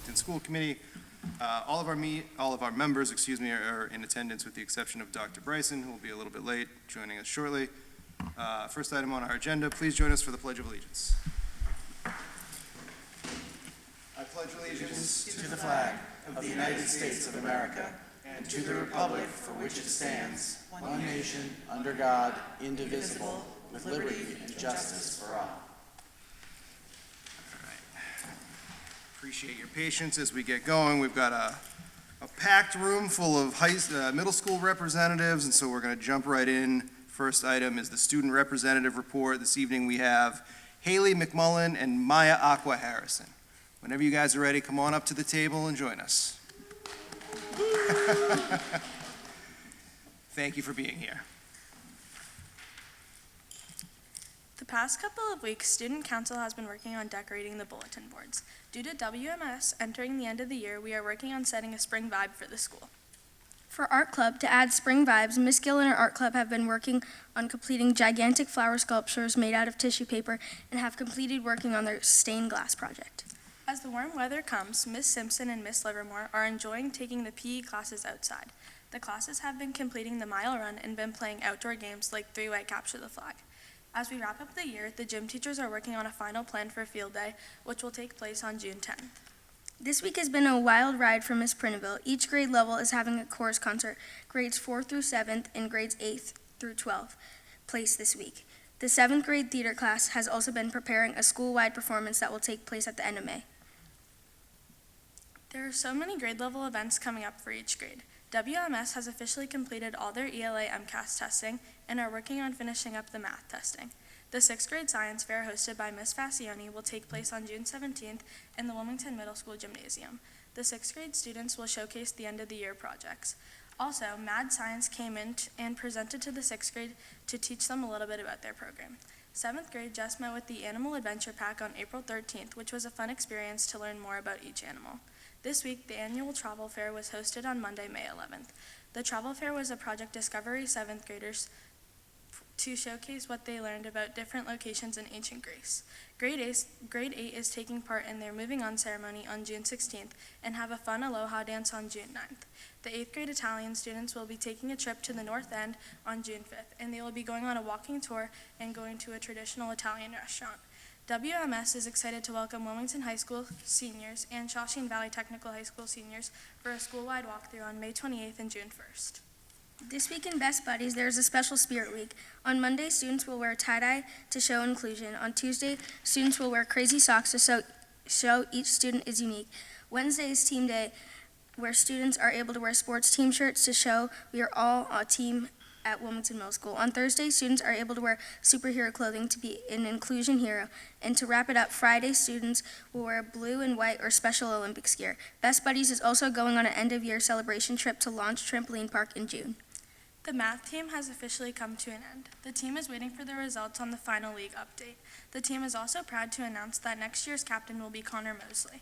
Wilmington School Committee. All of our members, are in attendance with the exception of Dr. Bryson, who will be a little bit late, joining us shortly. First item on our agenda, please join us for the Pledge of Allegiance. I pledge allegiance to the flag of the United States of America and to the republic for which it stands, one nation, under God, indivisible, with liberty and justice for all. Appreciate your patience as we get going. We've got a packed room full of middle school representatives, and so we're going to jump right in. First item is the student representative report. This evening we have Haley McMullen and Maya Aqua Harrison. Whenever you guys are ready, come on up to the table and join us. Thank you for being here. The past couple of weeks, Student Council has been working on decorating the bulletin boards. Due to WMS entering the end of the year, we are working on setting a spring vibe for the school. For Art Club, to add spring vibes, Miss Gill and her Art Club have been working on completing gigantic flower sculptures made out of tissue paper and have completed working on their stained glass project. As the warm weather comes, Miss Simpson and Miss Livermore are enjoying taking the PE classes outside. The classes have been completing the mile run and been playing outdoor games like three-way capture the flag. As we wrap up the year, the gym teachers are working on a final plan for field day, which will take place on June 10th. This week has been a wild ride for Miss Printeville. Each grade level is having a chorus concert. Grades 4th through 7th and grades 8th through 12th place this week. The 7th grade theater class has also been preparing a school-wide performance that will take place at the end of May. There are so many grade level events coming up for each grade. WMS has officially completed all their ELA MCAS testing and are working on finishing up the math testing. The 6th grade science fair hosted by Ms. Fascioni will take place on June 17th in the Wilmington Middle School gymnasium. The 6th grade students will showcase the end of the year projects. Also, Mad Science came in and presented to the 6th grade to teach them a little bit about their program. 7th grade just met with the Animal Adventure Pack on April 13th, which was a fun experience to learn more about each animal. This week, the annual travel fair was hosted on Monday, May 11th. The travel fair was a project discovery 7th graders to showcase what they learned about different locations in ancient Greece. Grade 8 is taking part in their moving on ceremony on June 16th and have a fun aloha dance on June 9th. The 8th grade Italian students will be taking a trip to the North End on June 5th, and they will be going on a walking tour and going to a traditional Italian restaurant. WMS is excited to welcome Wilmington High School seniors and Shawshene Valley Technical High School seniors for a school-wide walkthrough on May 28th and June 1st. This week in Best Buddies, there is a special Spirit Week. On Monday, students will wear tie-dye to show inclusion. On Tuesday, students will wear crazy socks to show each student is unique. Wednesday is Team Day, where students are able to wear sports team shirts to show we are all a team at Wilmington Middle School. On Thursday, students are able to wear superhero clothing to be an inclusion hero. And to wrap it up, Friday, students will wear blue and white or Special Olympics gear. Best Buddies is also going on an end-of-year celebration trip to Launch Trampoline Park in June. The math team has officially come to an end. The team is waiting for the results on the final league update. The team is also proud to announce that next year's captain will be Connor Mosley.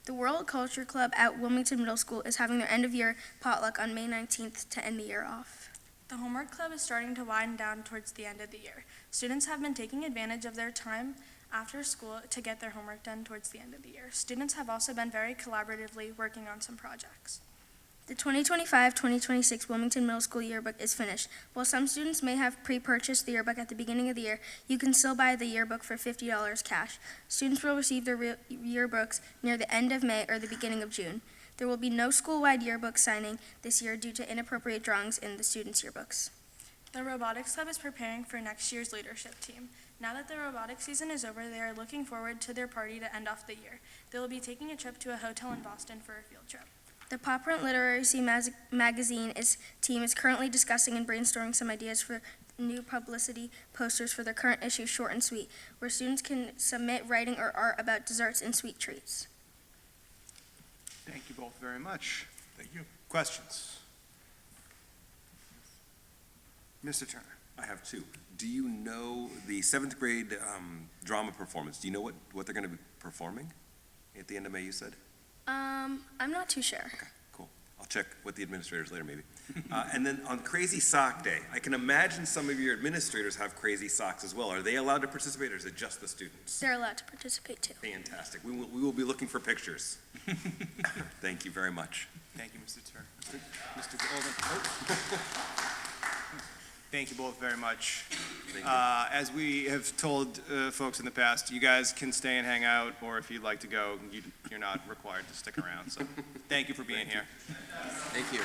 The World Culture Club at Wilmington Middle School is having their end-of-year potluck on May 19th to end the year off. The homework club is starting to wind down towards the end of the year. Students have been taking advantage of their time after school to get their homework done towards the end of the year. Students have also been very collaboratively working on some projects. The 2025-2026 Wilmington Middle School yearbook is finished. While some students may have pre-purchased the yearbook at the beginning of the year, you can still buy the yearbook for $50 cash. Students will receive their yearbooks near the end of May or the beginning of June. There will be no school-wide yearbook signing this year due to inappropriate drawings in the students' yearbooks. The robotics club is preparing for next year's leadership team. Now that the robotics season is over, they are looking forward to their party to end off the year. They will be taking a trip to a hotel in Boston for a field trip. The Pop Print Literacy magazine team is currently discussing and brainstorming some ideas for new publicity posters for their current issue, Short and Sweet, where students can submit writing or art about desserts and sweet treats. Thank you both very much. Thank you. Questions? Mr. Turner. I have two. Do you know the 7th grade drama performance? Do you know what they're going to be performing at the end of May, you said? I'm not too sure. Okay, cool. I'll check with the administrators later, maybe. And then on Crazy Sock Day, I can imagine some of your administrators have crazy socks as well. Are they allowed to participate, or is it just the students? They're allowed to participate too. Fantastic. We will be looking for pictures. Thank you very much. Thank you, Mr. Turner. Mr. Golden. Thank you both very much. Thank you. As we have told folks in the past, you guys can stay and hang out, or if you'd like to go, you're not required to stick around. So thank you for being here. Thank you.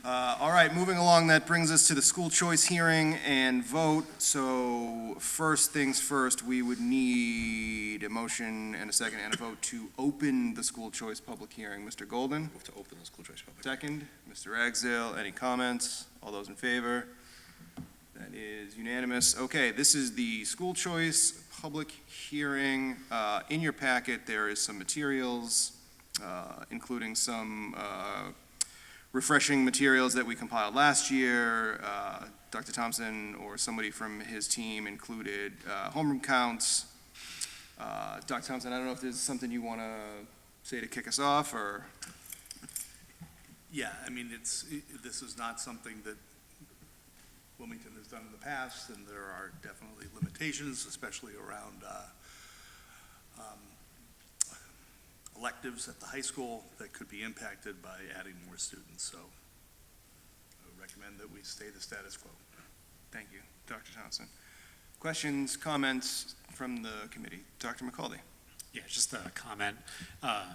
All right, moving along, that brings us to the school choice hearing and vote. So first things first, we would need a motion and a second and a vote to open the school choice public hearing. Mr. Golden? Move to open the school choice public. Second. Mr. Ragsdale, any comments? All those in favor? That is unanimous. Okay, this is the school choice public hearing. In your packet, there is some materials, including some refreshing materials that we compiled last year. Dr. Thompson or somebody from his team included homeroom counts. Dr. Thompson, I don't know if there's something you want to say to kick us off, or? Yeah, I mean, this is not something that Wilmington has done in the past, and there are definitely limitations, especially around electives at the high school that could be impacted by adding more students. So I would recommend that we stay the status quo. Thank you, Dr. Thompson. Questions, comments from the committee? Dr. McCauley? Yeah, just a comment. I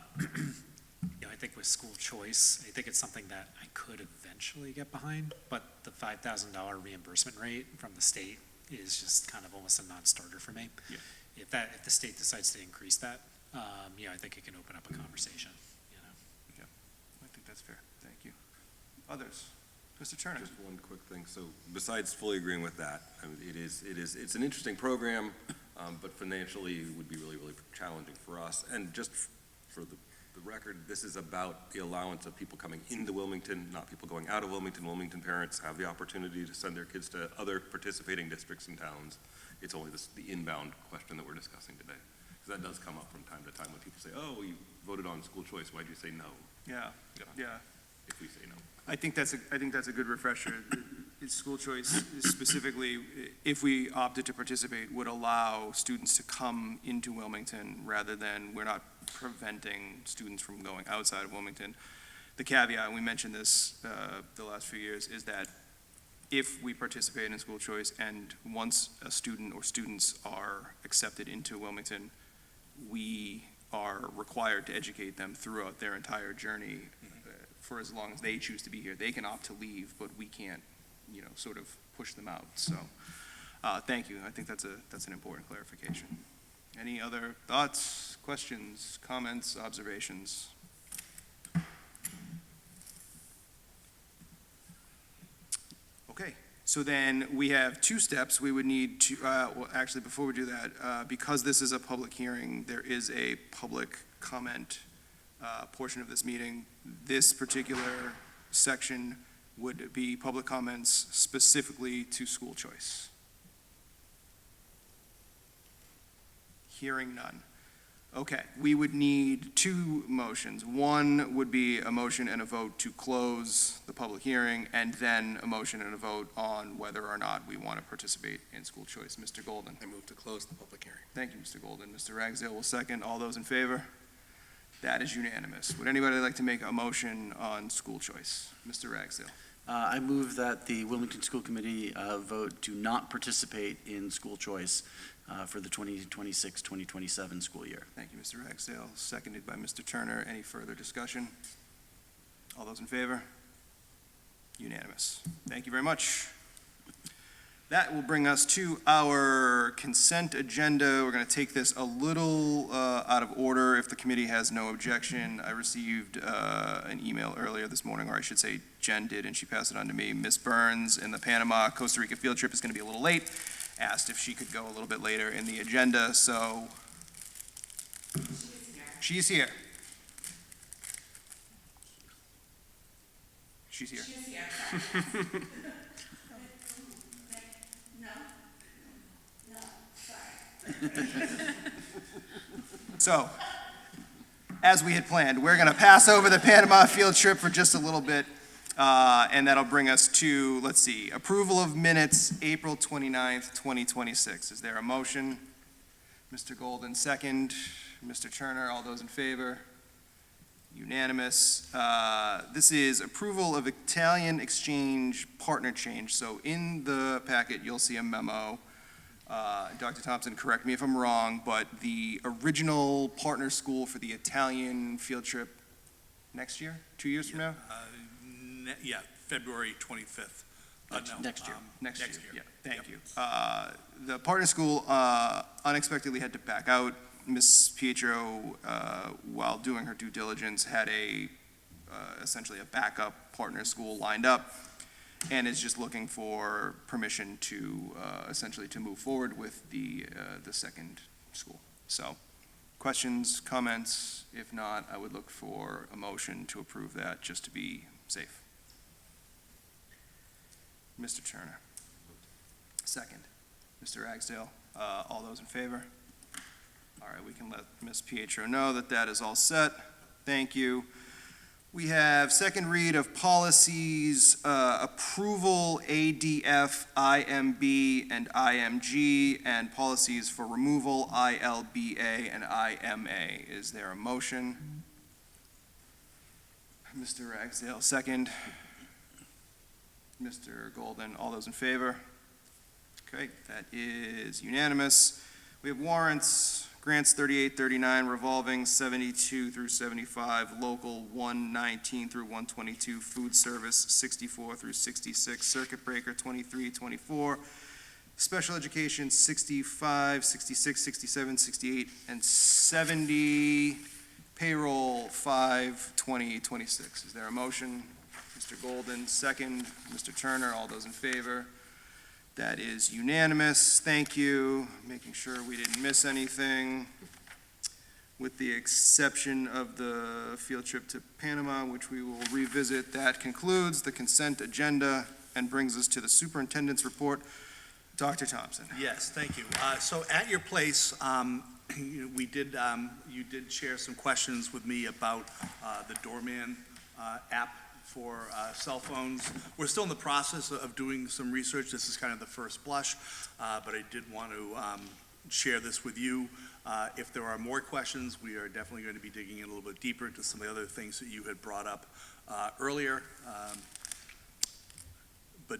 think with school choice, I think it's something that I could eventually get behind, but the $5,000 reimbursement rate from the state is just kind of almost a non-starter for me. Yeah. If the state decides to increase that, I think it can open up a conversation, I think that's fair. Thank you. Others? Mr. Turner? Just one quick thing. So besides fully agreeing with that, I mean, it's an interesting program, but financially it would be really, really challenging for us. And just for the record, this is about the allowance of people coming into Wilmington, not people going out of Wilmington. Wilmington parents have the opportunity to send their kids to other participating districts and towns. It's only the inbound question that we're discussing today. Because that does come up from time to time when people say, oh, you voted on school choice, why'd you say no? Yeah. If we say no. I think that's a good refresher. School choice specifically, if we opted to participate, would allow students to come into Wilmington rather than, we're not preventing students from going outside of Wilmington. The caveat, and we mentioned this the last few years, is that if we participate in school choice and once a student or students are accepted into Wilmington, we are required to educate them throughout their entire journey for as long as they choose to be here. They can opt to leave, but we can't, sort of push them out. So, thank you. I think that's an important clarification. Any other thoughts, questions, comments, observations? Okay, so then we have two steps. We would need to, actually, before we do that, because this is a public hearing, there is a public comment portion of this meeting. This particular section would be public comments specifically to school choice. Hearing none. Okay, we would need two motions. One would be a motion and a vote to close the public hearing, and then a motion and a vote on whether or not we want to participate in school choice. Mr. Golden? I move to close the public hearing. Thank you, Mr. Golden. Mr. Ragsdale will second. All those in favor? That is unanimous. Would anybody like to make a motion on school choice? Mr. Ragsdale? I move that the Wilmington School Committee vote to not participate in school choice for the 2026-2027 school year. Thank you, Mr. Ragsdale. Seconded by Mr. Turner. Any further discussion? All those in favor? Unanimous. Thank you very much. That will bring us to our consent agenda. We're going to take this a little out of order if the committee has no objection. I received an email earlier this morning, or I should say Jen did, and she passed it on to me. Miss Burns in the Panama Costa Rica field trip is going to be a little late. Asked if she could go a little bit later in the agenda, so. She's here. She's here. She's here. No, sorry. So, as we had planned, we're going to pass over the Panama field trip for just a little bit, and that'll bring us to, let's see, approval of minutes, April 29th, 2026. Is there a motion? Mr. Golden, second. Mr. Turner, all those in favor? Unanimous. This is approval of Italian exchange partner change. So in the packet, you'll see a memo. Dr. Thompson, correct me if I'm wrong, but the original partner school for the Italian field trip next year, 2 years from now? Yeah, February 25th. Next year. Next year, yeah, thank Yep. you. The partner school unexpectedly had to back out. Ms. Pietro, while doing her due diligence, had essentially a backup partner school lined up, and is just looking for permission to essentially to move forward with the second school. So, questions, comments? If not, I would look for a motion to approve that, just to be safe. Mr. Turner. Second. Mr. Ragsdale. All those in favor? All right, we can let Ms. Pietro know that that is all set. Thank you. We have second read of policies, approval, ADF, IMB, and IMG, and policies for removal, ILBA and IMA. Is there a motion? Mr. Ragsdale, second. Mr. Golden, all those in favor? Okay, that is unanimous. We have warrants, grants 38, 39, revolving 72 through 75, local 119 through 122, food service 64 through 66, circuit breaker 23, 24, special education 65, 66, 67, 68, and 70, payroll 5, 20, 26. Is there a motion? Mr. Golden, second. Mr. Turner, all those in favor? That is unanimous. Thank you. Making sure we didn't miss anything. With the exception of the field trip to Panama, which we will revisit, that concludes the consent agenda and brings us to the superintendent's report. Dr. Thompson. Yes, thank you. So at your place, you did share some questions with me about the Doorman app for cell phones. We're still in the process of doing some research. This is kind of the first blush, but I did want to share this with you. If there are more questions, we are definitely going to be digging in a little bit deeper into some of the other things that you had brought up earlier. But,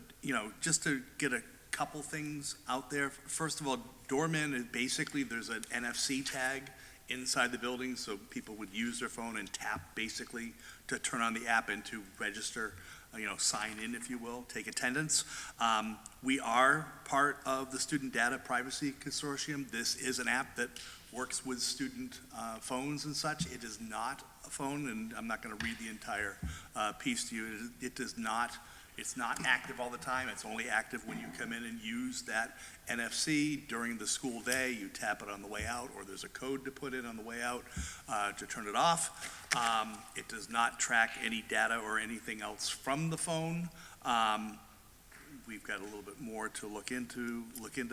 just to get a couple things out there. First of all, Doorman is basically, there's an NFC tag inside the building, so people would use their phone and tap basically to turn on the app and to register, sign in, if you will, take attendance. We are part of the Student Data Privacy Consortium. This is an app that works with student phones and such. It is not a phone, and I'm not going to read the entire piece to you. It's not active all the time. It's only active when you come in and use that NFC during the school day. You tap it on the way out, or there's a code to put in on the way out to turn it off. It does not track any data or anything else from the phone. We've got a little bit more to look into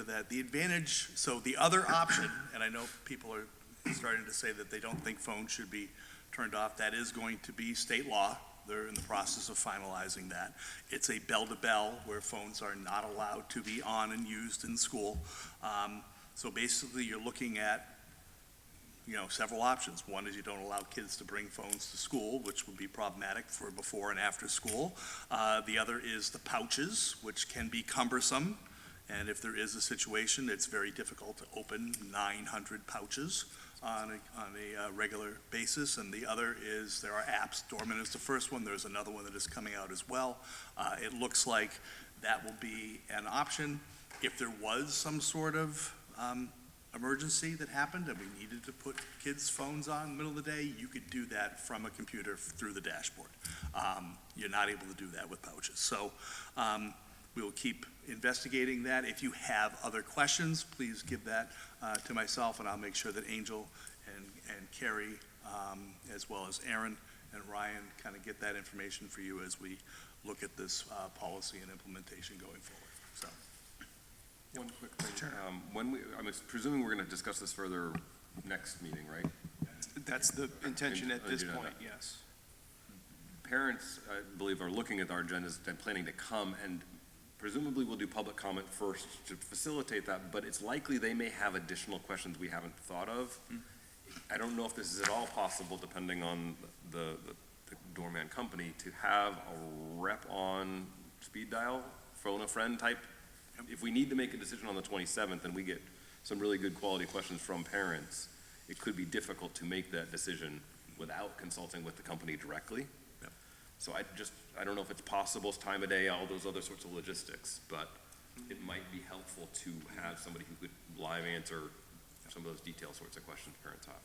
that. The advantage, so the other option, and I know people are starting to say that they don't think phones should be turned off. That is going to be state law. They're in the process of finalizing that. It's a bell-to-bell where phones are not allowed to be on and used in school. So basically, you're looking at, several options. One is you don't allow kids to bring phones to school, which would be problematic for before and after school. The other is the pouches, which can be cumbersome. And if there is a situation, it's very difficult to open 900 pouches on a regular basis. And the other is there are apps. Doorman is the first one. There's another one that is coming out as well. It looks like that will be an option. If there was some sort of emergency that happened and we needed to put kids' phones on in the middle of the day, you could do that from a computer through the dashboard. You're not able to do that with pouches. So we will keep investigating that. If you have other questions, please give that to myself, and I'll make sure that Angel and Carrie, as well as Aaron and Ryan, kind of get that information for you as we look at this policy and implementation going forward. So, One quick thing. I'm presuming we're going to discuss this further next meeting, right? That's the intention at I this do know point, that. yes. Parents, I believe, are looking at our agendas and planning to come, and presumably we'll do public comment first to facilitate that, but it's likely they may have additional questions we haven't thought of. I don't know if this is at all possible, depending on the doorman company, to have a rep on speed dial, phone a friend type. If we need to make a decision on the 27th and we get some really good quality questions from parents, it could be difficult to make that decision without consulting with the company directly. Yep. So I don't know if it's possible, it's time of day, all those other sorts of logistics, but it might be helpful to have somebody who could live answer some of those detailed sorts of questions parents have.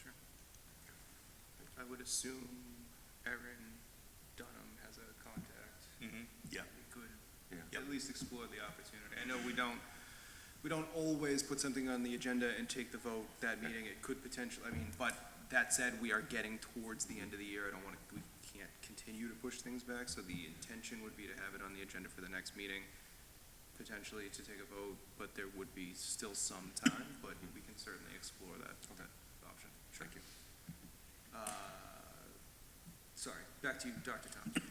Sure. I would assume Erin Dunham has a contact. Yeah. We could Yeah. at least explore the opportunity. I know we don't always put something on the agenda and take the vote that meeting. It could potentially, but that said, we are getting towards the end of the year. We can't continue to push things back, so the intention would be to have it on the agenda for the next meeting, potentially to take a vote, but there would be still some time, but we can certainly explore that option. Thank you. Sorry, back to you, Dr. Thompson.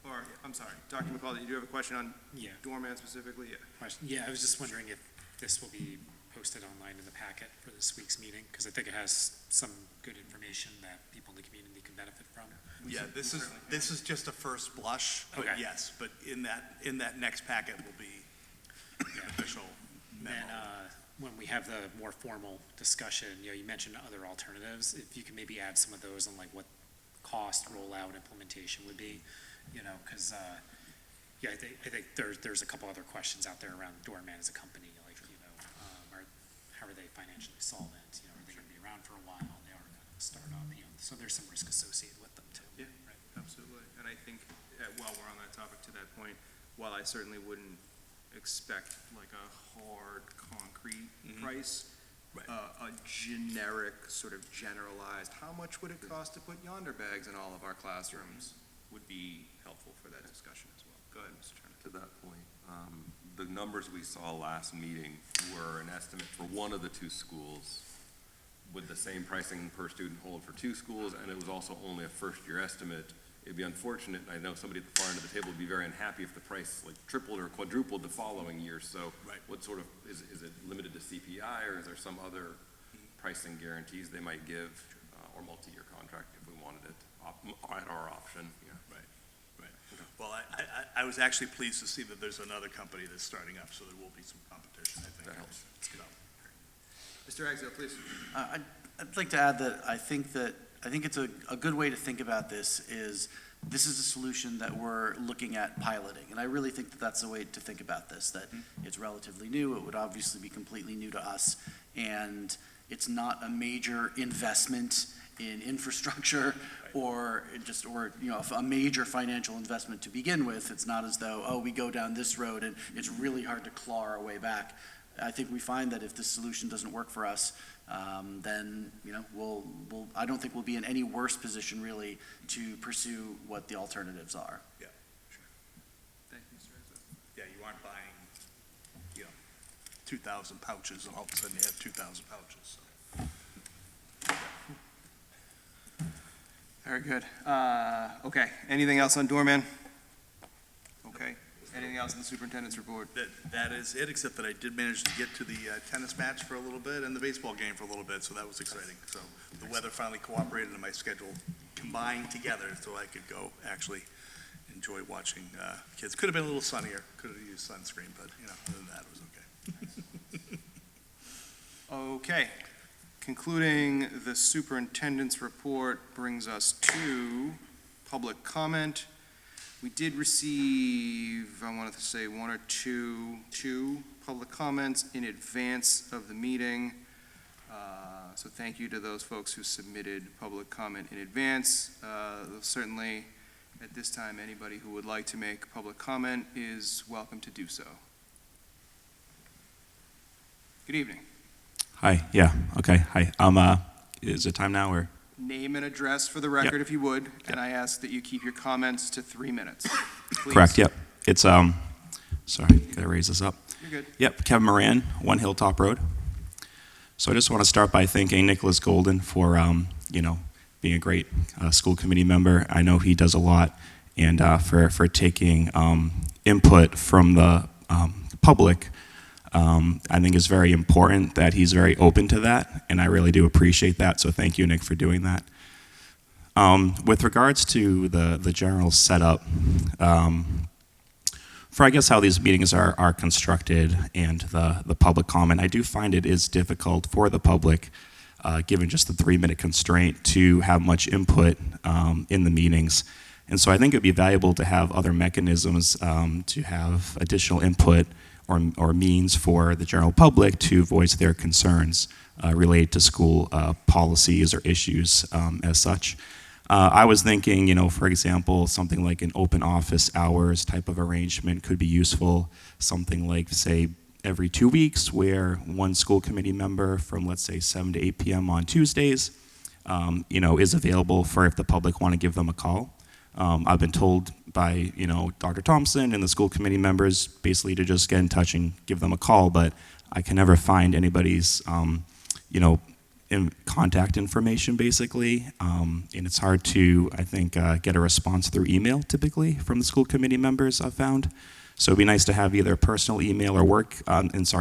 Or, I'm sorry, Dr. McCall, did you have a question on Yeah. doorman specifically? Yeah. Question. Yeah, I was just wondering if this will be posted online in the packet for this week's meeting, because I think it has some good information that people in the community can benefit from. Yeah, this is just a first blush, but Okay. yes, but in that next packet will be the official memo. And when we have the more formal discussion, you mentioned other alternatives. If you can maybe add some of those on like what cost, rollout, implementation would be, because I think there's a couple other questions out there around doorman as a company, like how are they financially solvent? Are they going to be around for a while? They are kind of a startup, so there's some risk associated with them too. Yeah, right, absolutely. And I think, while we're on that topic, to that point, while I certainly wouldn't expect like a hard, concrete price, Right. a generic, sort of generalized, how much would it cost to put yonder bags in all of our classrooms, would be helpful for that discussion as well. Go ahead, Mr. Turner. To that point, the numbers we saw last meeting were an estimate for one of the two schools with the same pricing per student hold for two schools, and it was also only a first-year estimate. It'd be unfortunate, and I know somebody at the far end of the table would be very unhappy if the price like tripled or quadrupled the following year. So Right. what sort of, is it limited to CPI, or is there some other pricing guarantees they might give, or multi-year contract if we wanted it at our option? Yeah. Right. Well, I was actually pleased to see that there's another company that's starting up, so there will be some competition, I think. That helps. Mr. Axel, please. I'd like to add that I think it's a good way to think about this is a solution that we're looking at piloting. And I really think that that's the way to think about this, that it's relatively new. It would obviously be completely new to us. And it's not a major investment in infrastructure or a major financial investment to begin with. It's not as though, we go down this road and it's really hard to claw our way back. I think we find that if this solution doesn't work for us, then I don't think we'll be in any worse position really to pursue what the alternatives are. Yeah, sure. Thank you, Mr. Axel. Yeah, you aren't buying, 2,000 pouches and all of a sudden you have 2,000 pouches, so. Very good. Okay, anything else on doorman? Okay, anything else in the superintendent's report? That is it, except that I did manage to get to the tennis match for a little bit and the baseball game for a little bit, so that was exciting. So the weather finally cooperated and my schedule combined together so I could go actually enjoy watching kids. Could have been a little sunnier, could have used sunscreen, but other than that, it was okay. Okay, concluding the superintendent's report brings us to public comment. We did receive, I wanted to say one or two public comments in advance of the meeting. So thank you to those folks who submitted public comment in advance. Certainly, at this time, anybody who would like to make public comment is welcome to do so. Good evening. Hi, yeah, okay, hi. Is it time now, or? Name and address for the record, if you would, and I ask that you keep your comments to 3 minutes. Please. Correct, yep. It's, sorry, gotta raise this up. You're good. Yep, Kevin Moran, 1 Hilltop Road. So I just want to start by thanking Nicholas Golden for being a great school committee member. I know he does a lot, and for taking input from the public. I think it's very important that he's very open to that, and I really do appreciate that. So thank you, Nick, for doing that. With regards to the general setup, for I guess how these meetings are constructed and the public comment, I do find it is difficult for the public, given just the 3-minute constraint, to have much input in the meetings. And so I think it would be valuable to have other mechanisms to have additional input or means for the general public to voice their concerns related to school policies or issues as such. I was thinking, for example, something like an open office hours type of arrangement could be useful. Something like, say, every 2 weeks, where one school committee member from, let's say, 7 to 8 p.m. on Tuesdays, is available for if the public want to give them a call. I've been told by, Dr. Thompson and the school committee members basically to just get in touch and give them a call, but I can never find anybody's, contact information, basically. And it's hard to, I think, get a response through email, typically, from the school committee members, I've found. So it'd be nice to have either personal email or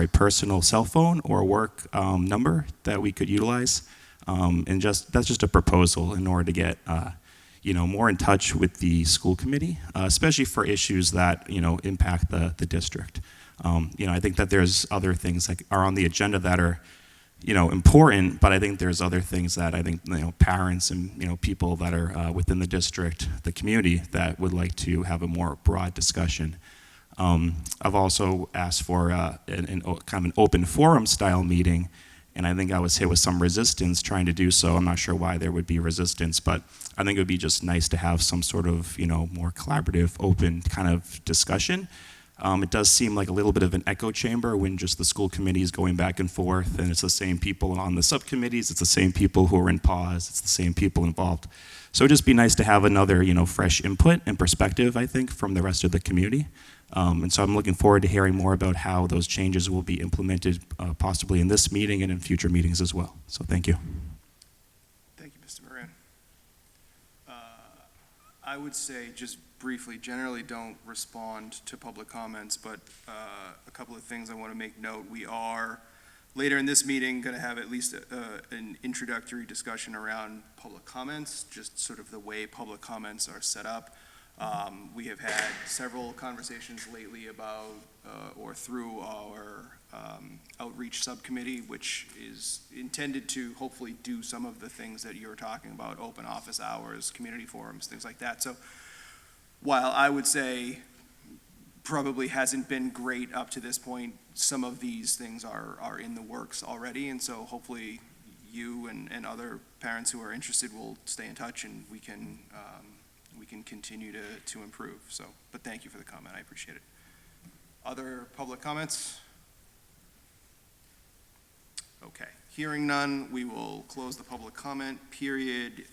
personal cell phone or work number that we could utilize. And that's just a proposal in order to get, more in touch with the school committee, especially for issues that, impact the district. I think that there's other things that are on the agenda that are, important, but I think there's other things that I think, parents and, people that are within the district, the community, that would like to have a more broad discussion. I've also asked for kind of an open forum style meeting, and I think I was hit with some resistance trying to do so. I'm not sure why there would be resistance, but I think it would be just nice to have some sort of, more collaborative, open kind of discussion. It does seem like a little bit of an echo chamber when just the school committee is going back and forth, and it's the same people on the subcommittees, it's the same people who are in pause, it's the same people involved. So it'd just be nice to have another, fresh input and perspective, I think, from the rest of the community. And so I'm looking forward to hearing more about how those changes will be implemented, possibly in this meeting and in future meetings as well. So thank you. Thank you, Mr. Moran. I would say, just briefly, generally don't respond to public comments, but a couple of things I want to make note. We are, later in this meeting, going to have at least an introductory discussion around public comments, just sort of the way public comments are set up. We have had several conversations lately about, or through our outreach subcommittee, which is intended to hopefully do some of the things that you're talking about, open office hours, community forums, things like that. So while I would say probably hasn't been great up to this point, some of these things are in the works already, and so hopefully you and other parents who are interested will stay in touch, and we can continue to improve. So, but thank you for the comment, I appreciate it. Other public comments? Okay, hearing none, we will close the public comment period.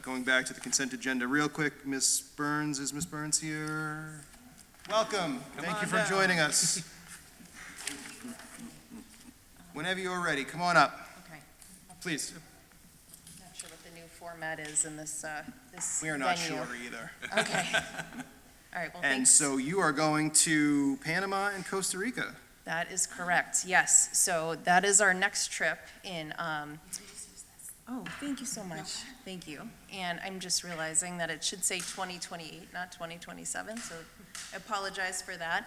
Going back to the consent agenda real quick, Ms. Burns, is Ms. Burns here? Welcome, thank you for joining us. Whenever you're ready, come on up. Okay. Please. Not sure what the new format is in this We are not venue. sure either. Okay. All right, well, And thanks. so you are going to Panama and Costa Rica. That is correct, yes. So that is our next trip in, oh, thank you so much. Thank you. And I'm just realizing that it should say 2028, not 2027, so I apologize for that.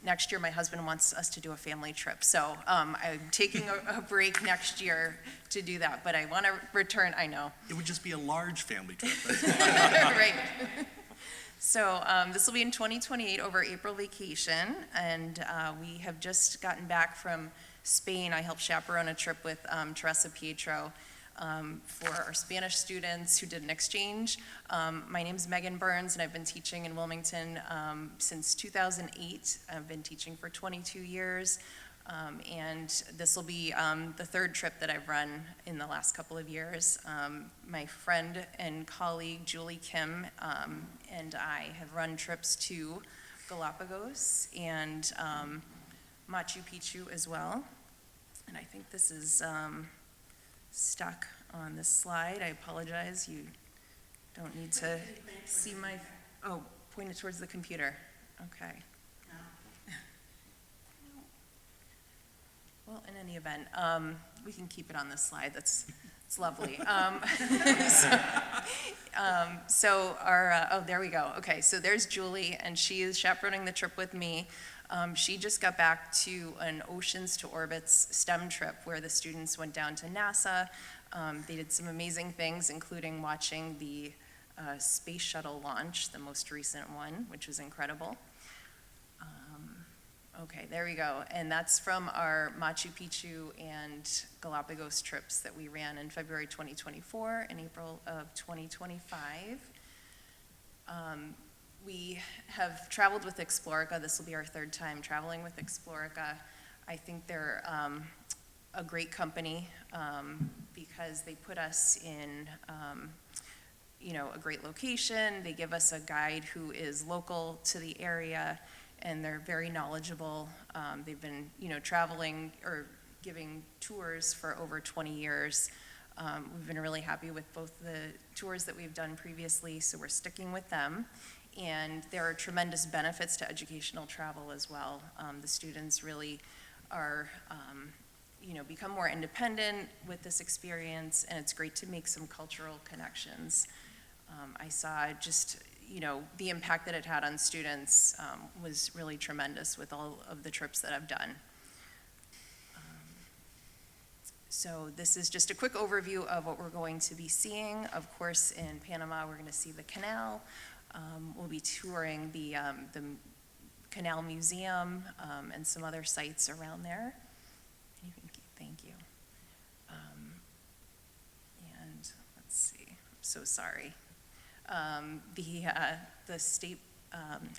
Next year, my husband wants us to do a family trip, so I'm taking a break next year to do that, but I want to return, I know. It would just be a large family trip. Right. So this will be in 2028 over April vacation, and we have just gotten back from Spain. I helped chaperone a trip with Teresa Pietro for our Spanish students who did an exchange. My name's Megan Burns, and I've been teaching in Wilmington since 2008. I've been teaching for 22 years. And this will be the third trip that I've run in the last couple of years. My friend and colleague Julie Kim and I have run trips to Galapagos and Machu Picchu as well. And I think this is stuck. on this slide. I apologize, you don't need to see my, oh, point it towards the computer. Okay. Well, in any event, we can keep it on this slide. It's lovely. So our, oh, there we go. Okay, so there's Julie, and she is chaperoning the trip with me. She just got back to an Oceans to Orbits STEM trip where the students went down to NASA. They did some amazing things, including watching the space shuttle launch, the most recent one, which was incredible. Okay, there we go. And that's from our Machu Picchu and Galapagos trips that we ran in February 2024 and April of 2025. We have traveled with Explorica. This will be our third time traveling with Explorica. I think they're a great company because they put us in a great location. They give us a guide who is local to the area, and they're very knowledgeable. They've been, traveling or giving tours for over 20 years. We've been really happy with both the tours that we've done previously, so we're sticking with them. And there are tremendous benefits to educational travel as well. The students really are, become more independent with this experience, and it's great to make some cultural connections. I saw just, the impact that it had on students was really tremendous with all of the trips that I've done. So this is just a quick overview of what we're going to be seeing. Of course, in Panama, we're going to see the canal. We'll be touring the Canal Museum and some other sites around there. Thank you. And let's see, I'm so sorry. The state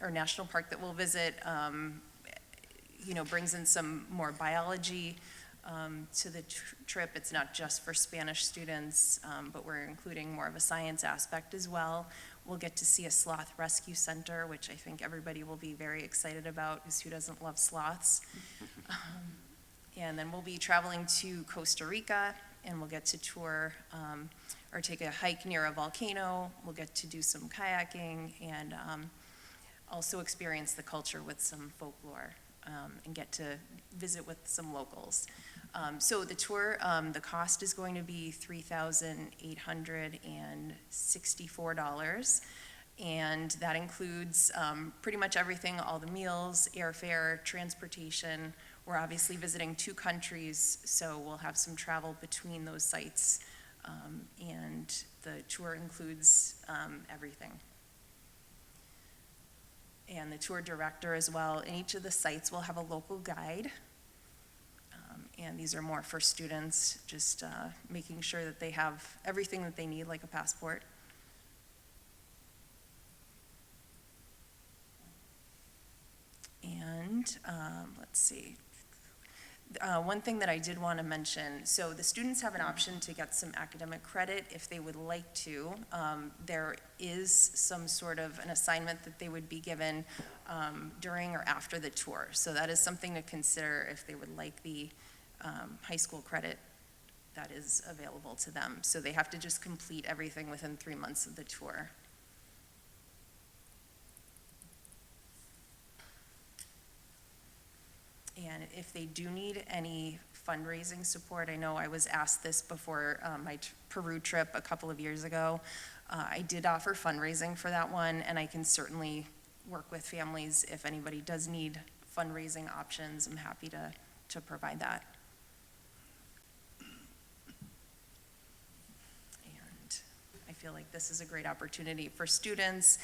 or national park that we'll visit, brings in some more biology to the trip. It's not just for Spanish students, but we're including more of a science aspect as well. We'll get to see a sloth rescue center, which I think everybody will be very excited about, because who doesn't love sloths? And then we'll be traveling to Costa Rica, and we'll get to tour or take a hike near a volcano. We'll get to do some kayaking and also experience the culture with some folklore and get to visit with some locals. So the tour, the cost is going to be $3,864, and that includes pretty much everything, all the meals, airfare, transportation. We're obviously visiting 2 countries, so we'll have some travel between those sites, and the tour includes everything. And the tour director as well. In each of the sites, we'll have a local guide. And these are more for students, just making sure that they have everything that they need, like a passport. And let's see. One thing that I did want to mention, so the students have an option to get some academic credit if they would like to. There is some sort of an assignment that they would be given during or after the tour. So that is something to consider if they would like the high school credit that is available to them. So they have to just complete everything within 3 months of the tour. And if they do need any fundraising support, I know I was asked this before my Peru trip a couple of years ago. I did offer fundraising for that one, and I can certainly work with families if anybody does need fundraising options. I'm happy to provide that. And I feel like this is a great opportunity for students.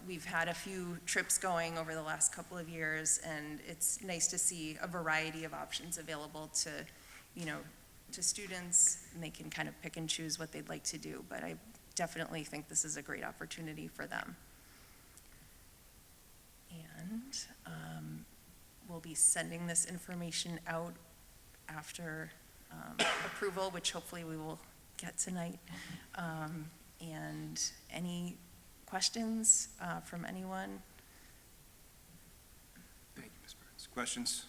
We've had a few trips going over the last couple of years, and it's nice to see a variety of options available to students, and they can kind of pick and choose what they'd like to do, but I definitely think this is a great opportunity for them. And we'll be sending this information out after approval, which hopefully we will get tonight. And any questions from anyone? Thank you, Ms. Burns. Questions?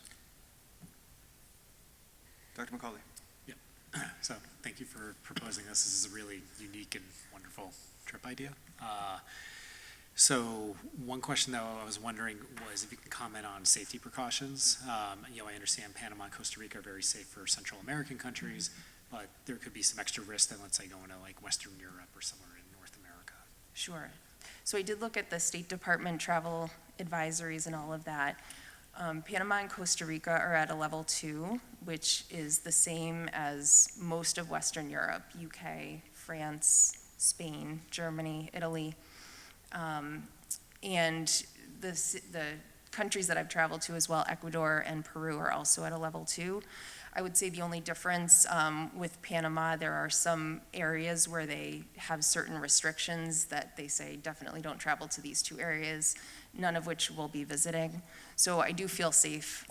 Dr. McCauley? So thank you for proposing this. This is a really unique and wonderful trip idea. So one question though I was wondering was if you could comment on safety precautions. I understand Panama and Costa Rica are very safe for Central American countries, but there could be some extra risk than, let's say, going to like Western Europe or somewhere in North America. Sure. So I did look at the State Department travel advisories and all of that. Panama and Costa Rica are at a level 2, which is the same as most of Western Europe, UK, France, Spain, Germany, Italy. And the countries that I've traveled to as well, Ecuador and Peru, are also at a level 2. I would say the only difference with Panama, there are some areas where they have certain restrictions that they say definitely don't travel to these 2 areas, none of which we'll be visiting. So I do feel safe.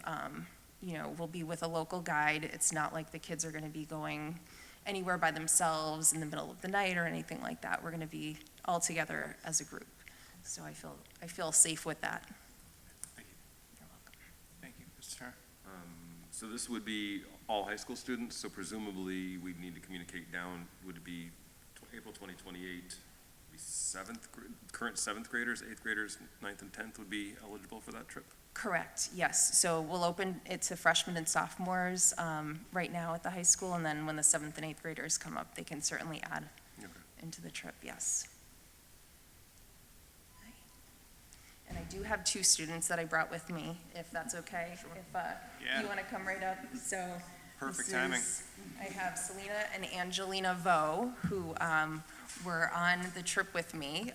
We'll be with a local guide. It's not like the kids are going to be going anywhere by themselves in the middle of the night or anything like that. We're going to be all together as a group. So I feel safe with that. Thank you. You're welcome. Thank you, Mr. Turner. So this would be all high school students, so presumably we'd need to communicate down, would it be April 2028, current 7th graders, 8th graders, 9th and 10th would be eligible for that trip? Correct, yes. So we'll open it to freshmen and sophomores right now at the high school, and then when the 7th and 8th graders come up, they can certainly add into the trip, yes. And I do have 2 students that I brought with me, if that's okay. Sure. If you want to come right up. So Perfect this timing. I have Selena and Angelina Vo, who were on the trip with me.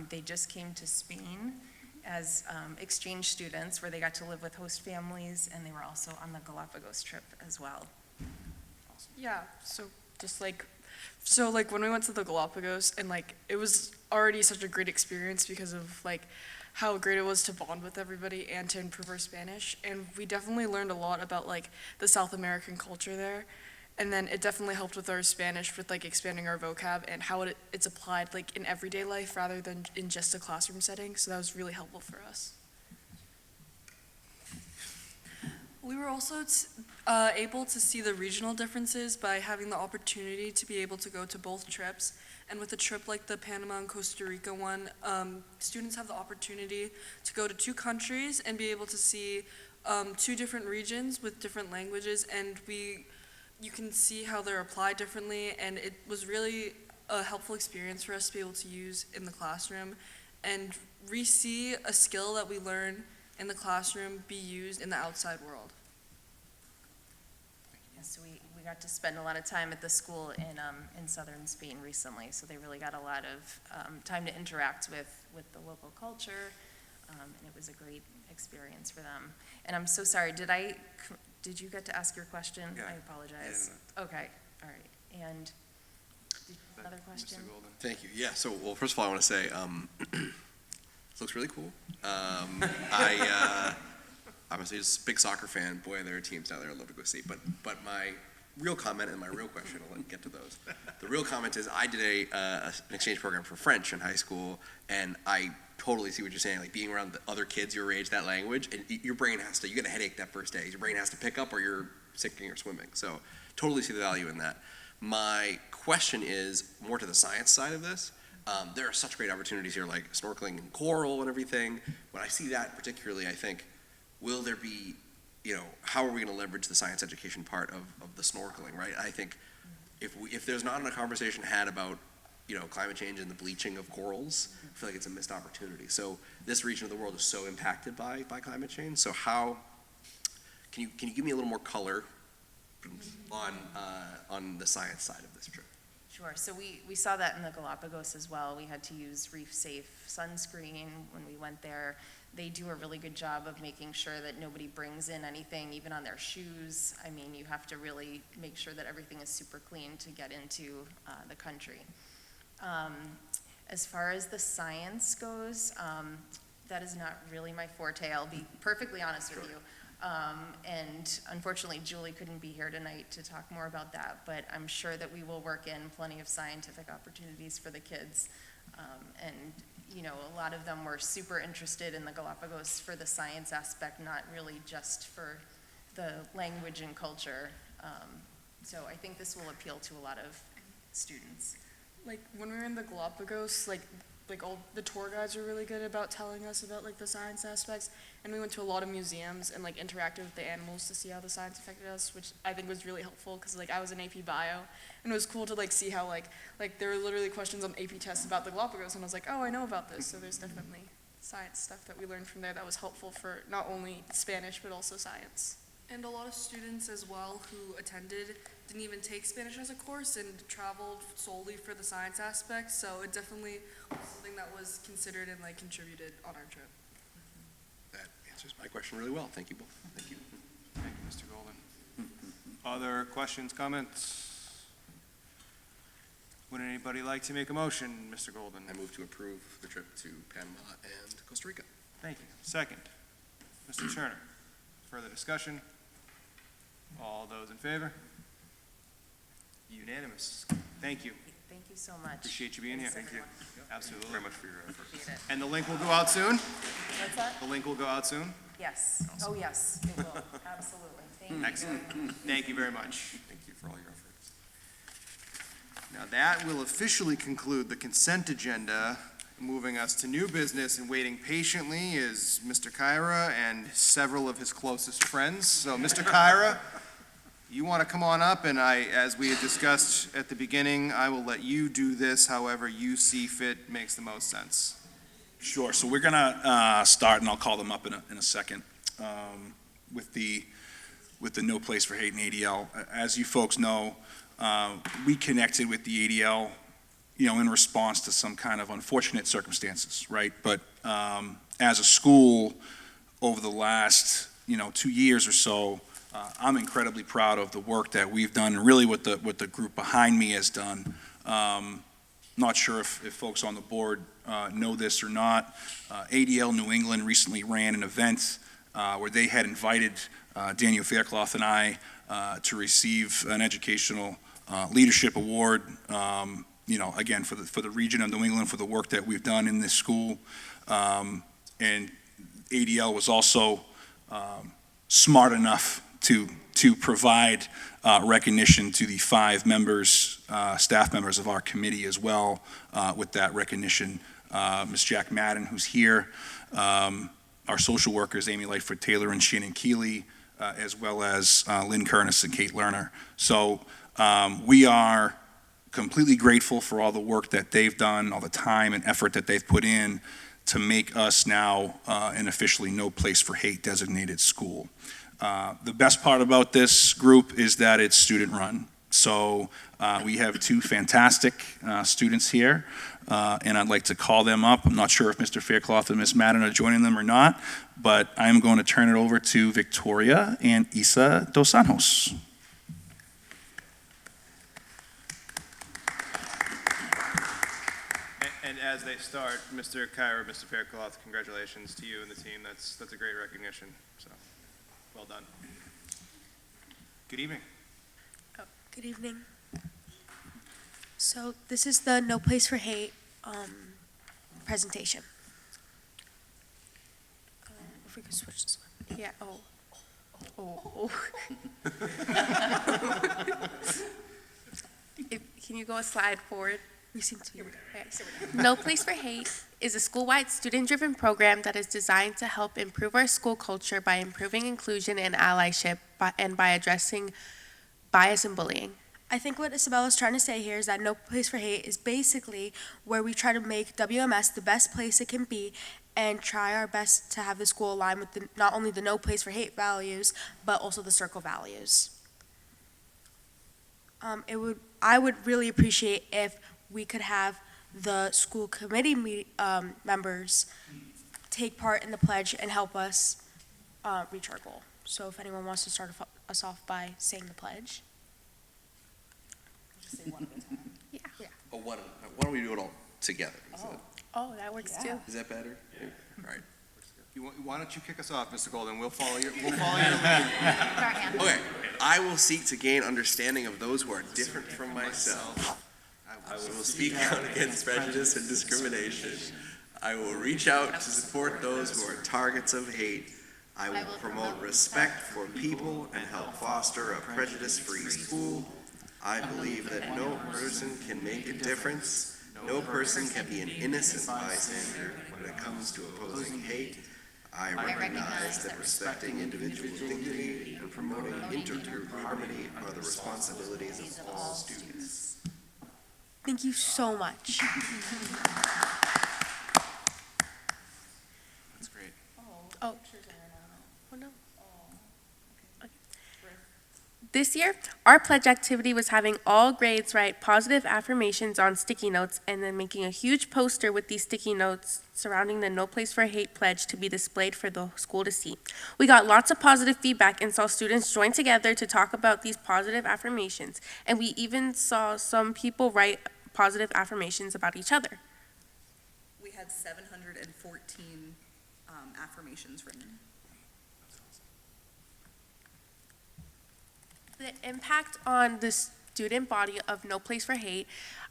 They just came to Spain as exchange students, where they got to live with host families, and they were also on the Galapagos trip as well. Yeah, so when we went to the Galapagos, and it was already such a great experience because of how great it was to bond with everybody and to improve our Spanish. And we definitely learned a lot about the South American culture there. And then it definitely helped with our Spanish with expanding our vocab and how it's applied in everyday life rather than in just a classroom setting. So that was really helpful for us. We were also able to see the regional differences by having the opportunity to be able to go to both trips. And with a trip like the Panama and Costa Rica one, students have the opportunity to go to 2 countries and be able to see 2 different regions with different languages, and you can see how they're applied differently, and it was really a helpful experience for us to be able to use in the classroom and re-see a skill that we learn in the classroom be used in the outside world. Yes, so we got to spend a lot of time at the school in southern Spain recently, so they really got a lot of time to interact with the local culture, and it was a great experience for them. And I'm so sorry, did you get to ask your question? Yeah. I apologize. Okay, all right. And another question? Mr. Golden. Thank you. Yeah, so, well, first of all, I want to say, this looks really cool. Obviously, just a big soccer fan. Boy, there are teams out there I'd love to go see. But my real comment and my real question, I'll get to those. The real comment is I did an exchange program for French in high school, and I totally see what you're saying, being around the other kids your age, that language, and your brain you get a headache that first day. Your brain has to pick up or you're sinking or swimming. So totally see the value in that. My question is more to the science side of this. There are such great opportunities here, like snorkeling and coral and everything. When I see that particularly, I think, will there be, how are we going to leverage the science education part of the snorkeling, right? I think if there's not a conversation had about climate change and the bleaching of corals, I feel like it's a missed opportunity. So this region of the world is so impacted by climate change. So how can you give me a little more color on the science side of this trip? Sure, so we saw that in the Galapagos as well. We had to use reef-safe sunscreen when we went there. They do a really good job of making sure that nobody brings in anything, even on their shoes. I mean, you have to really make sure that everything is super clean to get into the country. As far as the science goes, that is not really my forte. I'll be perfectly honest with you. And unfortunately, Julie couldn't be here tonight to talk more about that, but I'm sure that we will work in plenty of scientific opportunities for the kids. And, a lot of them were super interested in the Galapagos for the science aspect, not really just for the language and culture. So I think this will appeal to a lot of students. Like when we were in the Galapagos, like all the tour guides were really good about telling us about like the science aspects, and we went to a lot of museums and like interacted with the animals to see how the science affected us, which I think was really helpful because like I was in AP Bio, and it was cool to like see how like there were literally questions on AP tests about the Galapagos, and I was like, oh, I know about this. So there's definitely science stuff that we learned from there that was helpful for not only Spanish but also science. And a lot of students as well who attended didn't even take Spanish as a course and traveled solely for the science aspect, so it definitely was something that was considered and like contributed on our trip. That answers my question really well. Thank you both. Thank you. Thank you, Mr. Golden. Other questions, comments? Would anybody like to make a motion, Mr. Golden? I move to approve the trip to Panama and Costa Rica. Thank you. Second, Mr. Turner. Further discussion? All those in favor? Unanimous. Thank you. Thank you so much. Appreciate you being here. Thanks, everyone. Absolutely. Very much for your effort. Appreciate it. And the link will go out soon? What's that? The link will go out soon? Yes. Oh, yes, it will. Absolutely. Thank you. Excellent. Thank you very much. Thank you for all your efforts. Now that will officially conclude the consent agenda. Moving us to new business and waiting patiently is Mr. Kyra and several of his closest friends. So Mr. Kyra, you want to come on up, and as we had discussed at the beginning, I will let you do this however you see fit makes the most sense. Sure. So we're gonna start, and I'll call them up in a second, with the No Place for Hate in ADL. As you folks know, we connected with the ADL, in response to some kind of unfortunate circumstances, right? But as a school, over the last 2 years or so, I'm incredibly proud of the work that we've done, and really what the group behind me has done. Not sure if folks on the board know this or not. ADL New England recently ran an event where they had invited Daniel Faircloth and I to receive an educational leadership award. Again, for the region of New England for the work that we've done in this school. And ADL was also smart enough to provide recognition to the 5 members, staff members of our committee as well, with that recognition. Ms. Jack Madden, who's here, our social workers, Amy Lightfoot Taylor and Shannon Keeley, as well as Lynn Kernis and Kate Lerner. So we are completely grateful for all the work that they've done, all the time and effort that they've put in to make us now an officially No Place for Hate designated school. The best part about this group is that it's student-run. So we have 2 fantastic students here, and I'd like to call them up. I'm not sure if Mr. Faircloth and Ms. Madden are joining them or not, but I'm going to turn it over to Victoria and Isa Dos Anjos. And as they start, Mr. Kyra, Mr. Faircloth, congratulations to you and the team. That's a great recognition. So, well done. Good evening. Good evening. So this is the No Place for Hate presentation. If we could switch this one. Yeah. Oh. Can you go a slide forward? We seem to be. No Place for Hate is a school-wide student-driven program that is designed to help improve our school culture by improving inclusion and allyship and by addressing bias and bullying. I think what Isabella's trying to say here is that No Place for Hate is basically where we try to make WMS the best place it can be and try our best to have the school align with not only the No Place for Hate values, but also the circle values. I would really appreciate if we could have the school committee members take part in the pledge and help us reach our goal. So if anyone wants to start us off by saying the pledge. Just say one at a time. Yeah. Oh, why don't we do it all together? Oh, that works too. Is that better? Yeah. All right. Why don't you kick us off, Mr. Golden? We'll follow your lead. Okay. I will seek to gain understanding of those who are different from myself. I will speak out against prejudice and discrimination. I will reach out to support those who are targets of hate. I will promote respect for people and help foster a prejudice-free school. I believe that no person can make a difference. No person can be an innocent bystander when it comes to opposing hate. I recognize that respecting individual dignity and promoting intergroup harmony are the responsibilities of all students. Thank you so much. That's great. Oh. Oh, no. Okay. This year, our pledge activity was having all grades write positive affirmations on sticky notes and then making a huge poster with these sticky notes surrounding the No Place for Hate pledge to be displayed for the school to see. We got lots of positive feedback and saw students join together to talk about these positive affirmations, and we even saw some people write positive affirmations about each other. We had 714 affirmations written. The impact on the student body of No Place for Hate,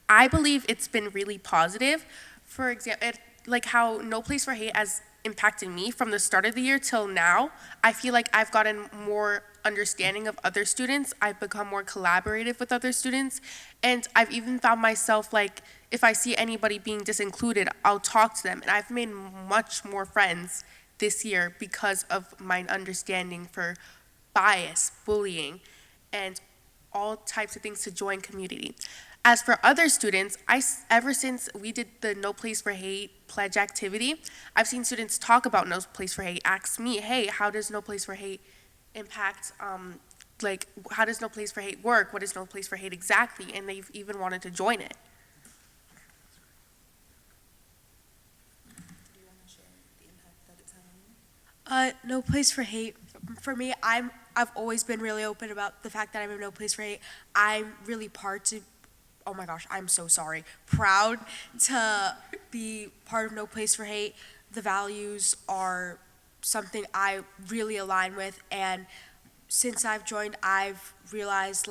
I believe it's been really positive. For example, like how No Place for Hate has impacted me from the start of the year till now, I feel like I've gotten more understanding of other students. I've become more collaborative with other students. And I've even found myself, like, if I see anybody being disincluded, I'll talk to them. And I've made much more friends this year because of my understanding for bias, bullying, and all types of things to join community. As for other students, ever since we did the No Place for Hate pledge activity, I've seen students talk about No Place for Hate, ask me, hey, how does No Place for Hate impact, how does No Place for Hate work? What is No Place for Hate exactly? And they've even wanted to join it. Do you want to share the impact that it's having? No Place for Hate, for me, I've always been really open about the fact that I'm in No Place for Hate. I'm really oh my gosh, I'm so sorry, proud to be part of No Place for Hate. The values are something I really align with, and since I've joined, I've realized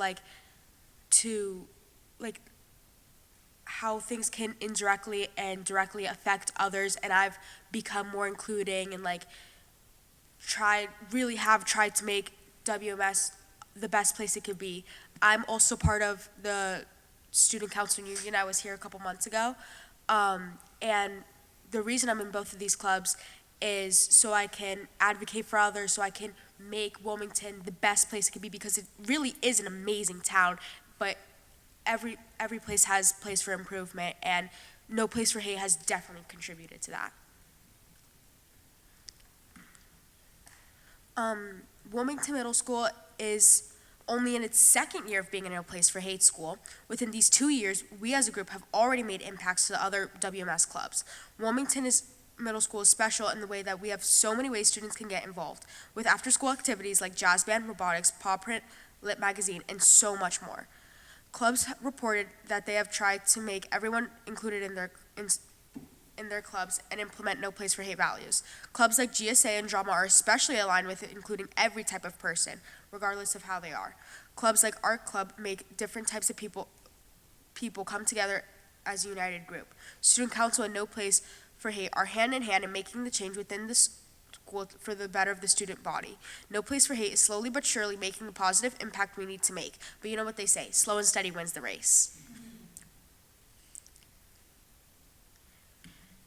how things can indirectly and directly affect others, and I've become more including and tried to make WMS the best place it could be. I'm also part of the Student Council Union. I was here a couple months ago, and the reason I'm in both of these clubs is so I can advocate for others, so I can make Wilmington the best place it could be, because it really is an amazing town, but every place has place for improvement, and No Place for Hate has definitely contributed to that. Wilmington Middle School is only in its second year of being a No Place for Hate school. Within these 2 years, we as a group have already made impacts to the other WMS clubs. Wilmington Middle School is special in the way that we have so many ways students can get involved, with after-school activities like jazz band, robotics, paw print, lit magazine, and so much more. Clubs reported that they have tried to make everyone included in their clubs and implement No Place for Hate values. Clubs like GSA and Drama are especially aligned with it, including every type of person, regardless of how they are. Clubs like Art Club make different types of people come together as a united group. Student Council and No Place for Hate are hand in hand in making the change within the school for the better of the student body. No Place for Hate is slowly but surely making the positive impact we need to make. But you know what they say, slow and steady wins the race.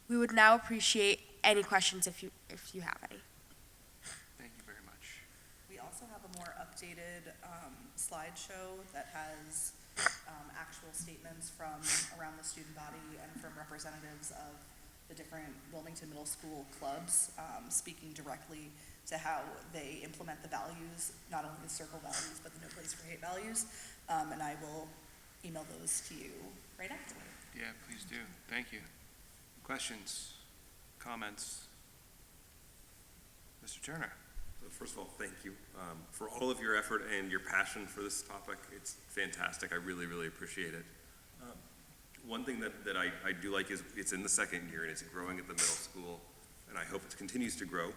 We would now appreciate any questions if you have any. Thank you very much. We also have a more updated slideshow that has actual statements from around the student body and from representatives of the different Wilmington Middle School clubs, speaking directly to how they implement the values, not only the circle values, but the No Place for Hate values. And I will email those to you right after. Yeah, please do. Thank you. Questions, comments? Mr. Turner. So first of all, thank you for all of your effort and your passion for this topic. It's fantastic. I really, really appreciate it. One thing that I do like is it's in the second year and it's growing at the middle school, and I hope it continues to grow.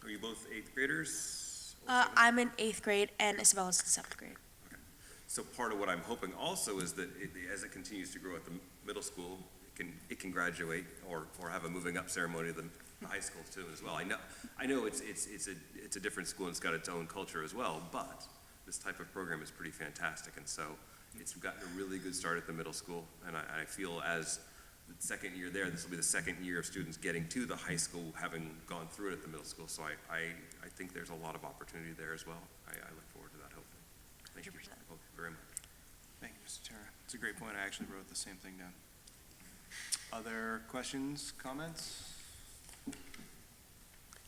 Are you both 8th graders? I'm in 8th grade and Isabella's in 7th grade. Okay. So part of what I'm hoping also is that as it continues to grow at the middle school, it can graduate or have a moving up ceremony at the high schools too as well. I know it's a different school and it's got its own culture as well, but this type of program is pretty fantastic, and so it's gotten a really good start at the middle school, and I feel as the second year there, this will be the second year of students getting to the high school, having gone through it at the middle school, so I think there's a lot of opportunity there as well. I look forward to that, hopefully. Thank you both very much. Thank you, Mr. Terra. It's a great point. I actually wrote the same thing down. Other questions, comments?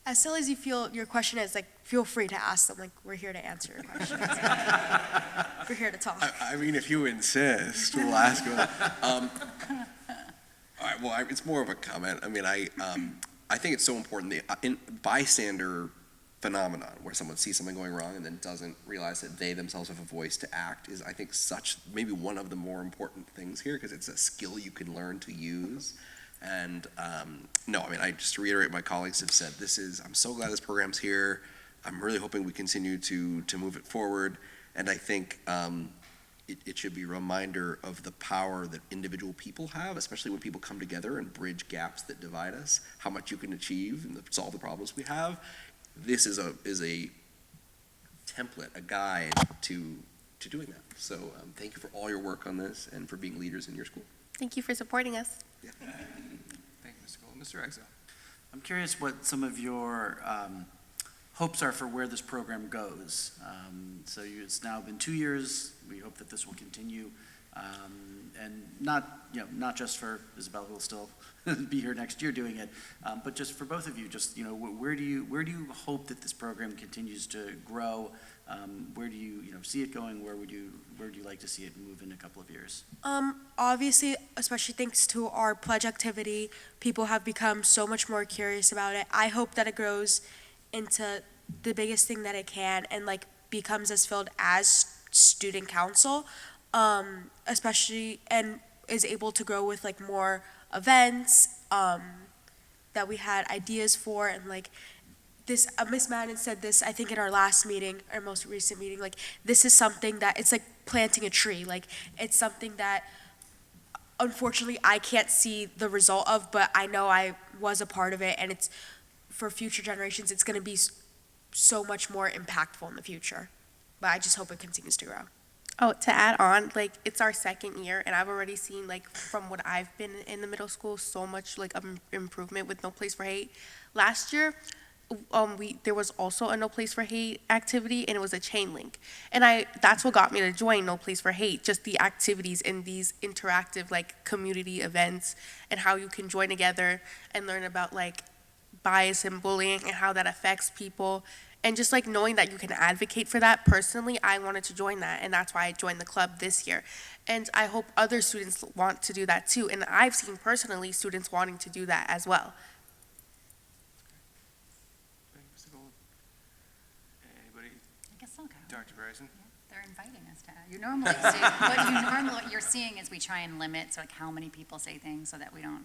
As silly as you feel your question is, like, feel free to ask them. Like, we're here to answer your questions. We're here to talk. I mean, if you insist, we'll ask you. All right, well, it's more of a comment. I mean, I think it's so important, the bystander phenomenon, where someone sees something going wrong and then doesn't realize that they themselves have a voice to act, is, I think, maybe one of the more important things here, because it's a skill you can learn to use. And no, I mean, just to reiterate, my colleagues have said, I'm so glad this program's here. I'm really hoping we continue to move it forward. And I think it should be a reminder of the power that individual people have, especially when people come together and bridge gaps that divide us, how much you can achieve and solve the problems we have. This is a template, a guide to doing that. So thank you for all your work on this and for being leaders in your school. Thank you for supporting us. Yeah. Thank you, Mr. Gold. Mr. Exo. I'm curious what some of your hopes are for where this program goes. It's now been 2 years. We hope that this will continue, and not just for Isabella, who will still be here next year doing it, but just for both of you. Just where do you hope that this program continues to grow? Where do you see it going? Where do you like to see it move in a couple of years? Obviously, especially thanks to our pledge activity, people have become so much more curious about it. I hope that it grows into the biggest thing that it can and becomes as filled as student council, especially, and is able to grow with more events that we had ideas for, and this, Miss Madden said this, I think in our last meeting, our most recent meeting, this is something that, it's like planting a tree. It's something that, unfortunately, I can't see the result of, but I know I was a part of it, and it's, for future generations, it's gonna be so much more impactful in the future. But I just hope it continues to grow. Oh, to add on, it's our second year, and I've already seen, from what I've been in the middle school, so much, improvement with No Place for Hate. Last year, there was also a No Place for Hate activity, and it was a chain link. And that's what got me to join No Place for Hate, just the activities in these interactive, community events, and how you can join together and learn about, bias and bullying and how that affects people. And just knowing that you can advocate for that, personally, I wanted to join that, and that's why I joined the club this year. And I hope other students want to do that too, and I've seen personally students wanting to do that as well. Mr. Gold. Anybody? I guess I'll go. Dr. Bryson? They're inviting us to. You normally see, what you're seeing is we try and limit, how many people say things so that we're not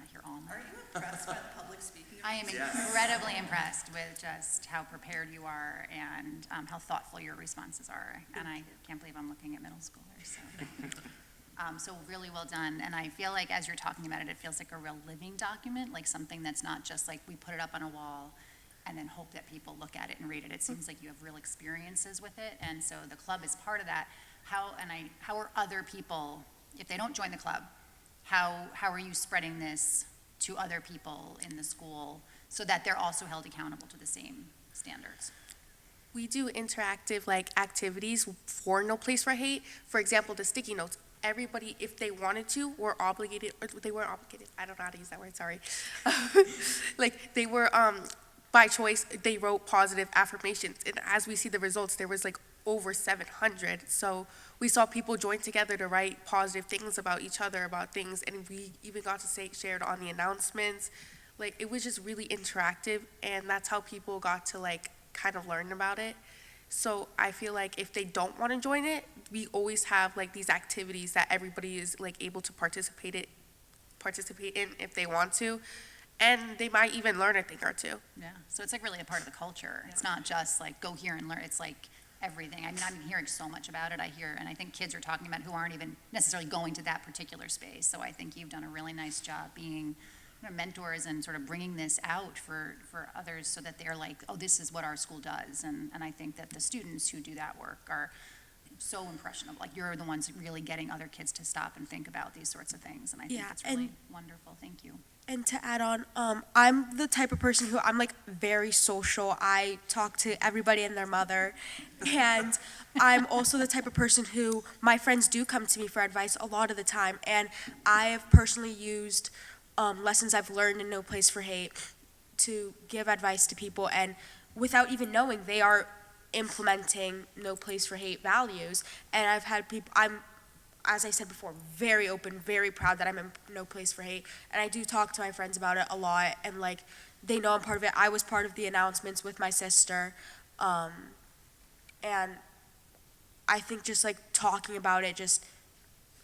here all night. Are you impressed by the public speaking? I am incredibly impressed with just how prepared you are and how thoughtful your responses are. And I can't believe I'm looking at middle schoolers. So really well done. And I feel like as you're talking about it, it feels like a real living document, something that's not just we put it up on a wall and then hope that people look at it and read it. It seems like you have real experiences with it. And so the club is part of that. How are other people, if they don't join the club, how are you spreading this to other people in the school so that they're also held accountable to the same standards? We do interactive activities for No Place for Hate. For example, the sticky notes. Everybody, if they wanted to, were obligated, or they weren't obligated, I don't know how to use that word, sorry. They were, by choice, they wrote positive affirmations. And as we see the results, there was over 700. So we saw people join together to write positive things about each other, about things, and we even got to shared on the announcements. It was just really interactive, and that's how people got to kind of learn about it. So I feel if they don't want to join it, we always have these activities that everybody is able to participate in if they want to, and they might even learn a thing or two. Yeah, so it's really a part of the culture. It's not just go here and learn. It's everything. I mean, I'm hearing so much about it. And I think kids are talking about who aren't even necessarily going to that particular space. So I think you've done a really nice job being mentors and sort of bringing this out for others so that they're like, oh, this is what our school does. And I think that the students who do that work are so impressionable. Like, you're the ones really getting other kids to stop and think about these sorts of things. And I think it's really wonderful. Thank you. And to add on, I'm the type of person who I'm like very social. I talk to everybody and their mother. And I'm also the type of person who my friends do come to me for advice a lot of the time. And I have personally used lessons I've learned in No Place for Hate to give advice to people. And without even knowing, they are implementing No Place for Hate values. And I've had people, as I said before, very open, very proud that I'm in No Place for Hate. And I do talk to my friends about it a lot, and like, they know I'm part of it. I was part of the announcements with my sister. And I think just like talking about it just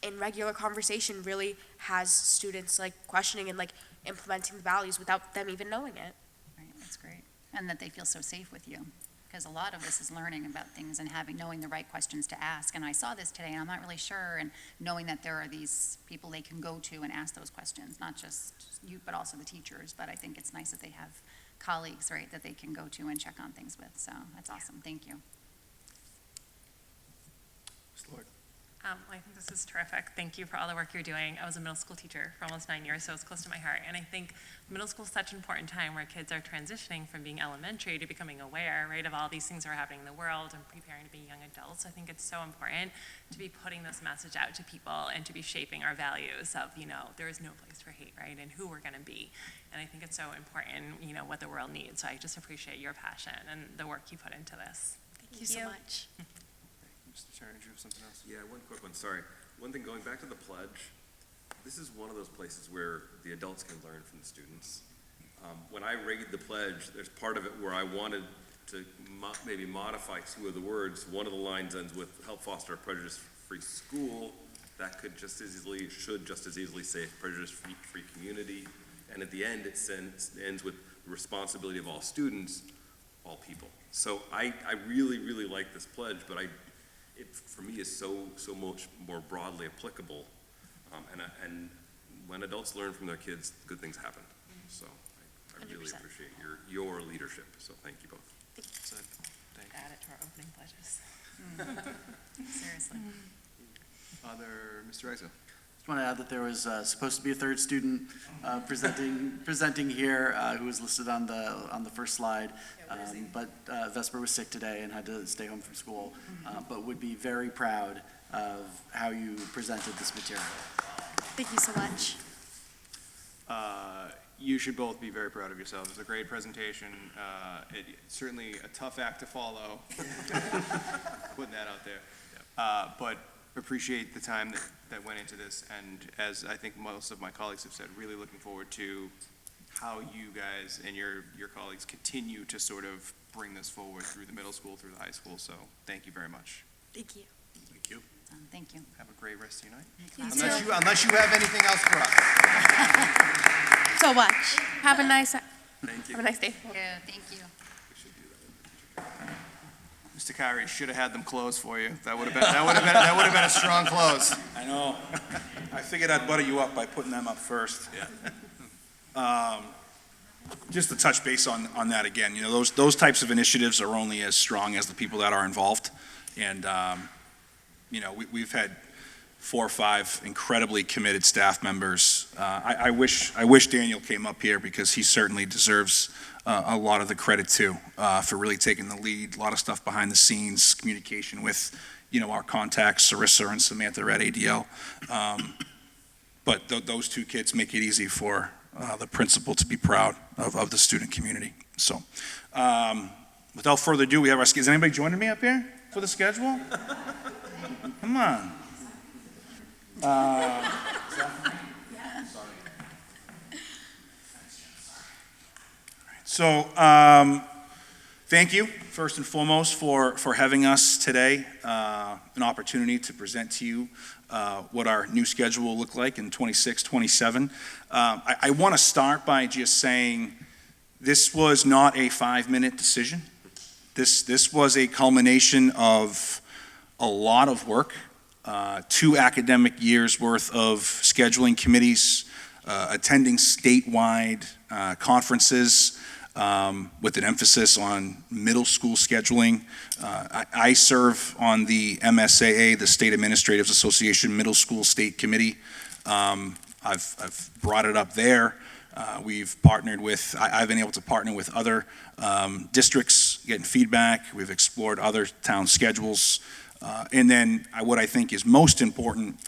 in regular conversation really has students like questioning and like implementing the values without them even knowing it. Right, that's great. And that they feel so safe with you. Because a lot of this is learning about things and knowing the right questions to ask. And I saw this today, and I'm not really sure, and knowing that there are these people they can go to and ask those questions, not just you, but also the teachers. But I think it's nice that they have colleagues, right, that they can go to and check on things with. So that's awesome. Thank you. I think this is terrific. Thank you for all the work you're doing. I was a middle school teacher for almost 9 years, so it's close to my heart. And I think middle school is such an important time where kids are transitioning from being elementary to becoming aware, right, of all these things that are happening in the world and preparing to be young adults. I think it's so important to be putting this message out to people and to be shaping our values of, there is no place for hate, right, and who we're going to be. And I think it's so important, what the world needs. So I just appreciate your passion and the work you put into this. Thank you so much. Mr. Turner, you have something else? Yeah, one quick one, sorry. One thing, going back to the pledge, this is one of those places where the adults can learn from the students. When I read the pledge, there's part of it where I wanted to maybe modify two of the words. One of the lines ends with help foster a prejudice-free school. That should just as easily say prejudice-free community. And at the end, it ends with the responsibility of all students, all people. So I really, really like this pledge, but it for me is so much more broadly applicable, and when adults learn from their kids, good things happen. So I really 100%. appreciate your leadership. So thank you both. Thank Add it to our opening pledges. Seriously. Mr. Iso. Just want to add that there was supposed to be a third student presenting here who was listed on the first slide, but Vesper was sick today and had to stay home from school, but would be very proud of how you presented this material. Thank you so much. You should both be very proud of yourselves. It's a great presentation. It's certainly a tough act to follow, putting that out there. But appreciate the time that went into this, and as I think most of my colleagues have said, really looking forward to how you guys and your colleagues continue to sort of bring this forward through the middle school, through the high school. So thank you very much. Thank you. Thank you. Thank you. Have a great rest of your night. You Unless you have anything else for us. So much. Have a nice day. Yeah, thank you. Mr. Kyrie, should have had them close for you. That would have been a strong close. I know. I figured I'd butter you up by putting them up first. Yeah. Just to touch base on that again, those types of initiatives are only as strong as the people that are involved. And, we've had 4 or 5 incredibly committed staff members. I wish Daniel came up here because he certainly deserves a lot of the credit too, for really taking the lead. A lot of stuff behind the scenes, communication with, our contacts, Sarissa and Samantha at ADL. But those 2 kids make it easy for the principal to be proud of the student community. So, without further ado, we have our, is anybody joining me up here for the schedule? Come on. So, thank you, first and foremost, for having us today, an opportunity to present to you what our new schedule will look like in 26, 27. I want to start by just saying this was not a 5-minute decision. This was a culmination of a lot of work, 2 academic years worth of scheduling committees, attending statewide conferences with an emphasis on middle school scheduling. I serve on the MSAA, the State Administrators Association Middle School State Committee. I've brought it up there. We've partnered with, I've been able to partner with other districts, getting feedback. We've explored other town schedules. And then what I think is most important,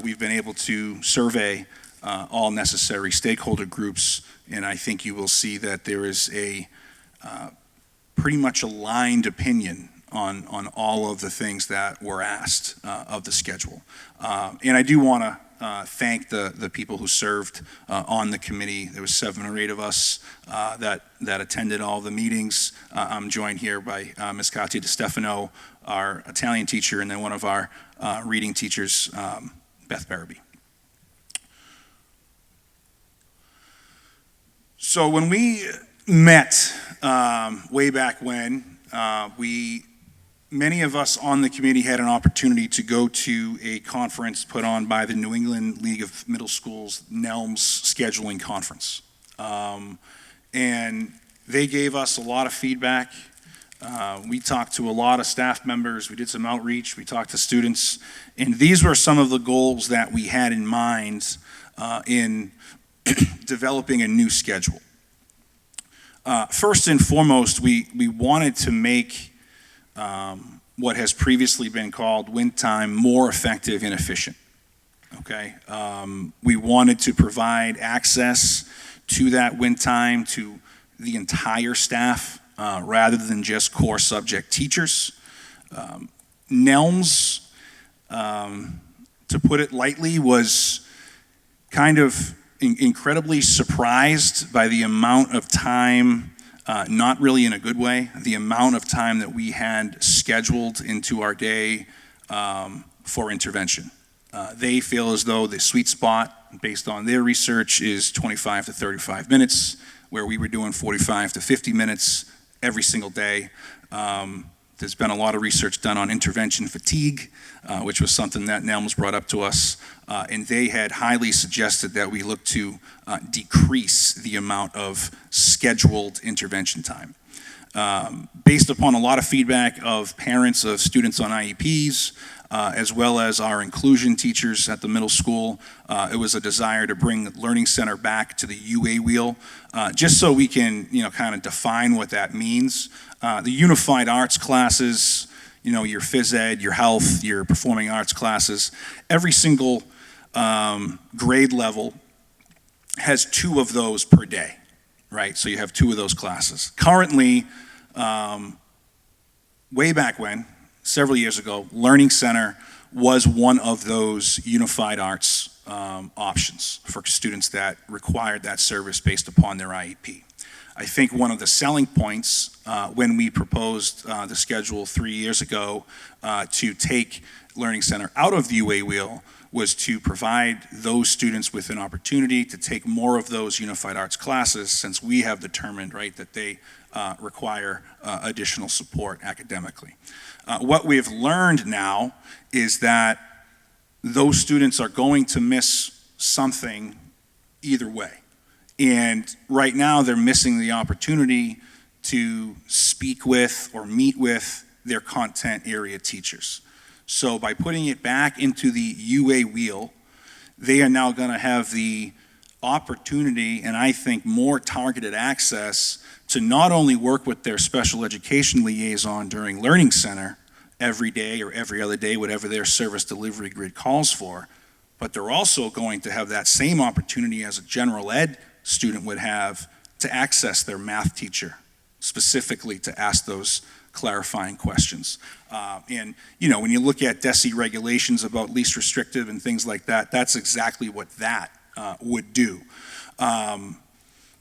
we've been able to survey all necessary stakeholder groups, and I think you will see that there is a pretty much aligned opinion on all of the things that were asked of the schedule. And I do want to thank the people who served on the committee. There was 7 or 8 of us that attended all the meetings. I'm joined here by Ms. Katia DiStefano, our Italian teacher, and then one of our reading teachers, Beth Barabee. So when we met way back when, many of us on the committee had an opportunity to go to a conference put on by the New England League of Middle Schools, NELMS Scheduling Conference. And they gave us a lot of feedback. We talked to a lot of staff members. We did some outreach. We talked to students. And these were some of the goals that we had in mind in developing a new schedule. First and foremost, we wanted to make what has previously been called win time more effective and efficient. Okay, we wanted to provide access to that win time to the entire staff rather than just core subject teachers. NELMS, to put it lightly, was kind of incredibly surprised by the amount of time, not really in a good way, the amount of time that we had scheduled into our day for intervention. They feel as though the sweet spot, based on their research, is 25 to 35 minutes, where we were doing 45 to 50 minutes every single day. There's been a lot of research done on intervention fatigue, which was something that NELMS brought up to us, and they had highly suggested that we look to decrease the amount of scheduled intervention time. Based upon a lot of feedback of parents of students on IEPs, as well as our inclusion teachers at the middle school, it was a desire to bring the Learning Center back to the UA wheel, just so we can, kind of define what that means. The unified arts classes, your phys ed, your health, your performing arts classes, every single grade level has 2 of those per day, right? So you have 2 of those classes. Currently, way back when, several years ago, Learning Center was one of those unified arts options for students that required that service based upon their IEP. I think one of the selling points when we proposed the schedule 3 years ago to take Learning Center out of the UA wheel was to provide those students with an opportunity to take more of those unified arts classes, since we have determined, right, that they require additional support academically. What we've learned now is that those students are going to miss something either way. And right now they're missing the opportunity to speak with or meet with their content area teachers. So by putting it back into the UA wheel, they are now going to have the opportunity, and I think more targeted access, to not only work with their special education liaison during Learning Center every day or every other day, whatever their service delivery grid calls for, but they're also going to have that same opportunity as a general ed student would have to access their math teacher, specifically to ask those clarifying questions. And when you look at DESE regulations about least restrictive and things like that, that's exactly what that would do.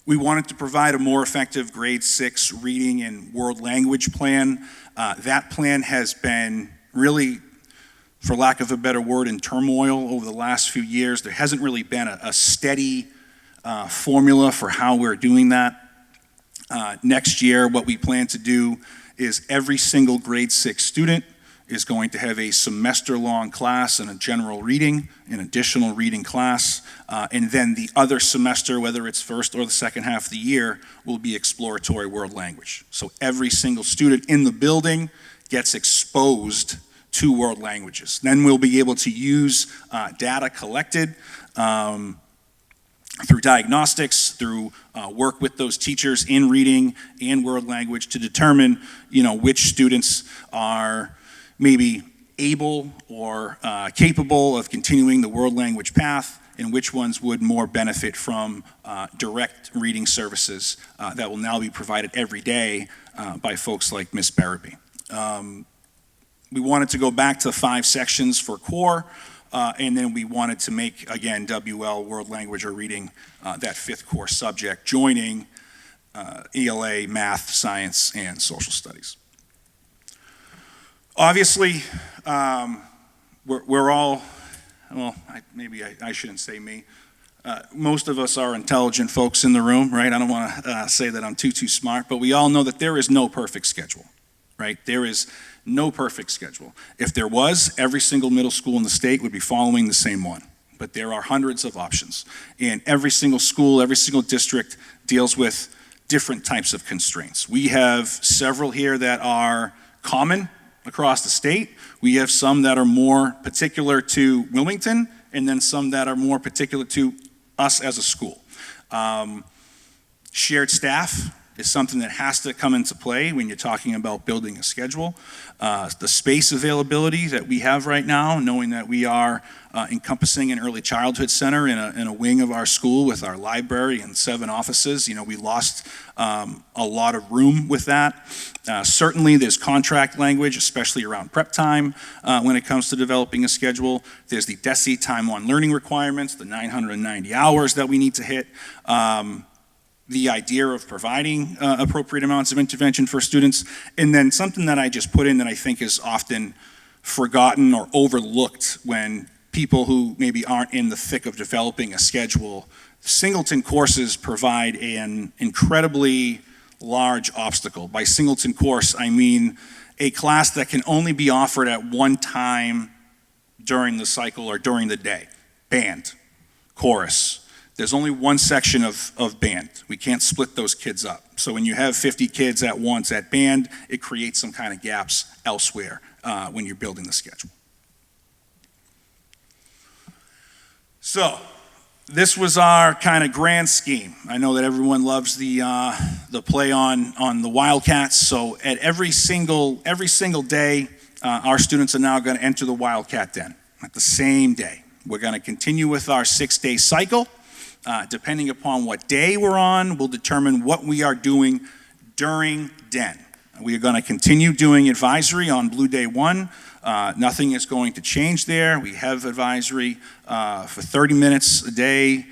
We wanted to provide a more effective grade 6 reading and world language plan. That plan has been really, for lack of a better word, in turmoil over the last few years. There hasn't really been a steady formula for how we're doing that. Next year, what we plan to do is every single grade 6 student is going to have a semester-long class and a general reading, an additional reading class, and then the other semester, whether it's first or the second half of the year, will be exploratory world language. So every single student in the building gets exposed to world languages. Then we'll be able to use data collected through diagnostics, through work with those teachers in reading and world language to determine, which students are maybe able or capable of continuing the world language path, and which ones would more benefit from direct reading services that will now be provided every day by folks like Ms. Barabee. We wanted to go back to 5 sections for core, and then we wanted to make, again, WL, world language or reading, that 5th core subject, joining ELA, math, science, and social studies. Obviously, we're all, well, maybe I shouldn't say me. Most of us are intelligent folks in the room, right? I don't want to say that I'm too smart, but we all know that there is no perfect schedule, right? There is no perfect schedule. If there was, every single middle school in the state would be following the same one. But there are hundreds of options. And every single school, every single district deals with different types of constraints. We have several here that are common across the state. We have some that are more particular to Wilmington, and then some that are more particular to us as a school. Shared staff is something that has to come into play when you're talking about building a schedule. The space availability that we have right now, knowing that we are encompassing an early childhood center in a wing of our school with our library and 7 offices. We lost a lot of room with that. Certainly there's contract language, especially around prep time when it comes to developing a schedule. There's the DESE time on learning requirements, the 990 hours that we need to hit. The idea of providing appropriate amounts of intervention for students, and then something that I just put in that I think is often forgotten or overlooked when people who maybe aren't in the thick of developing a schedule. Singleton courses provide an incredibly large obstacle. By singleton course, I mean a class that can only be offered at one time during the cycle or during the day. Band, chorus. There's only one section of band. We can't split those kids up. So when you have 50 kids at once at band, it creates some kind of gaps elsewhere when you're building the schedule. So this was our kind of grand scheme. I know that everyone loves the play on the Wildcats. So at every single day, our students are now going to enter the Wildcat Den at the same day. We're going to continue with our 6-day cycle. Depending upon what day we're on, will determine what we are doing during Den. We are going to continue doing advisory on Blue Day 1. Nothing is going to change there. We have advisory for 30 minutes a day,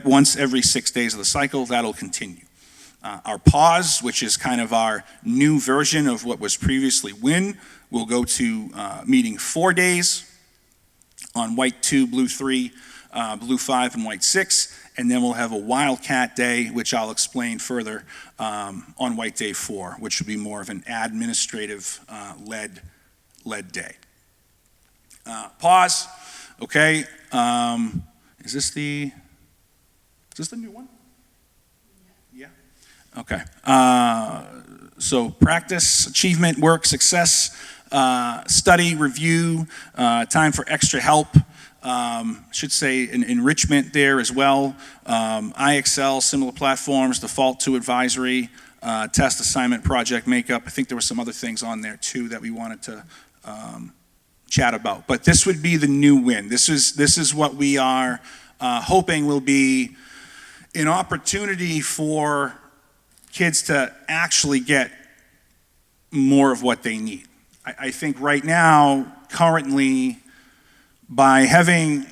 once every 6 days of the cycle. That'll continue. Our pause, which is kind of our new version of what was previously WIN, will go to meeting 4 days on White 2, Blue 3, Blue 5, and White 6, and then we'll have a Wildcat Day, which I'll explain further on White Day 4, which will be more of an administrative led day. Pause. Okay. Is this the new one? Yeah. Okay. So practice, achievement, work, success, study, review, time for extra help. Should say an enrichment there as well. IXL, similar platforms, default to advisory, test assignment, project makeup. I think there were some other things on there too that we wanted to chat about. But this would be the new WIN. This is what we are hoping will be an opportunity for kids to actually get more of what they need. I think right now, currently, by having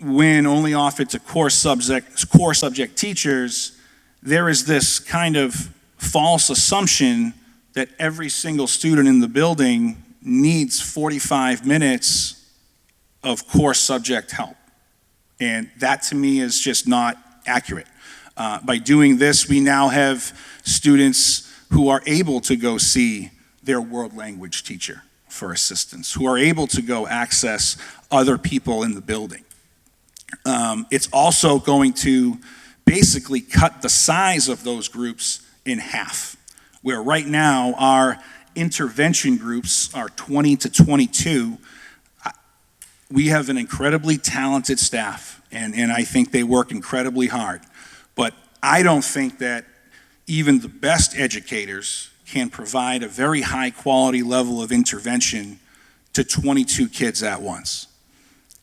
WIN only offered to core subject teachers, there is this kind of false assumption that every single student in the building needs 45 minutes of core subject help. And that to me is just not accurate. By doing this, we now have students who are able to go see their world language teacher for assistance, who are able to go access other people in the building. It's also going to basically cut the size of those groups in half, where right now our intervention groups are 20 to 22. We have an incredibly talented staff, and I think they work incredibly hard. But I don't think that even the best educators can provide a very high quality level of intervention to 22 kids at once.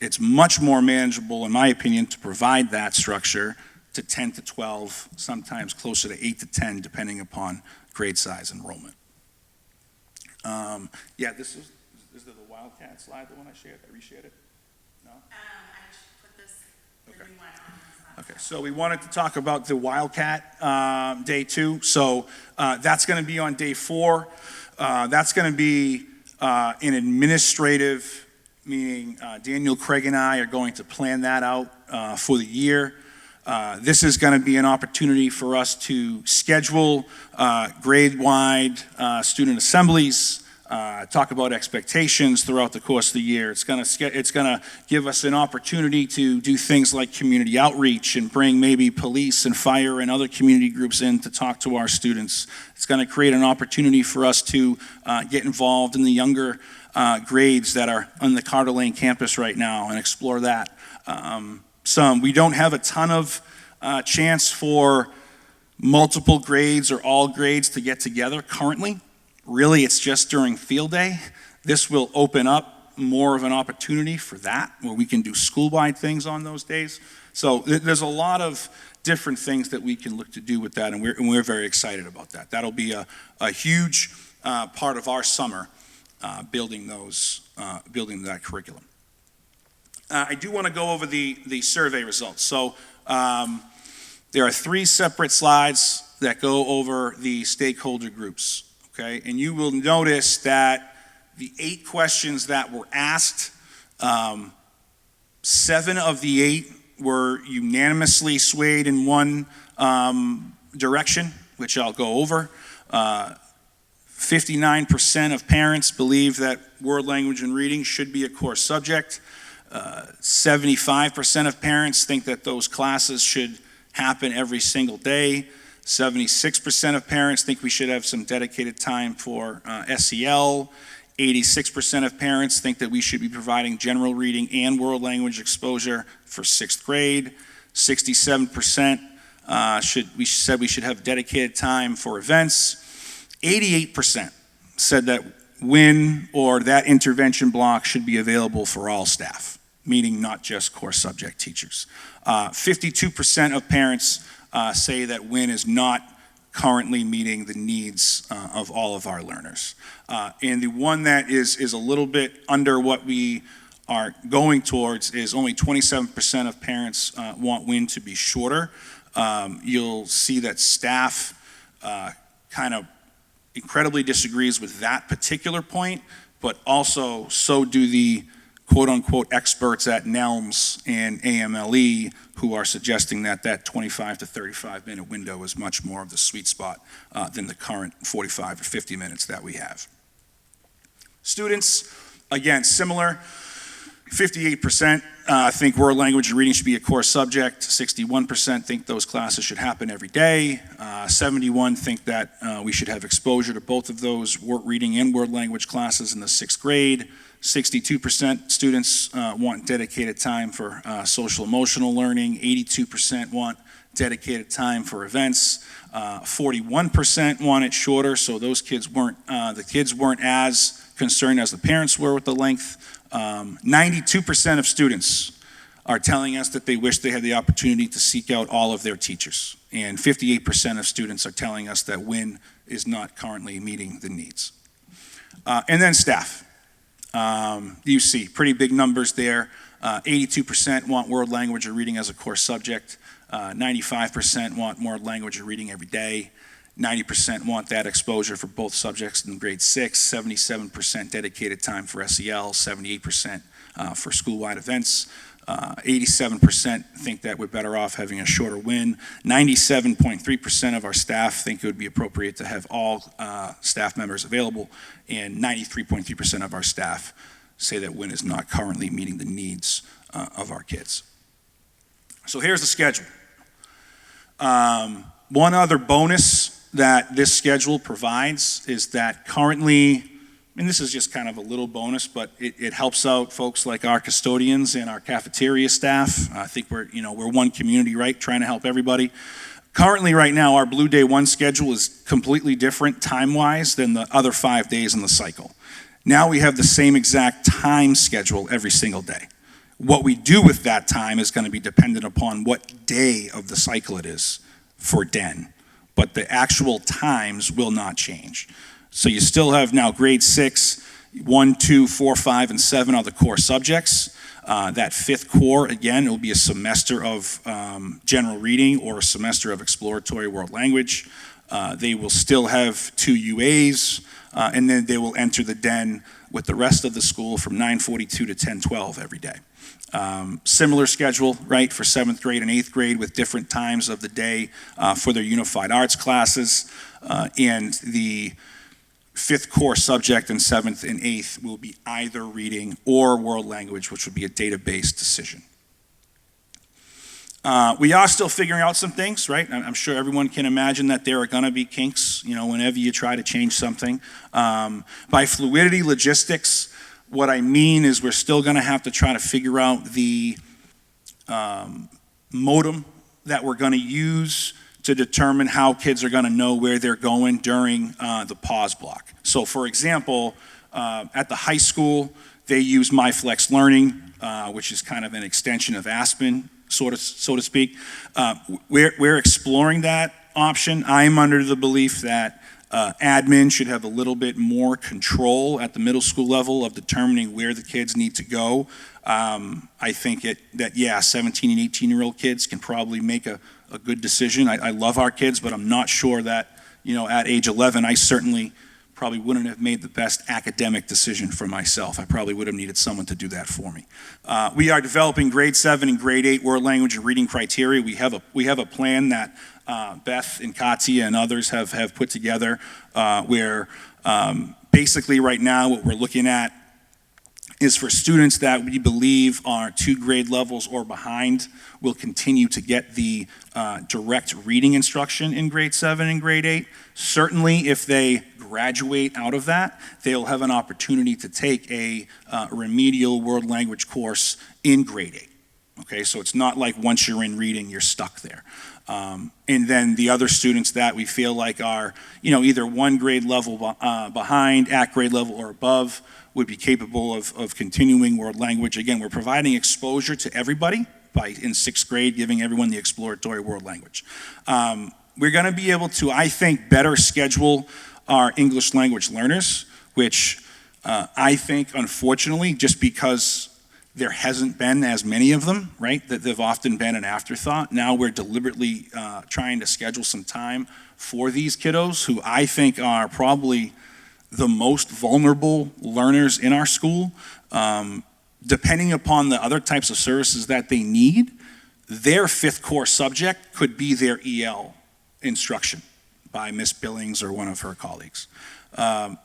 It's much more manageable, in my opinion, to provide that structure to 10 to 12, sometimes closer to 8 to 10, depending upon grade size enrollment. Yeah, this is the Wildcat slide, the one I shared? I reshared it? No? I put this, Okay. Okay, so we wanted to talk about the Wildcat day 2. So that's going to be on day 4. That's going to be an administrative, meaning Daniel, Craig, and I are going to plan that out for the year. This is going to be an opportunity for us to schedule grade-wide student assemblies, talk about expectations throughout the course of the year. It's going to give us an opportunity to do things like community outreach and bring maybe police and fire and other community groups in to talk to our students. It's going to create an opportunity for us to get involved in the younger grades that are on the Carter Lane campus right now and explore that. We don't have a ton of chance for multiple grades or all grades to get together currently. Really, it's just during field day. This will open up more of an opportunity for that, where we can do school-wide things on those days. So there's a lot of different things that we can look to do with that, and we're very excited about that. That'll be a huge part of our summer, building that curriculum. I do want to go over the survey results. So there are 3 separate slides that go over the stakeholder groups, okay? And you will notice that the 8 questions that were asked, 7 of the 8 were unanimously swayed in one direction, which I'll go over. 59% of parents believe that world language and reading should be a core subject. 75% of parents think that those classes should happen every single day. 76% of parents think we should have some dedicated time for SEL. 86% of parents think that we should be providing general reading and world language exposure for 6th grade. 67% said we should have dedicated time for events. 88% said that WIN or that intervention block should be available for all staff, meaning not just core subject teachers. 52% of parents say that WIN is not currently meeting the needs of all of our learners. And the one that is a little bit under what we are going towards is only 27% of parents want WIN to be shorter. You'll see that staff kind of incredibly disagrees with that particular point, but also so do the quote-unquote experts at NELMS and AMLE who are suggesting that that 25 to 35-minute window is much more of the sweet spot than the current 45 or 50 minutes that we have. Students, again, similar. 58% think world language and reading should be a core subject. 61% think those classes should happen every day. 71% think that we should have exposure to both of those reading and world language classes in the 6th grade. 62% students want dedicated time for social emotional learning. 82% want dedicated time for events. 41% want it shorter, so those kids weren't, the kids weren't as concerned as the parents were with the length. 92% of students are telling us that they wish they had the opportunity to seek out all of their teachers. And 58% of students are telling us that WIN is not currently meeting the needs. And then staff. You see pretty big numbers there. 82% want world language or reading as a core subject. 95% want world language or reading every day. 90% want that exposure for both subjects in grade 6, 77% dedicated time for SEL, 78% for school-wide events. 87% think that we're better off having a shorter win. 97.3% of our staff think it would be appropriate to have all staff members available, and 93.3% of our staff say that win is not currently meeting the needs of our kids. So here's the schedule. One other bonus that this schedule provides is that currently, and this is just kind of a little bonus, but it helps out folks like our custodians and our cafeteria staff. I think we're one community, right, trying to help everybody. Currently, right now, our Blue Day 1 schedule is completely different time-wise than the other 5 days in the cycle. Now we have the same exact time schedule every single day. What we do with that time is going to be dependent upon what day of the cycle it is for Den, but the actual times will not change. So you still have now grade 6, 1, 2, 4, 5, and 7 are the core subjects. That 5th core, again, it will be a semester of general reading or a semester of exploratory world language. They will still have 2 UAs, and then they will enter the Den with the rest of the school from 9:42 to 10:12 every day. Similar schedule, right, for 7th grade and 8th grade with different times of the day for their unified arts classes, and the 5th core subject in 7th and 8th will be either reading or world language, which would be a data-based decision. We are still figuring out some things, right? I'm sure everyone can imagine that there are going to be kinks, whenever you try to change something. By fluidity logistics, what I mean is we're still going to have to try to figure out the modem that we're going to use to determine how kids are going to know where they're going during the pause block. So for example, at the high school, they use MyFlex Learning, which is kind of an extension of Aspen, so to speak. We're exploring that option. I'm under the belief that admin should have a little bit more control at the middle school level of determining where the kids need to go. I think that 17 and 18-year-old kids can probably make a good decision. I love our kids, but I'm not sure that, at age 11, I certainly probably wouldn't have made the best academic decision for myself. I probably would have needed someone to do that for me. We are developing grade 7 and grade 8 world language and reading criteria. We have a plan that Beth and Katya and others have put together where basically right now what we're looking at is for students that we believe are 2 grade levels or behind will continue to get the direct reading instruction in grade 7 and grade 8. Certainly if they graduate out of that, they'll have an opportunity to take a remedial world language course in grade 8. Okay, so it's not like once you're in reading, you're stuck there. And then the other students that we feel like are, either 1 grade level behind, at grade level or above, would be capable of continuing world language. Again, we're providing exposure to everybody in 6th grade, giving everyone the exploratory world language. We're going to be able to, I think, better schedule our English language learners, which I think, unfortunately, just because there hasn't been as many of them, right, that they've often been an afterthought. Now we're deliberately trying to schedule some time for these kiddos who I think are probably the most vulnerable learners in our school. Depending upon the other types of services that they need, their 5th core subject could be their EL instruction by Miss Billings or one of her colleagues.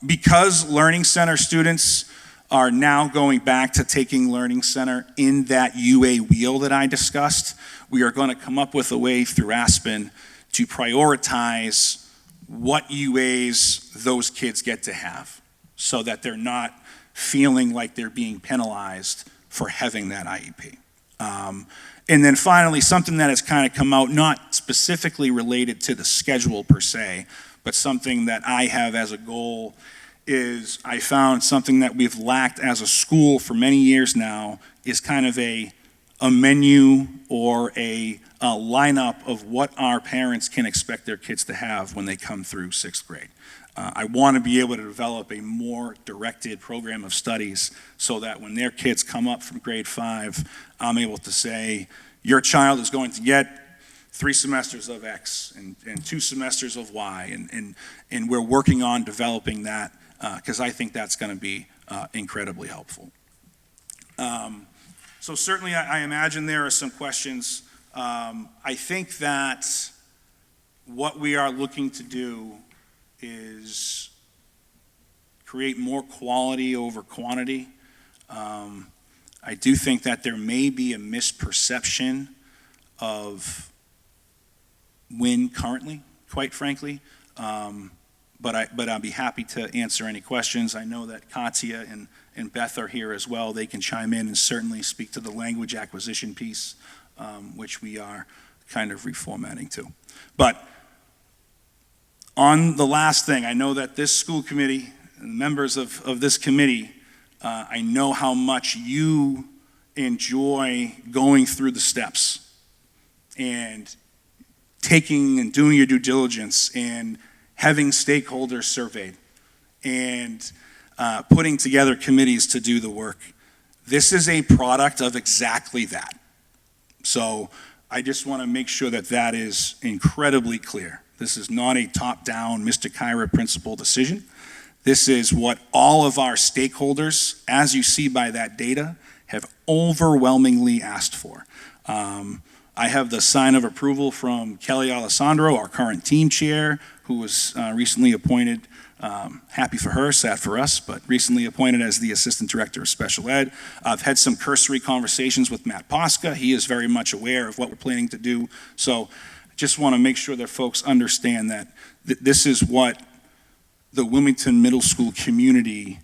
Because Learning Center students are now going back to taking Learning Center in that UA wheel that I discussed, we are going to come up with a way through Aspen to prioritize what UAs those kids get to have so that they're not feeling like they're being penalized for having that IEP. And then finally, something that has kind of come out, not specifically related to the schedule per se, but something that I have as a goal is I found something that we've lacked as a school for many years now is kind of a menu or a lineup of what our parents can expect their kids to have when they come through 6th grade. I want to be able to develop a more directed program of studies so that when their kids come up from grade 5, I'm able to say, your child is going to get 3 semesters of X and 2 semesters of Y, and we're working on developing that because I think that's going to be incredibly helpful. So certainly, I imagine there are some questions. I think that what we are looking to do is create more quality over quantity. I do think that there may be a misperception of Win currently, quite frankly. But I'll be happy to answer any questions. I know that Katya and Beth are here as well. They can chime in and certainly speak to the language acquisition piece, which we are kind of reformatting to. But on the last thing, I know that this school committee, and members of this committee, I know how much you enjoy going through the steps and taking and doing your due diligence and having stakeholders surveyed and putting together committees to do the work. This is a product of exactly that. So I just want to make sure that that is incredibly clear. This is not a top-down Mr. Kyra principle decision. This is what all of our stakeholders, as you see by that data, have overwhelmingly asked for. I have the sign of approval from Kelly Alessandro, our current team chair, who was recently appointed, happy for her, sad for us, but recently appointed as the Assistant Director of Special Ed. I've had some cursory conversations with Matt Posca. He is very much aware of what we're planning to do. So just want to make sure that folks understand that this is what the Wilmington Middle School community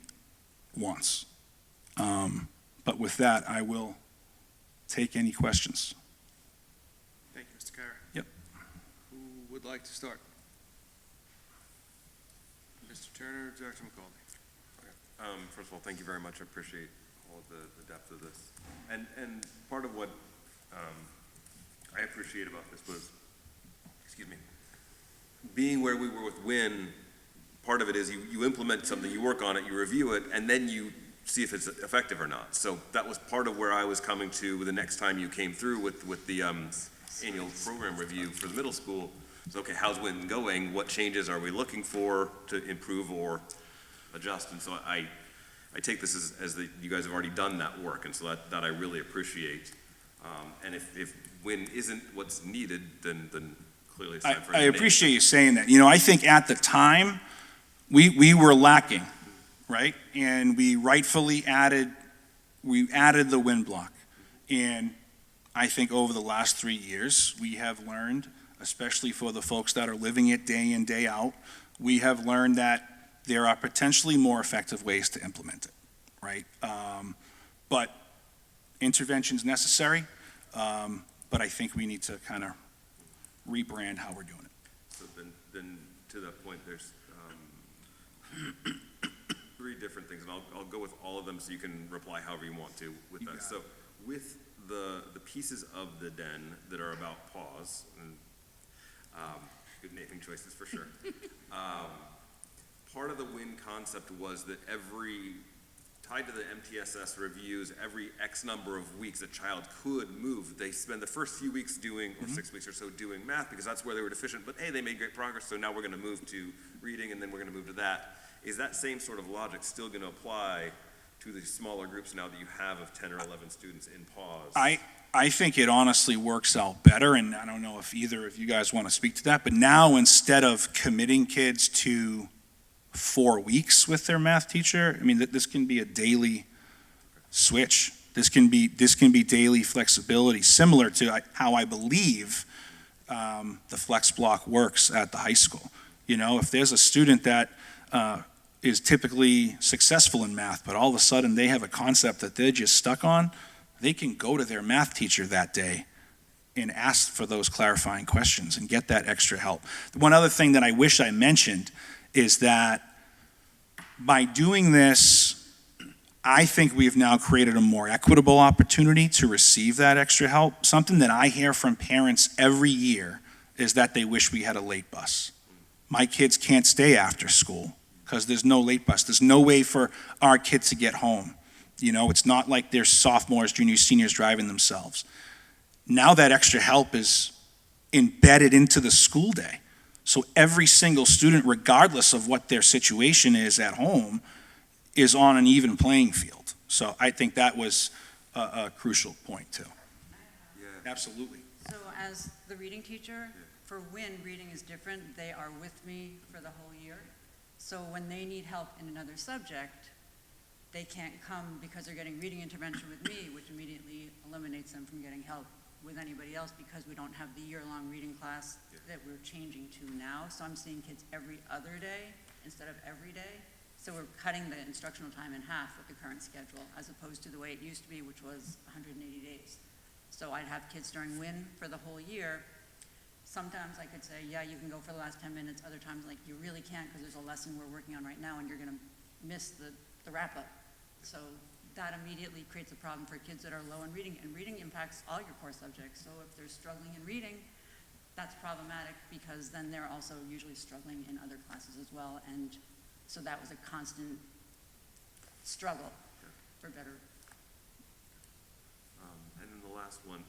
wants. But with that, I will take any questions. Thank you, Mr. Kyra. Yep. Who would like to start? Mr. Turner, Dr. McCauley. First of all, thank you very much. I appreciate all of the depth of this. And part of what I appreciate about this was, being where we were with Win, part of it is you implement something, you work on it, you review it, and then you see if it's effective or not. So that was part of where I was coming to the next time you came through with the annual program review for the middle school. So, okay, how's Win going? What changes are we looking for to improve or adjust? And so I take this as that you guys have already done that work, and so that I really appreciate. And if Win isn't what's needed, then clearly it's time for I appreciate you saying that. You know, I think at the time, we were lacking, right? And we rightfully added the Win block. And I think over the last 3 years, we have learned, especially for the folks that are living it day in, day out, we have learned that there are potentially more effective ways to implement it, right? But intervention's necessary, but I think we need to kind of rebrand how we're doing it. So then to that point, there's three different things, and I'll go with all of them so you can reply however you want to with that. So with the pieces of the den that are about pause, and good naming choices for sure. Part of the Win concept was that tied to the MTSS reviews, every X number of weeks a child could move. They spend the first few weeks doing, or 6 weeks or so, doing math because that's where they were deficient, but hey, they made great progress, so now we're gonna move to reading and then we're gonna move to that. Is that same sort of logic still gonna apply to the smaller groups now that you have of 10 or 11 students in pause? I think it honestly works out better, and I don't know if either of you guys want to speak to that, but now instead of committing kids to 4 weeks with their math teacher, I mean, this can be a daily switch. This can be daily flexibility, similar to how I believe the flex block works at the high school. You know, if there's a student that is typically successful in math, but all of a sudden they have a concept that they're just stuck on, they can go to their math teacher that day and ask for those clarifying questions and get that extra help. One other thing that I wish I mentioned is that by doing this, I think we've now created a more equitable opportunity to receive that extra help. Something that I hear from parents every year is that they wish we had a late bus. My kids can't stay after school because there's no late bus. There's no way for our kids to get home. You know, it's not like they're sophomores, juniors, seniors driving themselves. Now that extra help is embedded into the school day. So every single student, regardless of what their situation is at home, is on an even playing field. So I think that was a crucial point too. Absolutely. So as the reading teacher, for WIN, reading is different. They are with me for the whole year. So when they need help in another subject, they can't come because they're getting reading intervention with me, which immediately eliminates them from getting help with anybody else because we don't have the year-long reading class that we're changing to now. So I'm seeing kids every other day instead of every day. So we're cutting the instructional time in half with the current schedule, as opposed to the way it used to be, which was 180 days. So I'd have kids during WIN for the whole year. Sometimes I could say, yeah, you can go for the last 10 minutes. Other times, like, you really can't because there's a lesson we're working on right now and you're going to miss the wrap-up. So that immediately creates a problem for kids that are low in reading, and reading impacts all your core subjects. So if they're struggling in reading, that's problematic because then they're also usually struggling in other classes as well. And so that was a constant struggle for better. And then the last one,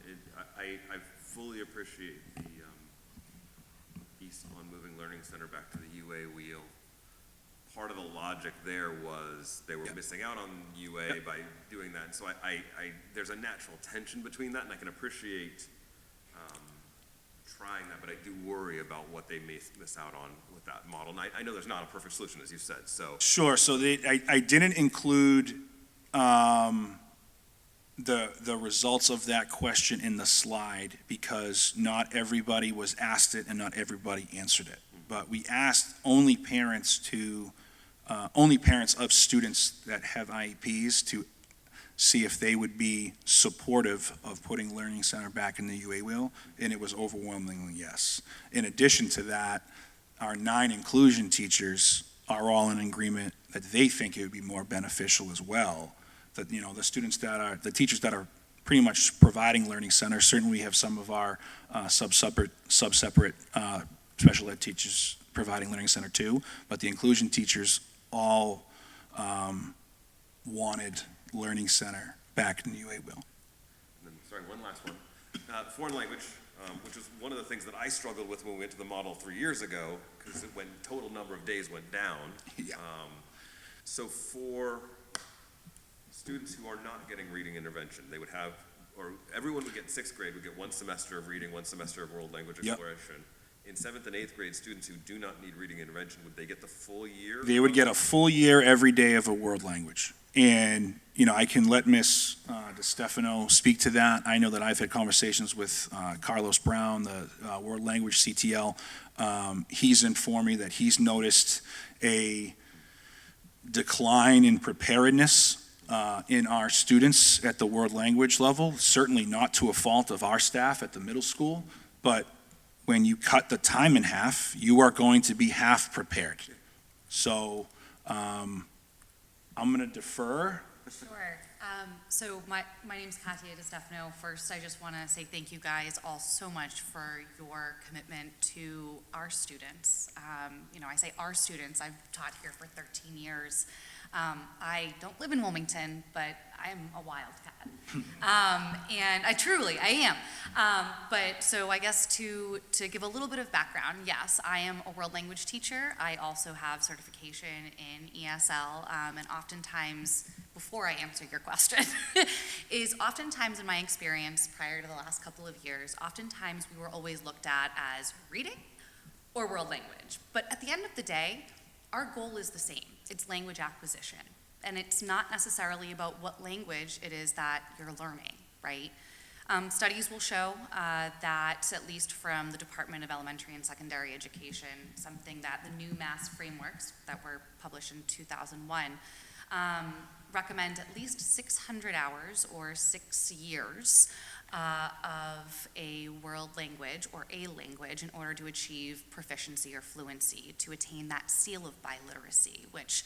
I fully appreciate the piece on moving Learning Center back to the UA wheel. Part of the logic there was they were missing out on UA by doing that. And so there's a natural tension between that, and I can appreciate trying that, but I do worry about what they may miss out on with that model. And I know there's not a perfect solution, as you said, so. Sure, so I didn't include the results of that question in the slide because not everybody was asked it and not everybody answered it. But we asked only parents of students that have IEPs to see if they would be supportive of putting Learning Center back in the UA wheel, and it was overwhelmingly yes. In addition to that, our 9 inclusion teachers are all in agreement that they think it would be more beneficial as well. That, you know, the teachers that are pretty much providing Learning Center, certainly we have some of our sub-separate special ed teachers providing Learning Center too, but the inclusion teachers all wanted Learning Center back in the UA wheel. And then, sorry, one last one. Foreign language, which is one of the things that I struggled with when we went to the model 3 years ago, because when total number of days went down. Yeah. So for students who are not getting reading intervention, they would have, or everyone would get in 6th grade would get 1 semester of reading, 1 semester of world language exploration. In 7th and 8th grade, students who do not need reading intervention, would they get the full year? They would get a full year every day of a world language. And, you know, I can let Ms. DeStefano speak to that. I know that I've had conversations with Carlos Brown, the world language CTL. He's informed me that he's noticed a decline in preparedness in our students at the world language level, certainly not to a fault of our staff at the middle school, but when you cut the time in half, you are going to be half prepared. So I'm going to defer. Sure. So my name's Katia DeStefano. First, I just want to say thank you guys all so much for your commitment to our students. You know, I say our students. I've taught here for 13 years. I don't live in Wilmington, but I'm a wildcat. And I am. But so I guess to give a little bit of background, yes, I am a world language teacher. I also have certification in ESL, and oftentimes, before I answer your question, is oftentimes in my experience prior to the last couple of years, oftentimes we were always looked at as reading or world language. But at the end of the day, our goal is the same. It's language acquisition. And it's not necessarily about what language it is that you're learning, right? Studies will show that, at least from the Department of Elementary and Secondary Education, something that the new MAS frameworks that were published in 2001 recommend at least 600 hours or 6 years of a world language or a language in order to achieve proficiency or fluency, to attain that seal of biliteracy, which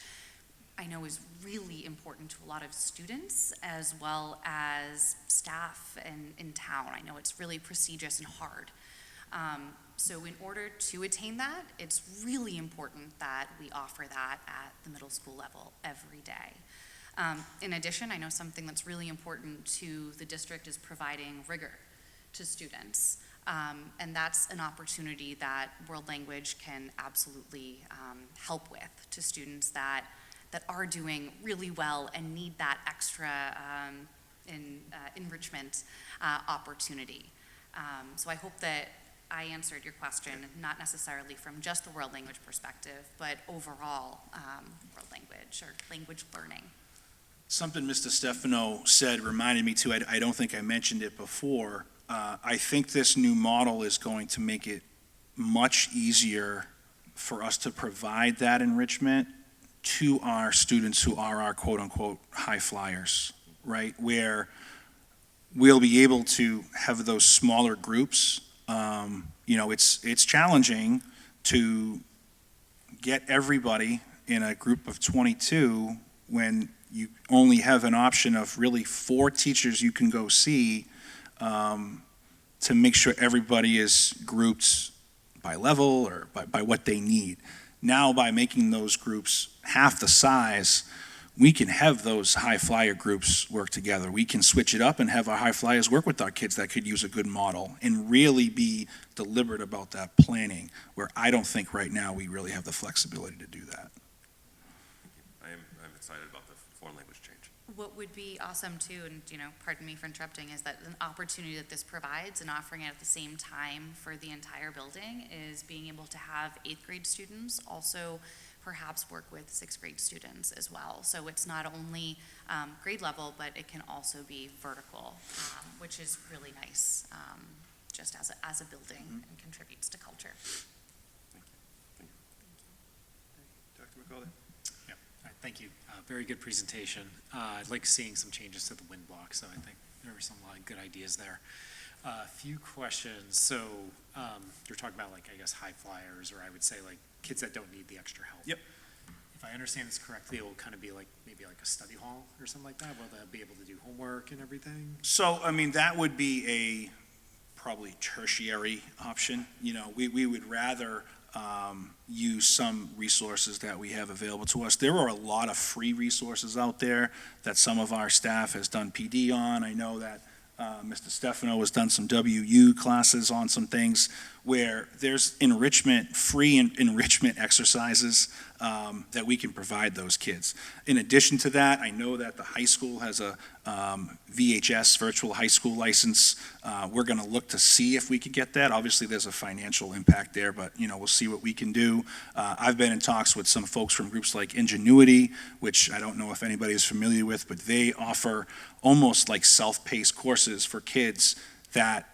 I know is really important to a lot of students as well as staff in town. I know it's really prestigious and hard. So in order to attain that, it's really important that we offer that at the middle school level every day. In addition, I know something that's really important to the district is providing rigor to students. And that's an opportunity that world language can absolutely help with to students that are doing really well and need that extra enrichment opportunity. So I hope that I answered your question, not necessarily from just the world language perspective, but overall world language or language learning. Something Mr. Stefano said reminded me too, I don't think I mentioned it before. I think this new model is going to make it much easier for us to provide that enrichment to our students who are our quote-unquote high flyers, right? Where we'll be able to have those smaller groups. It's challenging to get everybody in a group of 22 when you only have an option of really 4 teachers you can go see, to make sure everybody is grouped by level or by what they need. Now, by making those groups half the size, we can have those high flyer groups work together. We can switch it up and have our high flyers work with our kids that could use a good model and really be deliberate about that planning, where I don't think right now we really have the flexibility to do that. I'm excited about the foreign language change. What would be awesome too, and pardon me for interrupting, is that an opportunity that this provides and offering it at the same time for the entire building is being able to have 8th grade students also perhaps work with 6th grade students as well. So it's not only grade level, but it can also be vertical, which is really nice, just as a building and contributes to culture. Dr. McCauley? Yeah, thank you. Very good presentation. I like seeing some changes to the wind block, so I think there were some good ideas there. A few questions. So you're talking about high flyers, or I would say kids that don't need the extra help. Yep. If I understand this correctly, it will kind of be maybe a study hall or something like that, where they'll be able to do homework and everything. So, that would be a probably tertiary option. We would rather use some resources that we have available to us. There are a lot of free resources out there that some of our staff has done PD on. I know that Mr. Stefano has done some WU classes on some things where there's free enrichment exercises that we can provide those kids. In addition to that, I know that the high school has a VHS, virtual high school license. We're going to look to see if we could get that. Obviously, there's a financial impact there, but we'll see what we can do. I've been in talks with some folks from groups like Ingenuity, which I don't know if anybody is familiar with, but they offer almost like self-paced courses for kids that,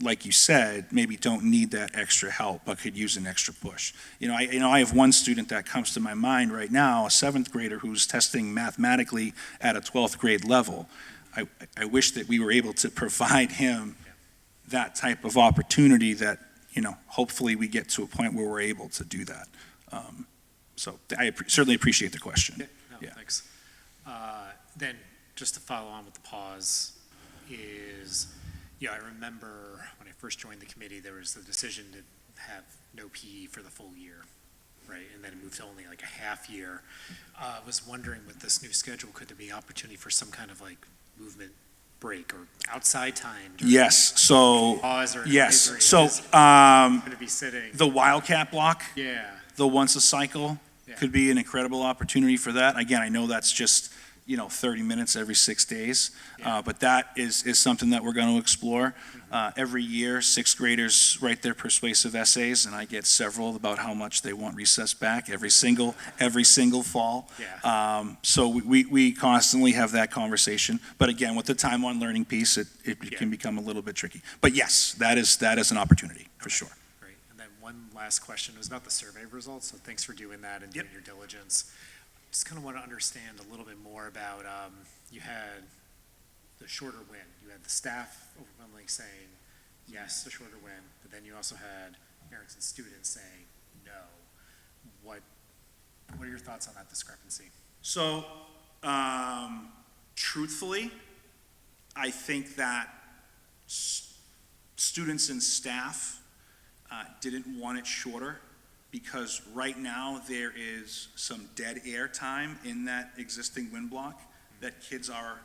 like you said, maybe don't need that extra help, but could use an extra push. I have one student that comes to my mind right now, a 7th grader who's testing mathematically at a 12th grade level. I wish that we were able to provide him that type of opportunity that, hopefully we get to a point where we're able to do that. So I certainly appreciate the question. Yeah, thanks. Then, just to follow on with the pause, I remember when I first joined the committee, there was the decision to have no PE for the full year, right? And then it moved to only a half year. I was wondering with this new schedule, could there be opportunity for some kind of movement break or outside time? Yes, so, Pause or yes, advisory? so, Going to be sitting. the Wildcat block, Yeah. the once a cycle, Yeah. could be an incredible opportunity for that. Again, I know that's just 30 minutes every 6 days. But that is something that we're going to explore. Every year, 6th graders write their persuasive essays, and I get several about how much they want recess back every single fall. So we constantly have that conversation. But again, with the time on learning piece, it can become a little bit tricky. But yes, that is an opportunity, for sure. Great. And then one last question was about the survey results. So thanks for doing that and doing your diligence. Just kind of want to understand a little bit more about, you had the shorter win. You had the staff overwhelmingly saying, yes, the shorter win, but then you also had parents and students saying no. What are your thoughts on that discrepancy? So, truthfully, I think that students and staff didn't want it shorter, because right now there is some dead air time in that existing wind block that kids are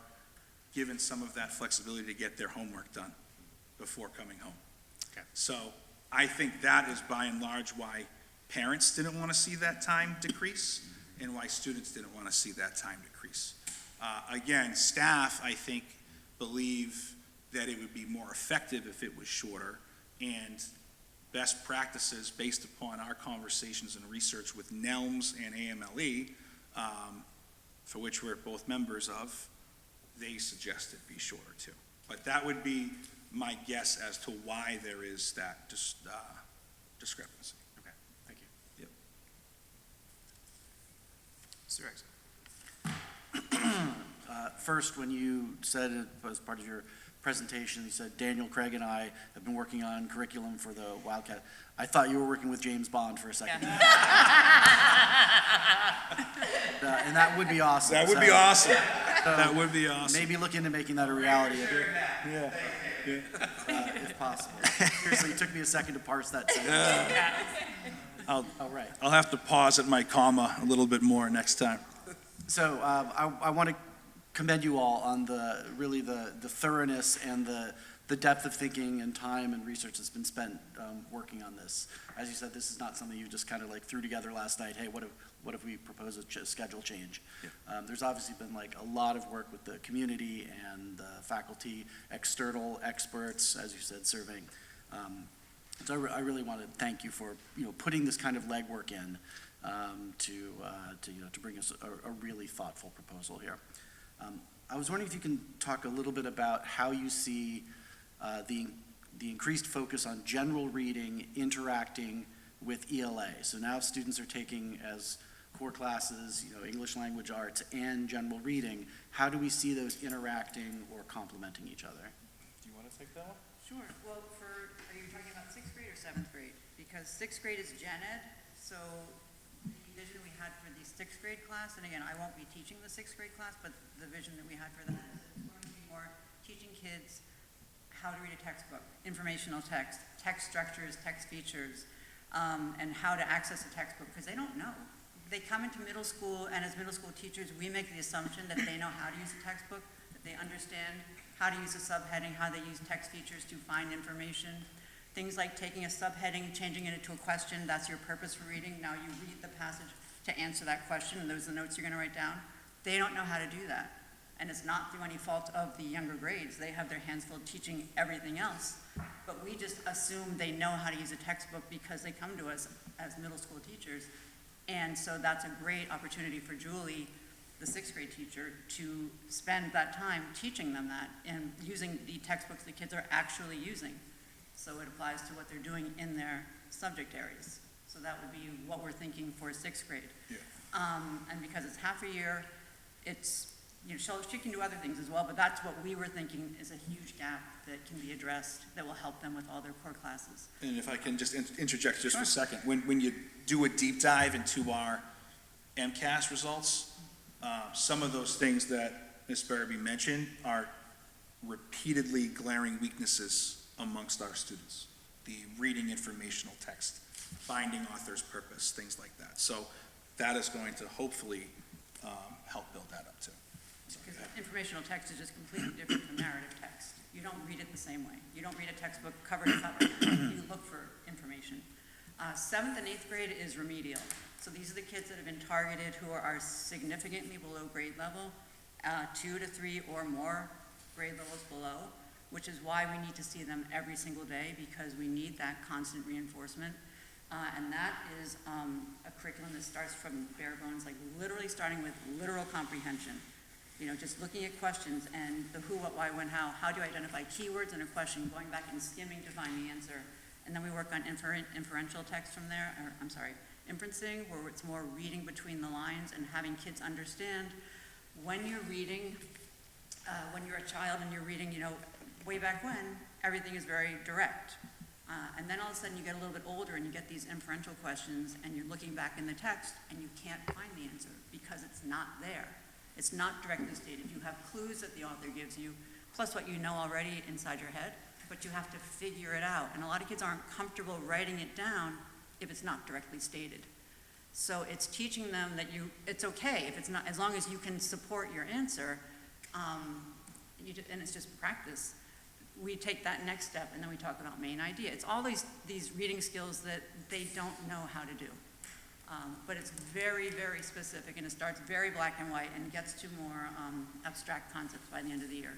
given some of that flexibility to get their homework done before coming home. Okay. So I think that is by and large why parents didn't want to see that time decrease and why students didn't want to see that time decrease. Again, staff, I think, believe that it would be more effective if it was shorter, and best practices based upon our conversations and research with NELMS and AMLE, for which we're both members of, they suggest it be shorter too. But that would be my guess as to why there is that discrepancy. Okay, thank you. Mr. Exum. First, when you said as part of your presentation, you said Daniel, Craig, and I have been working on curriculum for the Wildcat. I thought you were working with James Bond for a second. Yeah. And that would be awesome. That would be awesome. That would be awesome. Maybe look into making that a reality. Yeah. If possible. Seriously, it took me a second to parse that sentence. All right. I'll have to pause at my comma a little bit more next time. So I want to commend you all on the thoroughness and the depth of thinking and time and research that's been spent working on this. As you said, this is not something you just kind of like threw together last night. Hey, what if we propose a schedule change? Yeah. There's obviously been like a lot of work with the community and the faculty, external experts, as you said, surveying. So I really want to thank you for putting this kind of legwork in to bring us a really thoughtful proposal here. I was wondering if you can talk a little bit about how you see the increased focus on general reading interacting with ELA. So now students are taking as core classes, English language arts and general reading. How do we see those interacting or complementing each other? Do you want to take that one? Sure. Well, are you talking about 6th grade or 7th grade? Because 6th grade is gen ed, so the vision we had for the 6th grade class, and again, I won't be teaching the 6th grade class, but the vision that we had for that is going to be more teaching kids how to read a textbook, informational text, text structures, text features, and how to access a textbook, because they don't know. They come into middle school, and as middle school teachers, we make the assumption that they know how to use a textbook, that they understand how to use a subheading, how they use text features to find information. Things like taking a subheading, changing it into a question, that's your purpose for reading. Now you read the passage to answer that question, and those are the notes you're going to write down. They don't know how to do that. And it's not through any fault of the younger grades. They have their hands full teaching everything else. But we just assume they know how to use a textbook because they come to us as middle school teachers. And so that's a great opportunity for Julie, the 6th grade teacher, to spend that time teaching them that and using the textbooks the kids are actually using. So it applies to what they're doing in their subject areas. So that would be what we're thinking for 6th grade. Yeah. And because it's half a year, it's, she can do other things as well, but that's what we were thinking is a huge gap that can be addressed that will help them with all their core classes. And if I can just interject just for a second, when you do a deep dive into our MCAS results, some of those things that Ms. Barabee mentioned are repeatedly glaring weaknesses amongst our students. The reading informational text, finding author's purpose, things like that. So that is going to hopefully help build that up too. Because informational text is just completely different from narrative text. You don't read it the same way. You don't read a textbook cover to cover. You look for information. 7th and 8th grade is remedial. So these are the kids that have been targeted who are significantly below grade level, 2 to 3 or more grade levels below, which is why we need to see them every single day, because we need that constant reinforcement. And that is a curriculum that starts from bare bones, like literally starting with literal comprehension. Just looking at questions and the who, what, why, when, how do you identify keywords in a question, going back and skimming to find the answer. And then we work on inferential text from there, inferencing, where it's more reading between the lines and having kids understand when you're reading, when you're a child and you're reading, way back when, everything is very direct. And then all of a sudden you get a little bit older and you get these inferential questions and you're looking back in the text and you can't find the answer because it's not there. It's not directly stated. You have clues that the author gives you, plus what you know already inside your head, but you have to figure it out. And a lot of kids aren't comfortable writing it down if it's not directly stated. So it's teaching them that it's okay if it's not, as long as you can support your answer, and it's just practice. We take that next step and then we talk about main idea. It's all these reading skills that they don't know how to do. But it's very, very specific, and it starts very black and white and gets to more abstract concepts by the end of the year.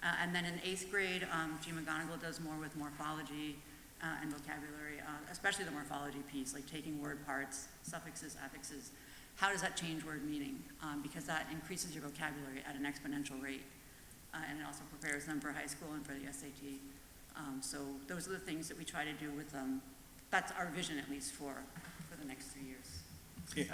And then in 8th grade, Jean McGonigal does more with morphology and vocabulary, especially the morphology piece, like taking word parts, suffixes, affixes. How does that change word meaning? Because that increases your vocabulary at an exponential rate. And it also prepares them for high school and for the SAT. So those are the things that we try to do with them. That's our vision, at least, for the next 3 years. Yeah,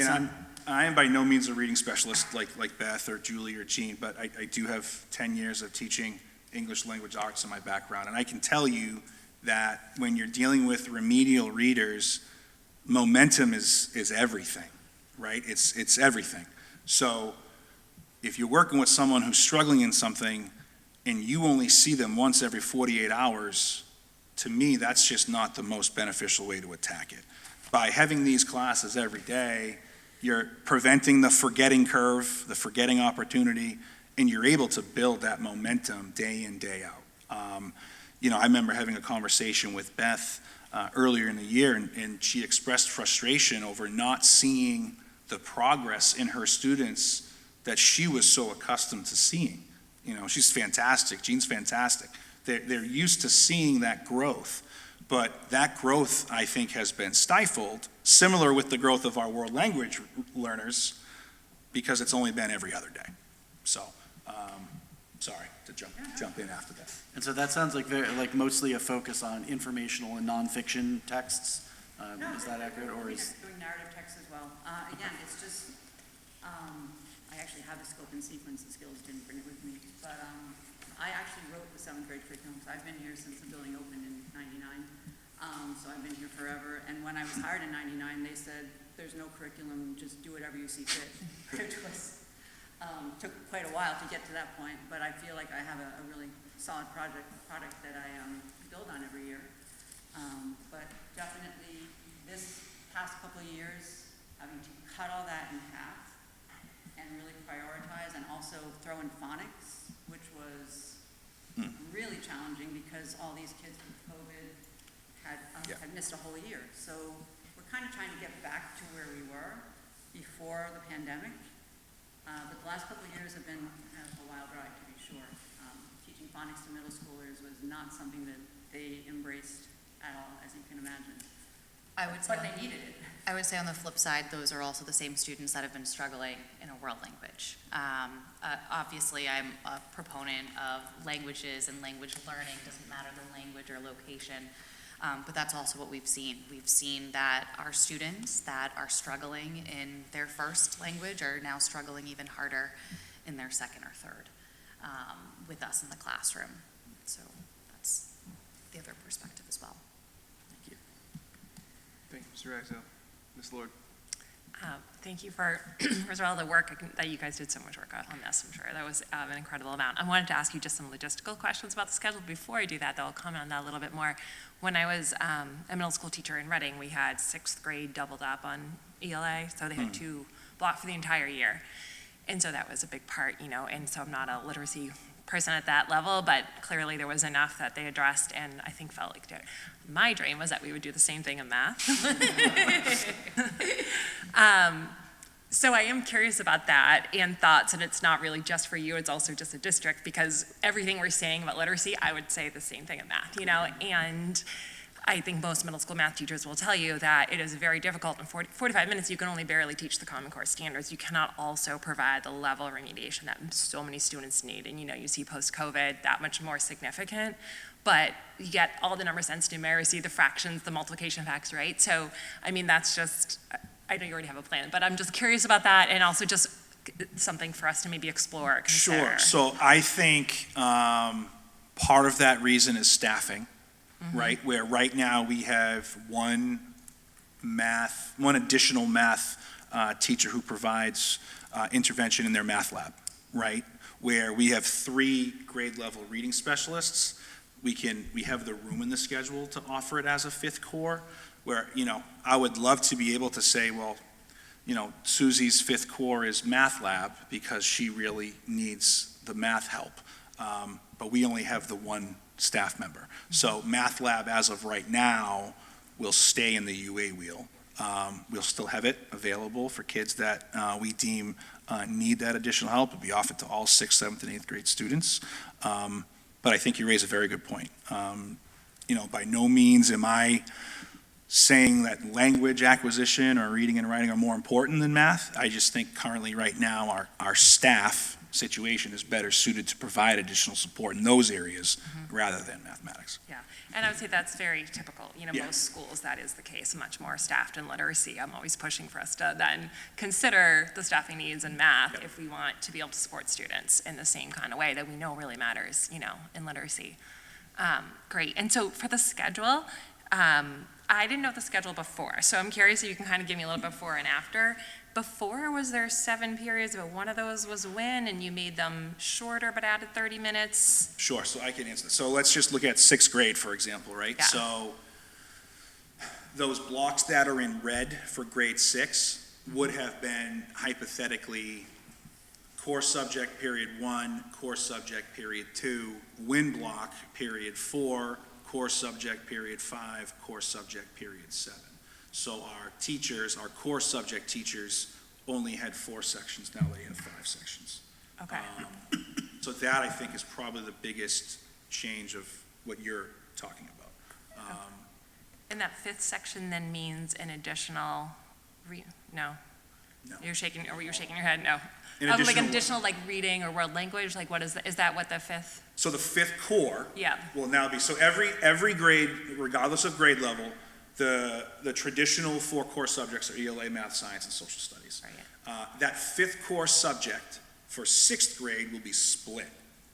and I am by no means a reading specialist like Beth or Julie or Jean, but I do have 10 years of teaching English language arts in my background. And I can tell you that when you're dealing with remedial readers, momentum is everything, right? It's everything. So if you're working with someone who's struggling in something and you only see them once every 48 hours, to me, that's just not the most beneficial way to attack it. By having these classes every day, you're preventing the forgetting curve, the forgetting opportunity, and you're able to build that momentum day in, day out. I remember having a conversation with Beth earlier in the year, and she expressed frustration over not seeing the progress in her students that she was so accustomed to seeing. She's fantastic, Jean's fantastic. They're used to seeing that growth. But that growth, I think, has been stifled, similar with the growth of our world language learners, because it's only been every other day. So, sorry to jump in after that. And so that sounds like mostly a focus on informational and nonfiction texts. Is that accurate, or is doing narrative text as well? Again, it's just I actually have the scope and sequence and skills, didn't bring it with me, but I actually wrote the 7th grade curriculum. So I've been here since the building opened in '99. So I've been here forever. And when I was hired in '99, they said, "There's no curriculum. Just do whatever you see fit." Which was took quite a while to get to that point. But I feel like I have a really solid product that I build on every year. But definitely, this past couple of years, having to cut all that in half and really prioritize, and also throw in phonics, which was really challenging because all these kids with COVID had missed a whole year. So we're kind of trying to get back to where we were before the pandemic. But the last couple of years have been a wild ride, to be sure. Teaching phonics to middle schoolers was not something that they embraced at all, as you can imagine. But they needed it. I would say on the flip side, those are also the same students that have been struggling in a world language. Obviously, I'm a proponent of languages and language learning, doesn't matter the language or location, but that's also what we've seen. We've seen that our students that are struggling in their first language are now struggling even harder in their second or third with us in the classroom. So that's the other perspective as well. Thank you, Mr. Axel. Ms. Lord. Thank you for all the work that you guys did so much work on this, I'm sure. That was an incredible amount. I wanted to ask you just some logistical questions about the schedule. Before I do that, though, I'll comment on that a little bit more. When I was a middle school teacher in Reading, we had 6th grade doubled up on ELA, so they had 2 blocked for the entire year. And so that was a big part, and so I'm not a literacy person at that level, but clearly there was enough that they addressed, and I think felt like my dream was that we would do the same thing in math. So I am curious about that and thoughts, and it's not really just for you, it's also just a district, because everything we're saying about literacy, I would say the same thing in math, and I think most middle school math teachers will tell you that it is very difficult. In 45 minutes, you can only barely teach the Common Core standards. You cannot also provide the level of remediation that so many students need. And you see post-COVID, that much more significant. But you get all the number sense numeracy, the fractions, the multiplication facts, right? So, that's just, I know you already have a plan, but I'm just curious about that, and also just something for us to maybe explore, consider. Sure. So I think part of that reason is staffing. Right, where right now we have one additional math teacher who provides intervention in their math lab, right? Where we have 3 grade level reading specialists. We have the room in the schedule to offer it as a 5th core, where, I would love to be able to say, well, Susie's 5th core is math lab because she really needs the math help. But we only have the one staff member. So math lab, as of right now, will stay in the UA wheel. We'll still have it available for kids that we deem need that additional help. It'll be offered to all 6th, 7th, and 8th grade students. But I think you raise a very good point. By no means am I saying that language acquisition or reading and writing are more important than math. I just think currently, right now, our staff situation is better suited to provide additional support in those areas rather than mathematics. Yeah, and I would say that's very typical. Yeah. Most schools, that is the case, much more staffed in literacy. I'm always pushing for us to then consider the staffing needs in math if we want to be able to support students in the same kind of way that we know really matters, in literacy. Great, and so for the schedule, I didn't know the schedule before, so I'm curious if you can kind of give me a little before and after. Before, was there 7 periods, but one of those was when, and you made them shorter but added 30 minutes? Sure, so I can answer that. So let's just look at 6th grade, for example, right? Yeah. So those blocks that are in red for grade 6 would have been hypothetically core subject period 1, core subject period 2, win block period 4, core subject period 5, core subject period 7. So our teachers, our core subject teachers, only had 4 sections. Now they have 5 sections. Okay. So that, I think, is probably the biggest change of what you're talking about. And that 5th section then means an additional, no? No. You're shaking your head, no? An Like additional an additional world language, like what is that? Is that what the 5th? So the 5th core Yeah. will now be, so every grade, regardless of grade level, the traditional 4 core subjects are ELA, math, science, and social studies. Right. That 5th core subject for 6th grade will be split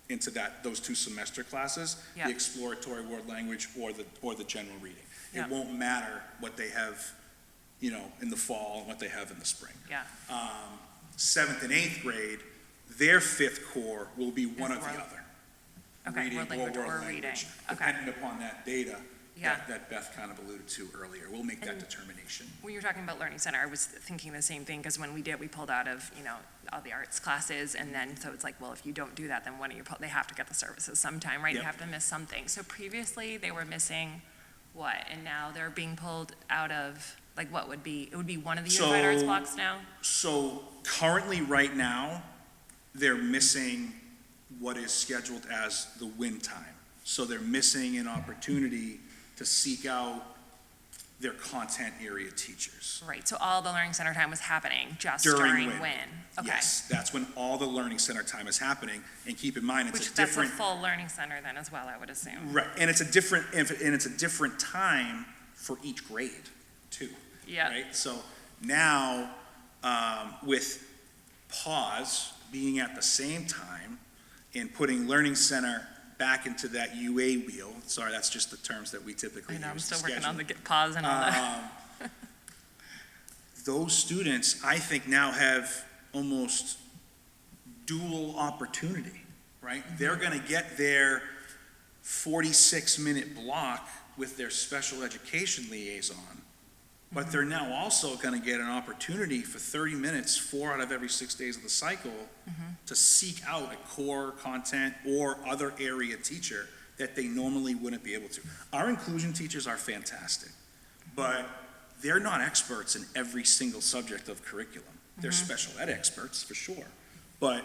into those 2 semester classes, Yeah. the exploratory world language or the general reading. Yeah. It won't matter what they have, in the fall and what they have in the spring. Yeah. 7th and 8th grade, their 5th core will be one or the world. other. Okay, Reading world language or world reading. language, Okay. depending upon that data Yeah. that Beth kind of alluded to earlier. We'll make that determination. When you were talking about Learning Center, I was thinking the same thing, because when we pulled out of, all the arts classes, and then, so it's like, well, if you don't do that, then they have to get the services sometime, right? You Yep. have to miss something. So previously, they were missing what? And now they're being pulled out of, it would be one of the unified arts blocks now? So currently, right now, they're missing what is scheduled as the win time. So they're missing an opportunity to seek out their content area teachers. Right, so all the Learning Center time was happening just During during WIN. Okay. Yes, that's when all the Learning Center time is happening. And keep in mind, Which it's a that's different. a full Learning Center then as well, I would assume. Right, and it's a different time for each grade, too. Yeah. Right, so now, with pause being at the same time and putting Learning Center back into that UA wheel, sorry, that's just the terms that we typically I know, I'm use to still working schedule. on the pause and all that. Those students, I think, now have almost dual opportunity, right? They're gonna get their 46-minute block with their special education liaison, but they're now also gonna get an opportunity for 30 minutes, 4 out of every 6 days of the cycle, to seek out a core content or other area teacher that they normally wouldn't be able to. Our inclusion teachers are fantastic, but they're not experts in every single subject of curriculum. They're special ed experts, for sure. But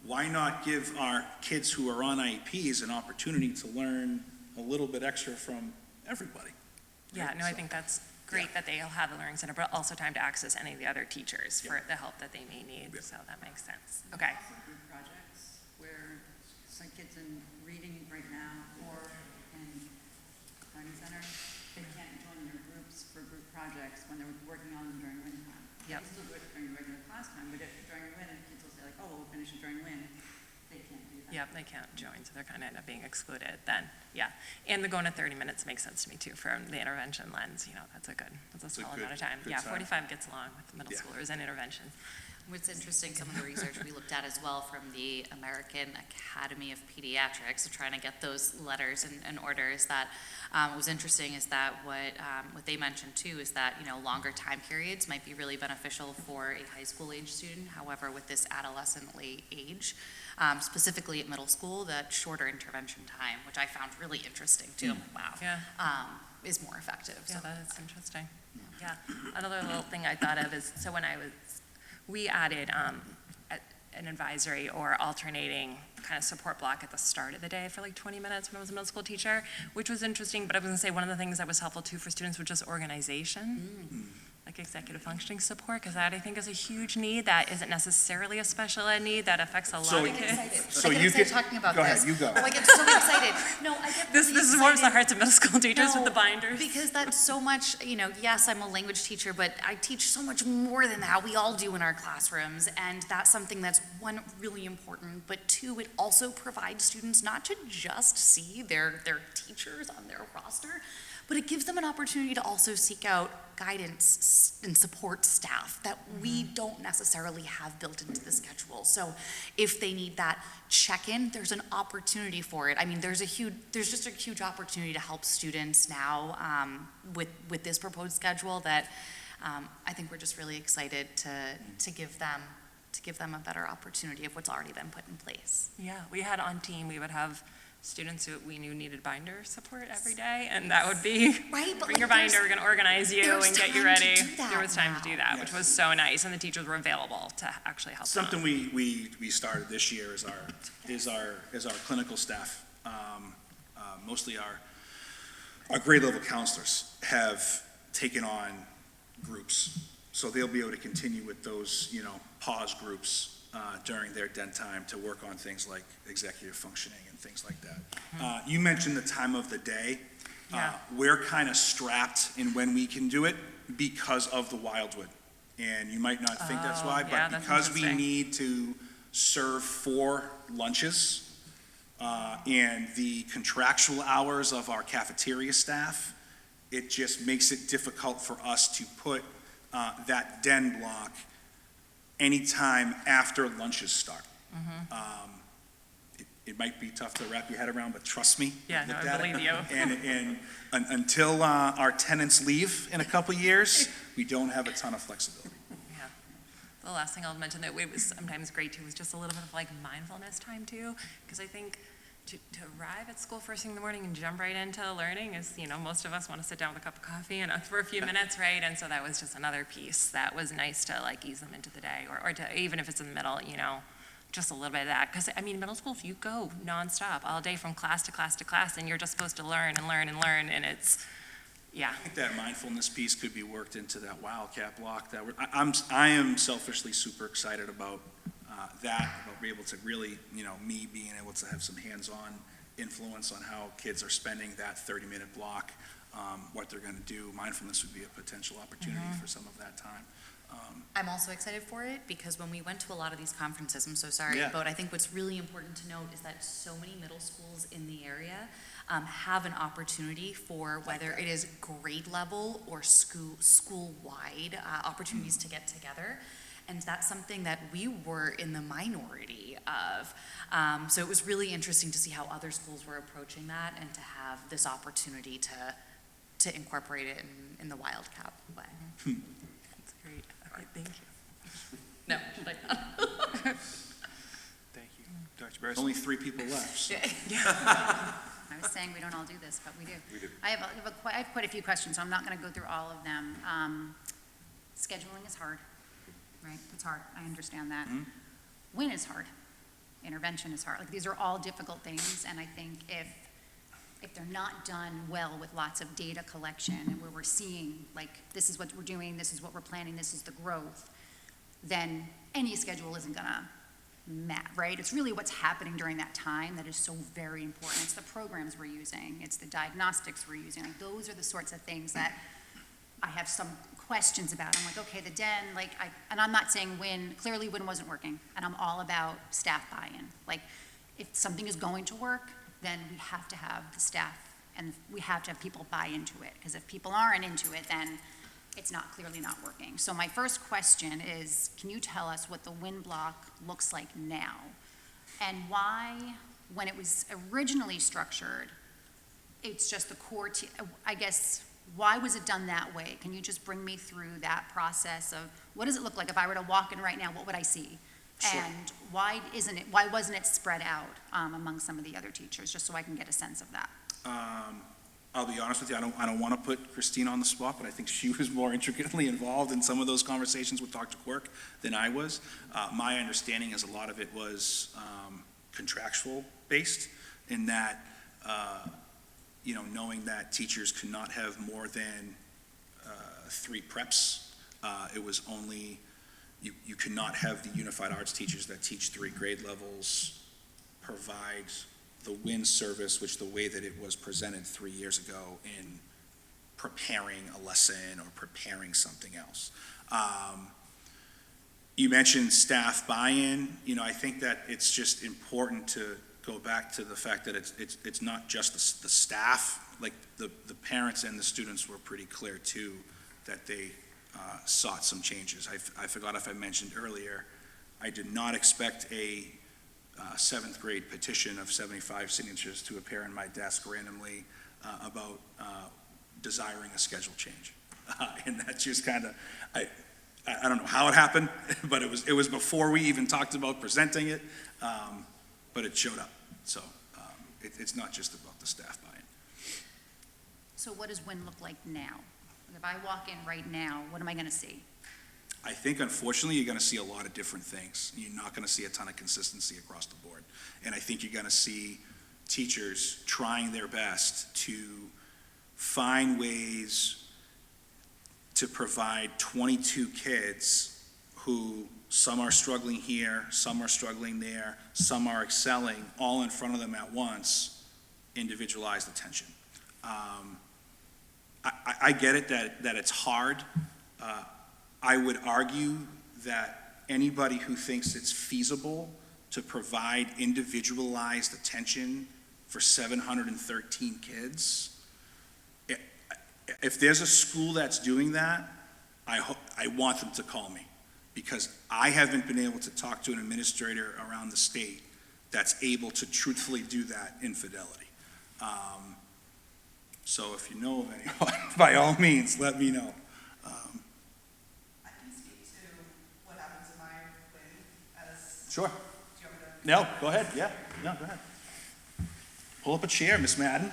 why not give our kids who are on IEPs an opportunity to learn a little bit extra from everybody? Yeah, no, I think that's great that they'll have the Learning Center, but also time to access any of the other teachers for the help that they may need, so that makes sense. Okay. Also group projects where some kids in reading right now or in Learning Center, they can't join their groups for group projects when they're working on them during WIN time. Yep. They still do it during regular class time, but if during WIN, kids will say like, oh, we'll finish it during WIN, they can't do that. Yep, they can't join, so they're kind of end up being excluded then, yeah. And the going to 30 minutes makes sense to me too, from the intervention lens, that's a solid amount of time. good Yeah, time. 45 gets along with the middle schoolers and interventions. What's interesting, some of the research we looked at as well from the American Academy of Pediatrics, so trying to get those letters in order, is that what was interesting is that what they mentioned too is that, longer time periods might be really beneficial for a high school age student. However, with this adolescent late age, specifically at middle school, that shorter intervention time, which I found really interesting too. Wow. Yeah. Is more effective. Yeah, that's interesting. Yeah, another little thing I thought of is, so when we added, an advisory or alternating kind of support block at the start of the day for like 20 minutes when I was a middle school teacher, which was interesting. But I was going to say one of the things that was helpful too for students was just organization. Like executive functioning support, because that I think is a huge need that isn't necessarily a special ed need that affects a lot of kids. So you get talking about go this. ahead, you go. Oh, I get so excited. No, I get This really is warms the excited. hearts of middle school teachers with the No, binders. Because that's so much, yes, I'm a language teacher, but I teach so much more than that. We all do in our classrooms. And that's something that's, one, really important, but two, it also provides students not to just see their teachers on their roster, but it gives them an opportunity to also seek out guidance and support staff that we don't necessarily have built into the schedule. So if they need that check-in, there's an opportunity for it. I mean, there's just a huge opportunity to help students now with this proposed schedule that I think we're just really excited to give them a better opportunity of what's already been put in place. Yeah, we had on team, we would have students who we knew needed binder support every day, and that would be, bring your binder, we're gonna organize you and get you ready. There was time to do that, which was so nice, and the teachers were available to actually help them. Something we started this year is our clinical staff, mostly our grade level counselors have taken on groups, so they'll be able to continue with those pause groups during their den time to work on things like executive functioning and things like that. You mentioned the time of the day. We're kind of strapped in when we can do it because of the Wildwood. And you might not think that's why, but because we need to serve 4 lunches and the contractual hours of our cafeteria staff, it just makes it difficult for us to put that den block anytime after lunches start. It might be tough to wrap your head around, but trust me. Yeah, no, I believe you. And until our tenants leave in a couple years, we don't have a ton of flexibility. Yeah. The last thing I'll mention that was sometimes great too was just a little bit of like mindfulness time too, because I think to arrive at school first thing in the morning and jump right into learning is, most of us want to sit down with a cup of coffee and for a few minutes, right? And so that was just another piece that was nice to like ease them into the day or to, even if it's in the middle, just a little bit of that. Because I mean, middle school, you go nonstop all day from class to class to class, and you're just supposed to learn and learn and learn, and it's, yeah. I think that mindfulness piece could be worked into that Wildcat block. I am selfishly super excited about about being able to really, me being able to have some hands-on influence on how kids are spending that 30-minute block, what they're going to do. Mindfulness would be a potential opportunity for some of that time. I'm also excited for it because when we went to a lot of these conferences, I'm so sorry, but I think what's really important to note is that so many middle schools in the area have an opportunity for whether it is grade level or school-wide opportunities to get together. And that's something that we were in the minority of. So it was really interesting to see how other schools were approaching that and to have this opportunity to incorporate it in the Wildcat way. That's great. Okay, thank you. No, should I not? Thank you. Dr. Barris. Only 3 people left. So. I was saying we don't all do this, but we do. We do. I have quite a few questions, so I'm not going to go through all of them. Scheduling is hard, right? It's hard. I understand that. When is hard. Intervention is hard. Like, these are all difficult things, and I think if they're not done well with lots of data collection and where we're seeing, like, this is what we're doing, this is what we're planning, this is the growth, then any schedule isn't gonna match, right? It's really what's happening during that time that is so very important. It's the programs we're using, it's the diagnostics we're using. Like, those are the sorts of things that I have some questions about. I'm like, okay, the den, like, and I'm not saying clearly Win wasn't working, and I'm all about staff buy-in. Like, if something is going to work, then we have to have the staff and we have to have people buy into it. Because if people aren't into it, then it's clearly not working. So my first question is, can you tell us what the Win block looks like now? And why, when it was originally structured, it's just the core, I guess, why was it done that way? Can you just bring me through that process of what does it look like? If I were to walk in right now, what would I see? Sure. And why wasn't it spread out among some of the other teachers, just so I can get a sense of that? I'll be honest with you, I don't want to put Christine on the spot, but I think she was more intricately involved in some of those conversations with Dr. Quirk than I was. My understanding is a lot of it was contractual based, in that, knowing that teachers could not have more than 3 preps. It was only, you could not have the unified arts teachers that teach 3 grade levels provide the WIN service, which the way that it was presented 3 years ago in preparing a lesson or preparing something else. You mentioned staff buy-in. I think that it's just important to go back to the fact that it's not just the staff. Like the parents and the students were pretty clear too that they sought some changes. I forgot if I mentioned earlier, I did not expect a 7th grade petition of 75 signatures to appear in my desk randomly about desiring a schedule change. And that just kind of, I don't know how it happened, but it was before we even talked about presenting it, but it showed up. So it's not just about the staff buy-in. So what does WIN look like now? If I walk in right now, what am I going to see? I think, unfortunately, you're going to see a lot of different things. You're not going to see a ton of consistency across the board. And I think you're going to see teachers trying their best to find ways to provide 22 kids who some are struggling here, some are struggling there, some are excelling, all in front of them at once, individualized attention. I get it that it's hard. I would argue that anybody who thinks it's feasible to provide individualized attention for 713 kids, if there's a school that's doing that, I want them to call me, because I haven't been able to talk to an administrator around the state that's able to truthfully do that in Fidelity. So if you know of anyone, by all means, let me know. I can speak to what happens in my WIN as. Sure. Do you want me to? No, go ahead. Yeah, no, go ahead. Pull up a chair, Miss Madden.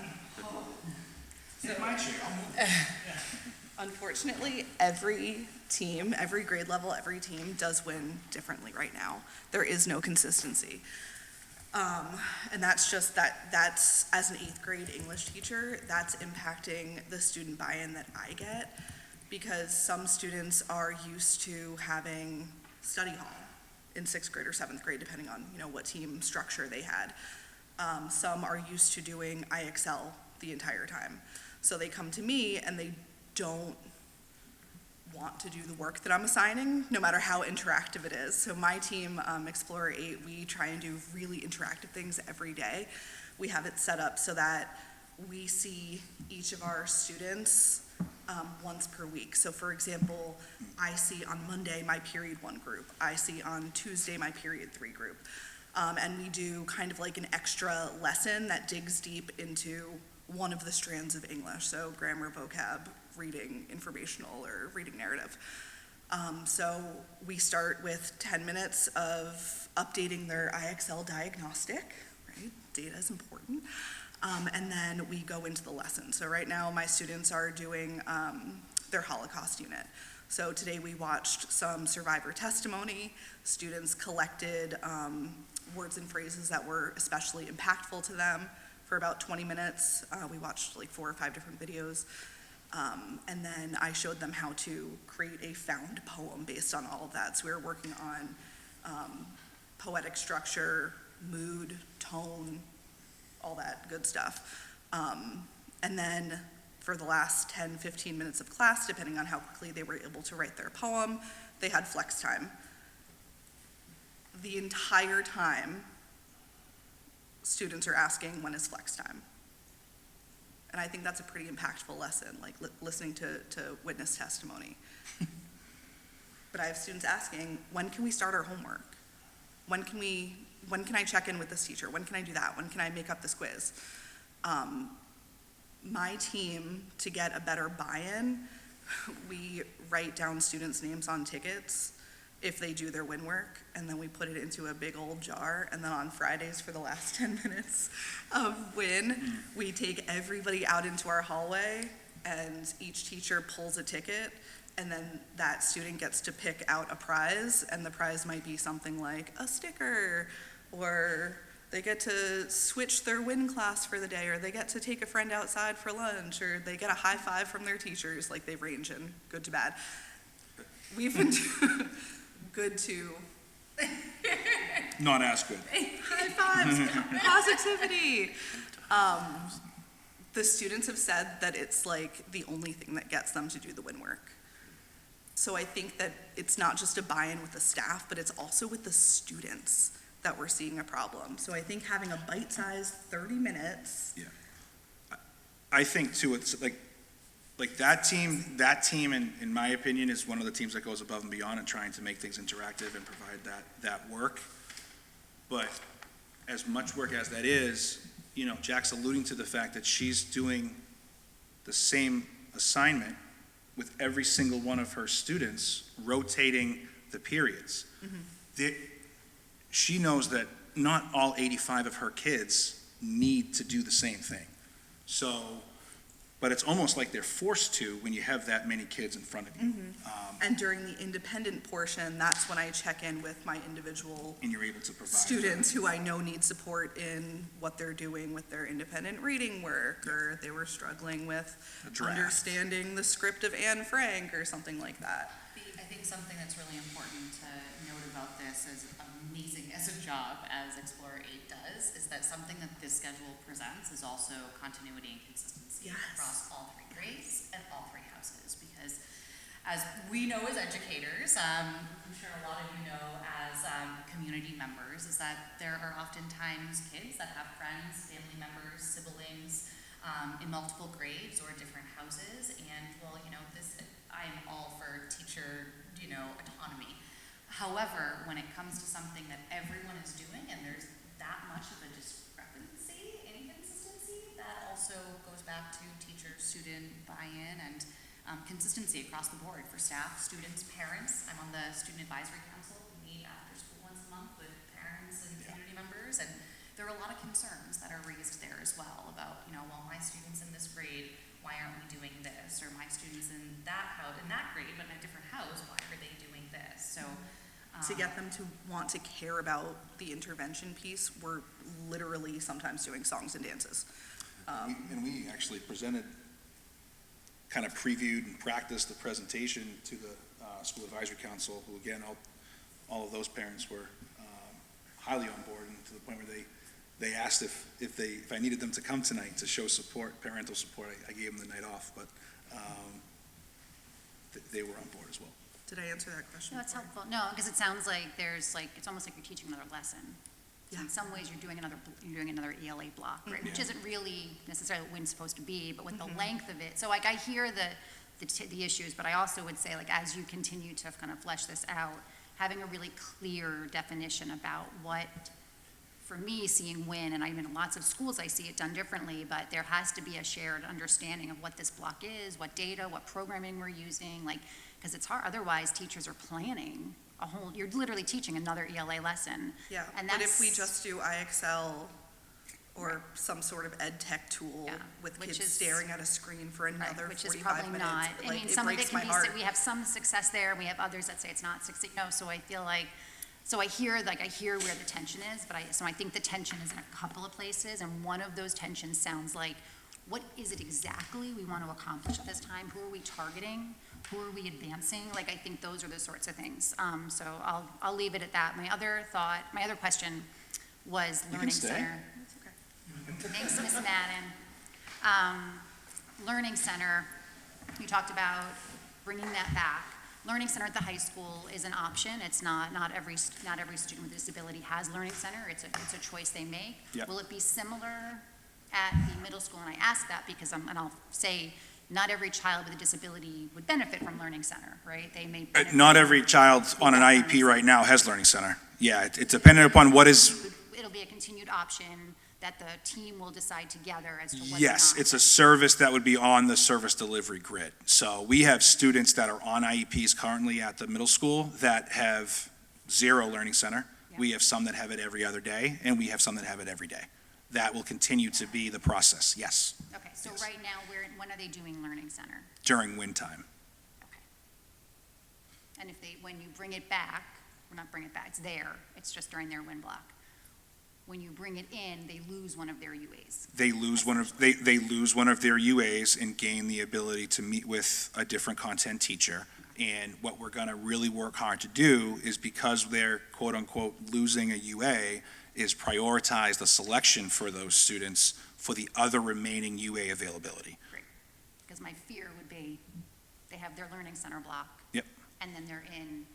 Sit in my chair. Unfortunately, every team, every grade level, every team does WIN differently right now. There is no consistency. And that's just that's as an 8th grade English teacher, that's impacting the student buy-in that I get, because some students are used to having study hall in 6th grade or 7th grade, depending on, what team structure they had. Some are used to doing IXL the entire time. So they come to me and they don't want to do the work that I'm assigning, no matter how interactive it is. So my team, Explorer 8, we try and do really interactive things every day. We have it set up so that we see each of our students once per week. So for example, I see on Monday my period 1 group. I see on Tuesday my period 3 group. And we do kind of like an extra lesson that digs deep into one of the strands of English. So grammar, vocab, reading, informational, or reading narrative. So we start with 10 minutes of updating their IXL diagnostic, right? Data is important. And then we go into the lesson. So right now my students are doing their Holocaust unit. So today we watched some survivor testimony. Students collected words and phrases that were especially impactful to them for about 20 minutes. We watched like 4 or 5 different videos. And then I showed them how to create a found poem based on all of that. So we were working on poetic structure, mood, tone, all that good stuff. And then for the last 10, 15 minutes of class, depending on how quickly they were able to write their poem, they had flex time. The entire time, students are asking, when is flex time? And I think that's a pretty impactful lesson, like listening to witness testimony. But I have students asking, when can we start our homework? When can I check in with this teacher? When can I do that? When can I make up this quiz? My team, to get a better buy-in, we write down students' names on tickets. if they do their win work, and then we put it into a big old jar, and then on Fridays for the last 10 minutes of win, we take everybody out into our hallway, and each teacher pulls a ticket, and then that student gets to pick out a prize, and the prize might be something like a sticker, or they get to switch their win class for the day, or they get to take a friend outside for lunch, or they get a high five from their teachers. Like, they range in good to bad. We've been good to Not as good. high fives, positivity. The students have said that it's like the only thing that gets them to do the win work. So I think that it's not just a buy-in with the staff, but it's also with the students that we're seeing a problem. So I think having a bite-sized 30 minutes. I think too, it's like that team, in my opinion, is one of the teams that goes above and beyond and trying to make things interactive and provide that work. But as much work as that is, Jack's alluding to the fact that she's doing the same assignment with every single one of her students, rotating the periods. She knows that not all 85 of her kids need to do the same thing. So, but it's almost like they're forced to when you have that many kids in front of you. And during the independent portion, that's when I check in with my individual And you're able to provide students who I know need support in what they're doing with their independent reading work, or they were struggling with understanding the script of Anne Frank or something like that. I think something that's really important to note about this, as amazing as a job as Explorer 8 does, is that something that this schedule presents is also continuity and consistency across all 3 grades and all 3 houses. Because as we know as educators, I'm sure a lot of you know as community members, is that there are oftentimes kids that have friends, family members, siblings in multiple grades or different houses. And well, I'm all for teacher, autonomy. However, when it comes to something that everyone is doing and there's that much of a discrepancy, inconsistency, that also goes back to teacher-student buy-in and consistency across the board for staff, students, parents. I'm on the Student Advisory Council. We meet after school once a month with parents and community members, and there are a lot of concerns that are raised there as well about, well, my students in this grade, why aren't we doing this? Or my students in that house, in that grade, but in a different house, why are they doing this? So to get them to want to care about the intervention piece, we're literally sometimes doing songs and dances. We actually presented, kind of previewed and practiced the presentation to the School Advisory Council, who again, all of those parents were highly on board, and to the point where they asked if I needed them to come tonight to show support, parental support. I gave them the night off, but they were on board as well. Did I answer that question? No, it's helpful. No, because it sounds like it's almost like you're teaching another lesson. So in some ways, you're doing another ELA block, right? Which isn't really necessarily what WIN's supposed to be, but with the length of it. So I hear the issues, but I also would say, as you continue to kind of flesh this out, having a really clear definition about what, for me, seeing WIN, and I'm in lots of schools, I see it done differently, but there has to be a shared understanding of what this block is, what data, what programming we're using, because it's hard. Otherwise, teachers are planning you're literally teaching another ELA lesson. Yeah, and but if we just do IXL or some sort of ed tech tool with kids staring at a screen for another 45 minutes. Which is probably not. I mean, some of it can be, we have some success there, and we have others that say it's not success. So I feel so I hear where the tension is, but I think the tension is in a couple of places, and one of those tensions sounds like, what is it exactly we want to accomplish at this time? Who are we targeting? Who are we advancing? I think those are the sorts of things. So I'll leave it at that. My other question was Learning Center. That's okay. Thanks, Ms. Madden. Learning Center, we talked about bringing that back. Learning Center at the high school is an option. It's not every student with a disability has Learning Center. It's a choice they make. Yep. Will it be similar at the middle school? And I ask that because I'll say, not every child with a disability would benefit from Learning Center, right? They may benefit. Not every child on an IEP right now has Learning Center. Yeah, it's dependent upon what is. It'll be a continued option that the team will decide together as to what's Yes, not? it's a service that would be on the service delivery grid. So we have students that are on IEPs currently at the middle school that have 0 learning center. Yeah. We have some that have it every other day, and we have some that have it every day. That will continue to be the process, yes, Okay, so Yes. right now, when are they doing Learning Center? during wind time. And if they, when you bring it back, or not bring it back, it's there, it's just during their wind block. When you bring it in, they lose one of their UAs. They lose they lose one of their UAs and gain the ability to meet with a different content teacher. And what we're gonna really work hard to do is, because they're quote-unquote losing a UA, is prioritize the selection for those students for the other remaining UA availability. Because my fear would be, they have their Learning Center block. Yep. And then they're in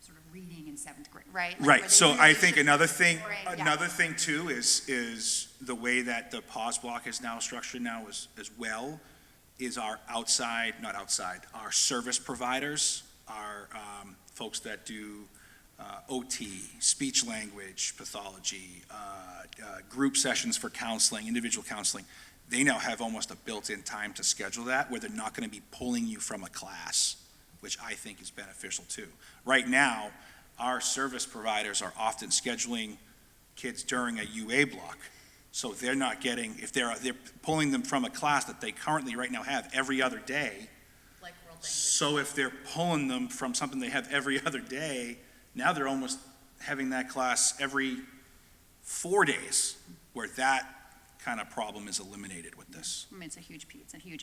sort of reading in 7th grade, right? Like, where Right, they so really I think should another be thing, exploring- yeah. another thing too is the way that the pause block is now structured now as well, is our our service providers, our folks that do OT, speech language pathology, group sessions for counseling, individual counseling. They now have almost a built-in time to schedule that, where they're not gonna be pulling you from a class, which I think is beneficial too. Right now, our service providers are often scheduling kids during a UA block. So they're not getting, if they're pulling them from a class that they currently right now have every other day. Like world language. So if they're pulling them from something they have every other day, now they're almost having that class every 4 days, where that kind of problem is eliminated with this. I mean, it's a huge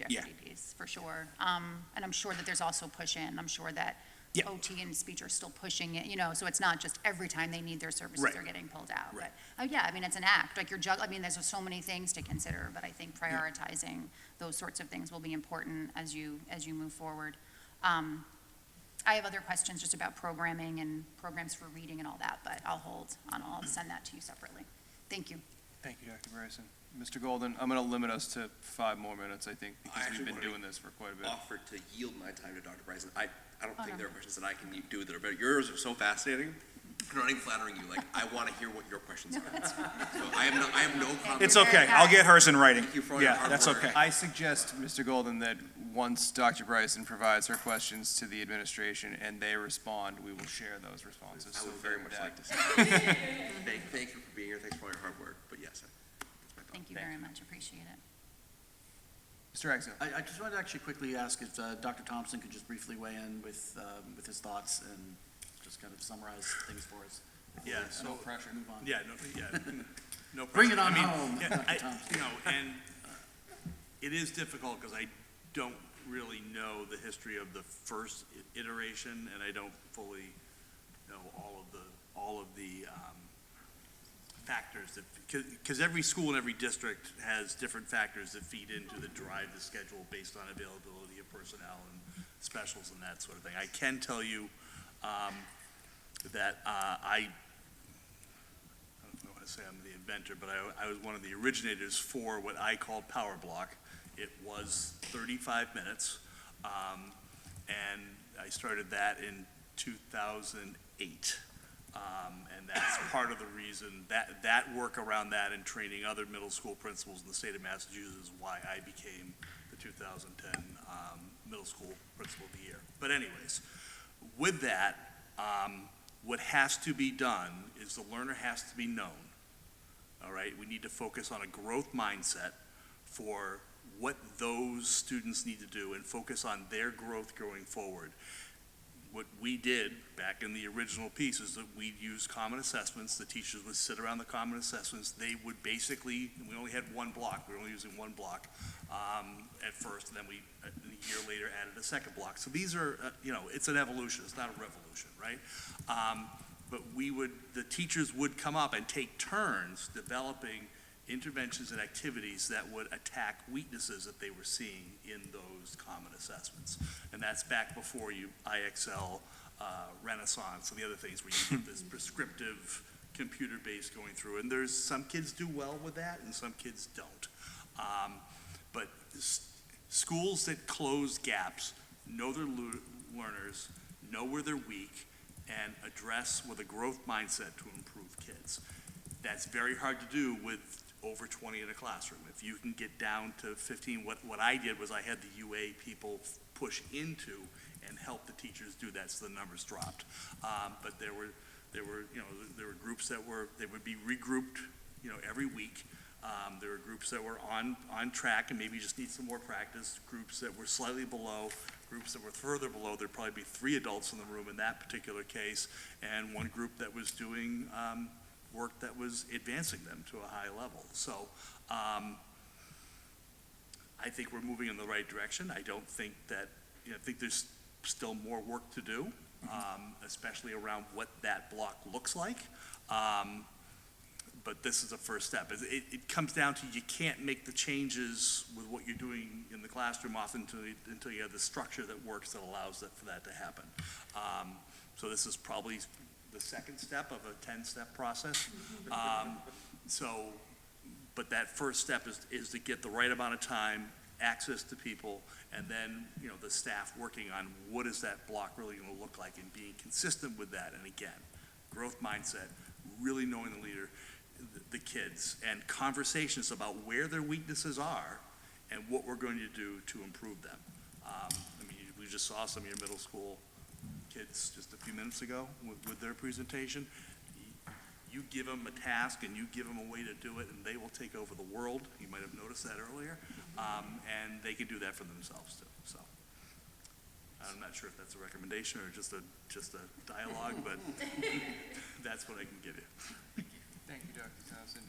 Yeah. equity piece, for sure. And I'm sure that there's also push in. I'm sure that Yeah. OT and speech are still pushing it, so it's not just every time they need their services, Right. they're getting pulled out. Right. But, yeah, I mean, it's an act, like I mean, there's so many things to consider, but I think prioritizing those sorts of things will be important as you move forward. I have other questions just about programming and programs for reading and all that, but I'll send that to you separately. Thank you. Thank you, Dr. Bryson. Mr. Golden, I'm going to limit us to 5 more minutes, I think, I because actually we've been wanted doing this for quite a bit. Offer to yield my time to Dr. Bryson. I don't Oh, think no. there are questions that I can do that are better. Yours are so fascinating. I'm not even flattering you. Like, I want to hear what your questions are. So I have no comment. It's okay, I'll get hers in writing. Thank you for all your Yeah, hard that's work. okay. I suggest, Mr. Golden, that once Dr. Bryson provides her questions to the administration and they respond, we will share those responses. I So would very with much that- like to see that. Thank you for being here. Thanks for all your hard work. But yes, that's my thought. Thank you very much, appreciate it. Mr. Axel. I just wanted to actually quickly ask if Dr. Thompson could just briefly weigh in with his thoughts and just kind of summarize things for us. Yeah, No so, pressure, move on. yeah, no pressure. Bring it on I mean, home, yeah, Dr. I- Thompson. and it is difficult because I don't really know the history of the first iteration, and I don't fully know all of the factors that, because every school and every district has different factors that feed into the drive the schedule based on availability of personnel and specials and that sort of thing. I can tell you that I don't want to say I'm the inventor, but I was one of the originators for what I called Power Block. It was 35 minutes, and I started that in 2008. And that's part of the reason, that work around that and training other middle school principals in the state of Massachusetts is why I became the 2010 Middle School Principal of the Year. But anyways, with that, what has to be done is the learner has to be known. All right, we need to focus on a growth mindset for what those students need to do and focus on their growth going forward. What we did back in the original piece is that we'd use common assessments. The teachers would sit around the common assessments. They would basically, we only had one block. We were only using one block at first, and then we, a year later, added a second block. So these are, it's an evolution. It's not a revolution, right? But the teachers would come up and take turns developing interventions and activities that would attack weaknesses that they were seeing in those common assessments. And that's back before IXL, Renaissance, and the other things where you get this prescriptive computer-based going through. And there's some kids do well with that and some kids don't. But schools that close gaps know their learners, know where they're weak, and address with a growth mindset to improve kids. That's very hard to do with over 20 in a classroom. If you can get down to 15, what I did was I had the UA people push into and help the teachers do that, so the numbers dropped. But there were groups that they would be regrouped, every week. There were groups that were on track and maybe just need some more practice, groups that were slightly below, groups that were further below. There'd probably be 3 adults in the room in that particular case, and one group that was doing work that was advancing them to a high level. So I think we're moving in the right direction. I don't think that, I think there's still more work to do, especially around what that block looks like. But this is a first step. It comes down to, you can't make the changes with what you're doing in the classroom often until you have the structure that works that allows for that to happen. So this is probably the second step of a 10-step process. But that first step is to get the right amount of time, access to people, and then, the staff working on what is that block really going to look like and being consistent with that. And again, growth mindset, really knowing the leader, the kids, and conversations about where their weaknesses are and what we're going to do to improve them. We just saw some of your middle school kids just a few minutes ago with their presentation. You give them a task and you give them a way to do it, and they will take over the world. You might have noticed that earlier. And they can do that for themselves too. So I'm not sure if that's a recommendation or just a dialogue, but that's what I can give you. Thank you, Dr. Thompson.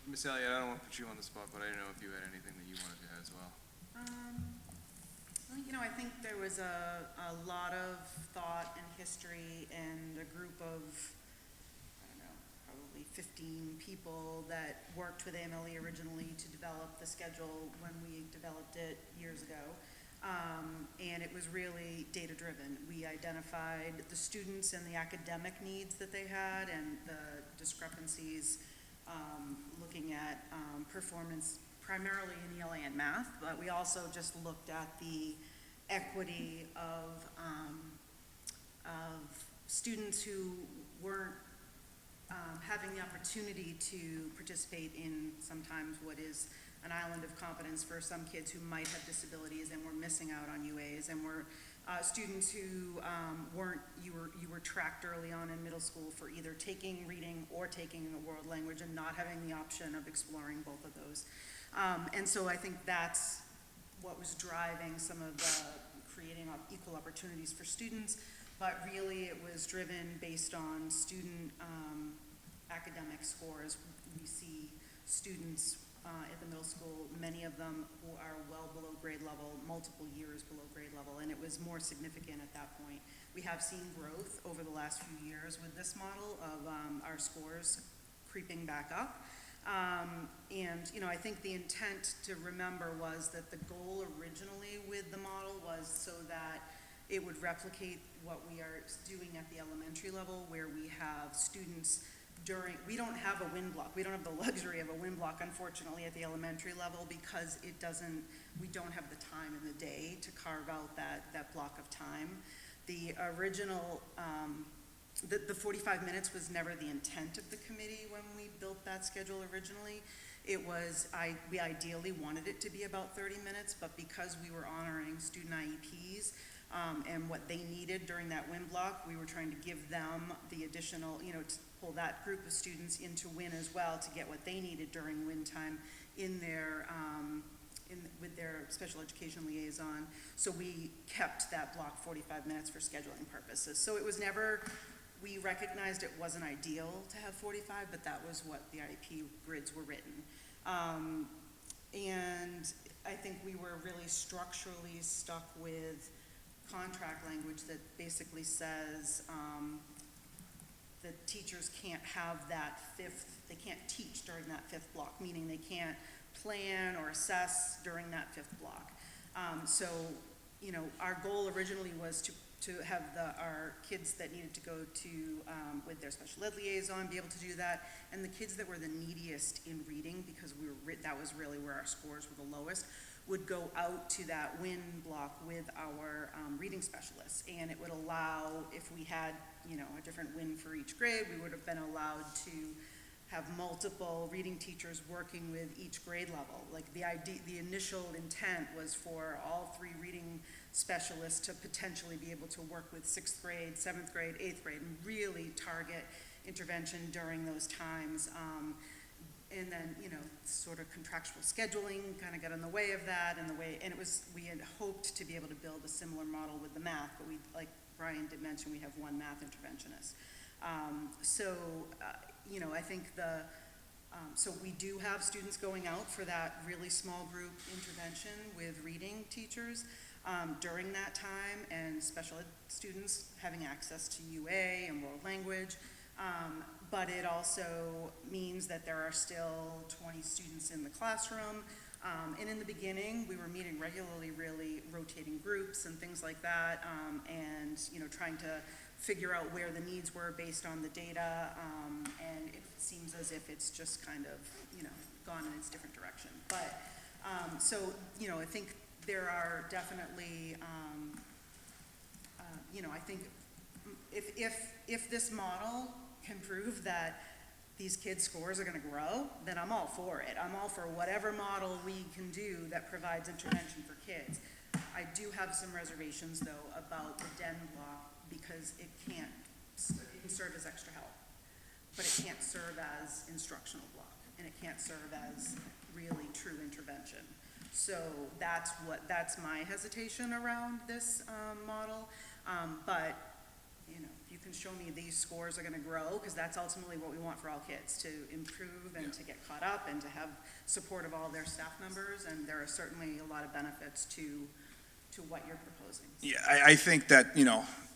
Ms. Elliott, I don't want to put you on the spot, but I didn't know if you had anything that you wanted to add as well. I think there was a lot of thought and history and a group of, probably 15 people that worked with AMLE originally to develop the schedule when we developed it years ago. And it was really data-driven. We identified the students and the academic needs that they had and the discrepancies, looking at performance primarily in ELA and math, but we also just looked at the equity of students who weren't having the opportunity to participate in sometimes what is an island of competence for some kids who might have disabilities and were missing out on UAs, and were students who you were tracked early on in middle school for either taking reading or taking a world language and not having the option of exploring both of those. And so I think that's what was driving some of the creating of equal opportunities for students, but really it was driven based on student academic scores. We see students at the middle school, many of them who are well below grade level, multiple years below grade level, and it was more significant at that point. We have seen growth over the last few years with this model of our scores creeping back up. And I think the intent to remember was that the goal originally with the model was so that it would replicate what we are doing at the elementary level, where we have students we don't have a win block. We don't have the luxury of a win block, unfortunately, at the elementary level, because we don't have the time in the day to carve out that block of time. The original, the 45 minutes was never the intent of the committee when we built that schedule originally. It was, we ideally wanted it to be about 30 minutes, but because we were honoring student IEPs, and what they needed during that WIN block, we were trying to give them the additional, to pull that group of students into WIN as well to get what they needed during WIN time in their, with their special education liaison. So we kept that block 45 minutes for scheduling purposes. So it was never, we recognized it wasn't ideal to have 45, but that was what the IEP grids were written. And I think we were really structurally stuck with contract language that basically says that teachers can't have that they can't teach during that fifth block, meaning they can't plan or assess during that fifth block. So, our goal originally was to have our kids that needed to go to, with their special ed liaison, be able to do that, and the kids that were the neediest in reading, because that was really where our scores were the lowest, would go out to that WIN block with our reading specialists. And it would allow, if we had, a different WIN for each grade, we would have been allowed to have multiple reading teachers working with each grade level. Like the initial intent was for all 3 reading specialists to potentially be able to work with 6th grade, 7th grade, 8th grade, and really target intervention during those times. And then, sort of contractual scheduling kind of got in the way of that, and we had hoped to be able to build a similar model with the math, but like Brian did mention, we have 1 math interventionist. I think so we do have students going out for that really small group intervention with reading teachers during that time, and special ed students having access to UA and world language. But it also means that there are still 20 students in the classroom. And in the beginning, we were meeting regularly, really rotating groups and things like that, and trying to figure out where the needs were based on the data, and it seems as if it's just kind of, gone in its different direction. But, I think there are definitely, I think if this model can prove that these kids' scores are gonna grow, then I'm all for it. I'm all for whatever model we can do that provides intervention for kids. I do have some reservations, though, about the DEN block, because it can serve as extra help, but it can't serve as instructional block, and it can't serve as really true intervention. So that's my hesitation around this model. But if you can show me these scores are going to grow, because that's ultimately what we want for all kids, to improve and to get caught up and to have support of all their staff members, and there are certainly a lot of benefits to what you're proposing. Yeah, I think that,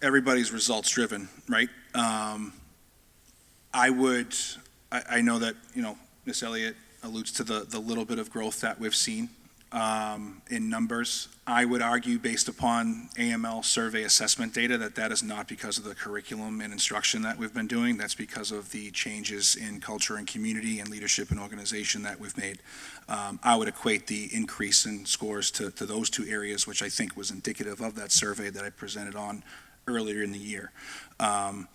everybody's results driven, right? I know that, Ms. Elliott alludes to the little bit of growth that we've seen in numbers. I would argue, based upon AML survey assessment data, that is not because of the curriculum and instruction that we've been doing. That's because of the changes in culture and community and leadership and organization that we've made. I would equate the increase in scores to those 2 areas, which I think was indicative of that survey that I presented on earlier in the year. I'm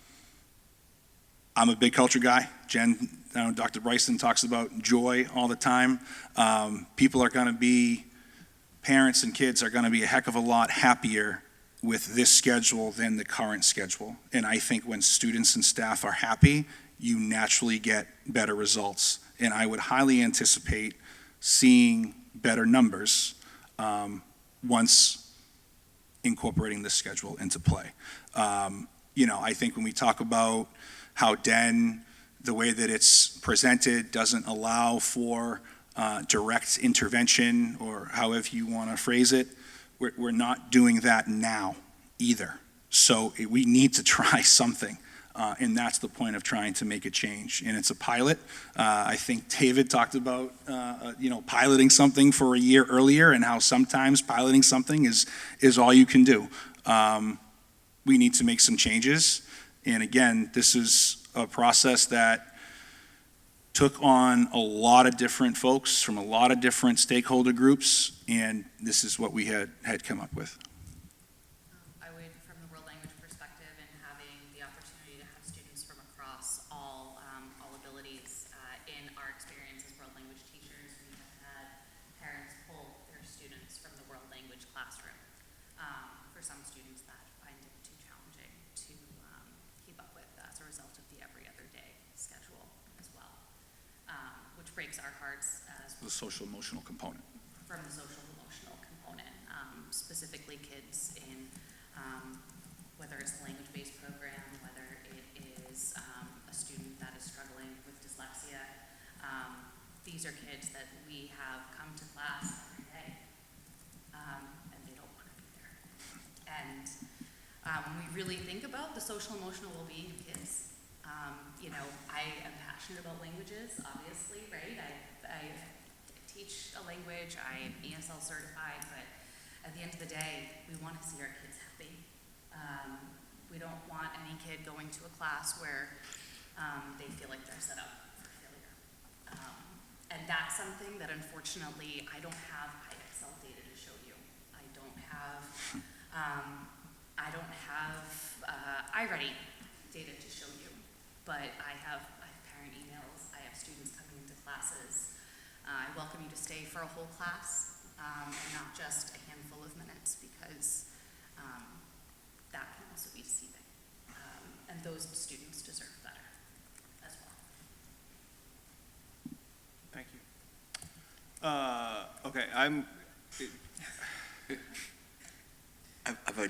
a big culture guy. Dr. Bryson talks about joy all the time. Parents and kids are going to be a heck of a lot happier with this schedule than the current schedule. And I think when students and staff are happy, you naturally get better results. And I would highly anticipate seeing better numbers once incorporating this schedule into play. I think when we talk about how DEN, the way that it's presented, doesn't allow for direct intervention, or however you want to phrase it, we're not doing that now either. So we need to try something, and that's the point of trying to make a change. And it's a pilot. I think David talked about piloting something for a year earlier, and how sometimes piloting something is all you can do. We need to make some changes. And again, this is a process that took on a lot of different folks from a lot of different stakeholder groups, and this is what we had come up with. I would, from the world language perspective, and having the opportunity to have students from across all abilities, in our experience as world language teachers, we have had parents pull their students from the world language classroom. For some students, that find it too challenging to keep up with as a result of the every other day schedule as well, which breaks our hearts as The social emotional component. from the social emotional component, specifically kids in whether it's a language-based program, whether it is a student that is struggling with dyslexia. These are kids that we have come to class every day, and they don't want to be there. And when we really think about the social emotional well-being of kids, I am passionate about languages, obviously, right? I teach a language, I am ESL certified, but at the end of the day, we want to see our kids happy. We don't want any kid going to a class where they feel like they're set up for failure. And that's something that, unfortunately, I don't have IXL data to show you. I don't have iReady data to show you, but I have parent emails, I have students coming into classes. I welcome you to stay for a whole class, and not just a handful of minutes, because that can also be deceiving. And those students deserve better as well. Thank you. Okay, I've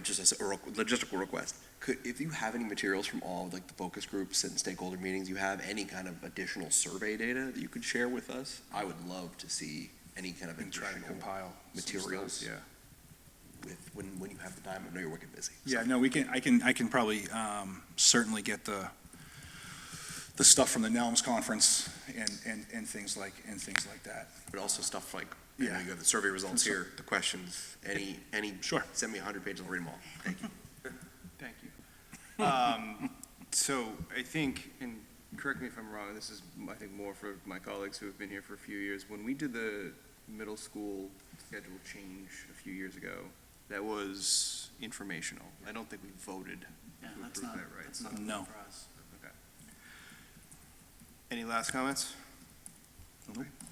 just a logistical request. If you have any materials from all like the focus groups and stakeholder meetings, you have any kind of additional survey data that you could share with us, I would love to see any kind of Try to additional compile some materials. stuff, yeah. With when you have the time. I know you're working busy. Yeah, no, I can probably certainly get the stuff from the NELMS conference and things like that. But also stuff like, Yeah. you know, you have the survey results here, the questions, any, Sure. send me 100 pages, I'll read them all. Thank you. Thank you. So I think, and correct me if I'm wrong, this is, I think, more for my colleagues who have been here for a few years. When we did the middle school schedule change a few years ago, that was informational. I don't think we voted Yeah, to that's approve not, that, right? that's not No. for us. Okay. Any last comments?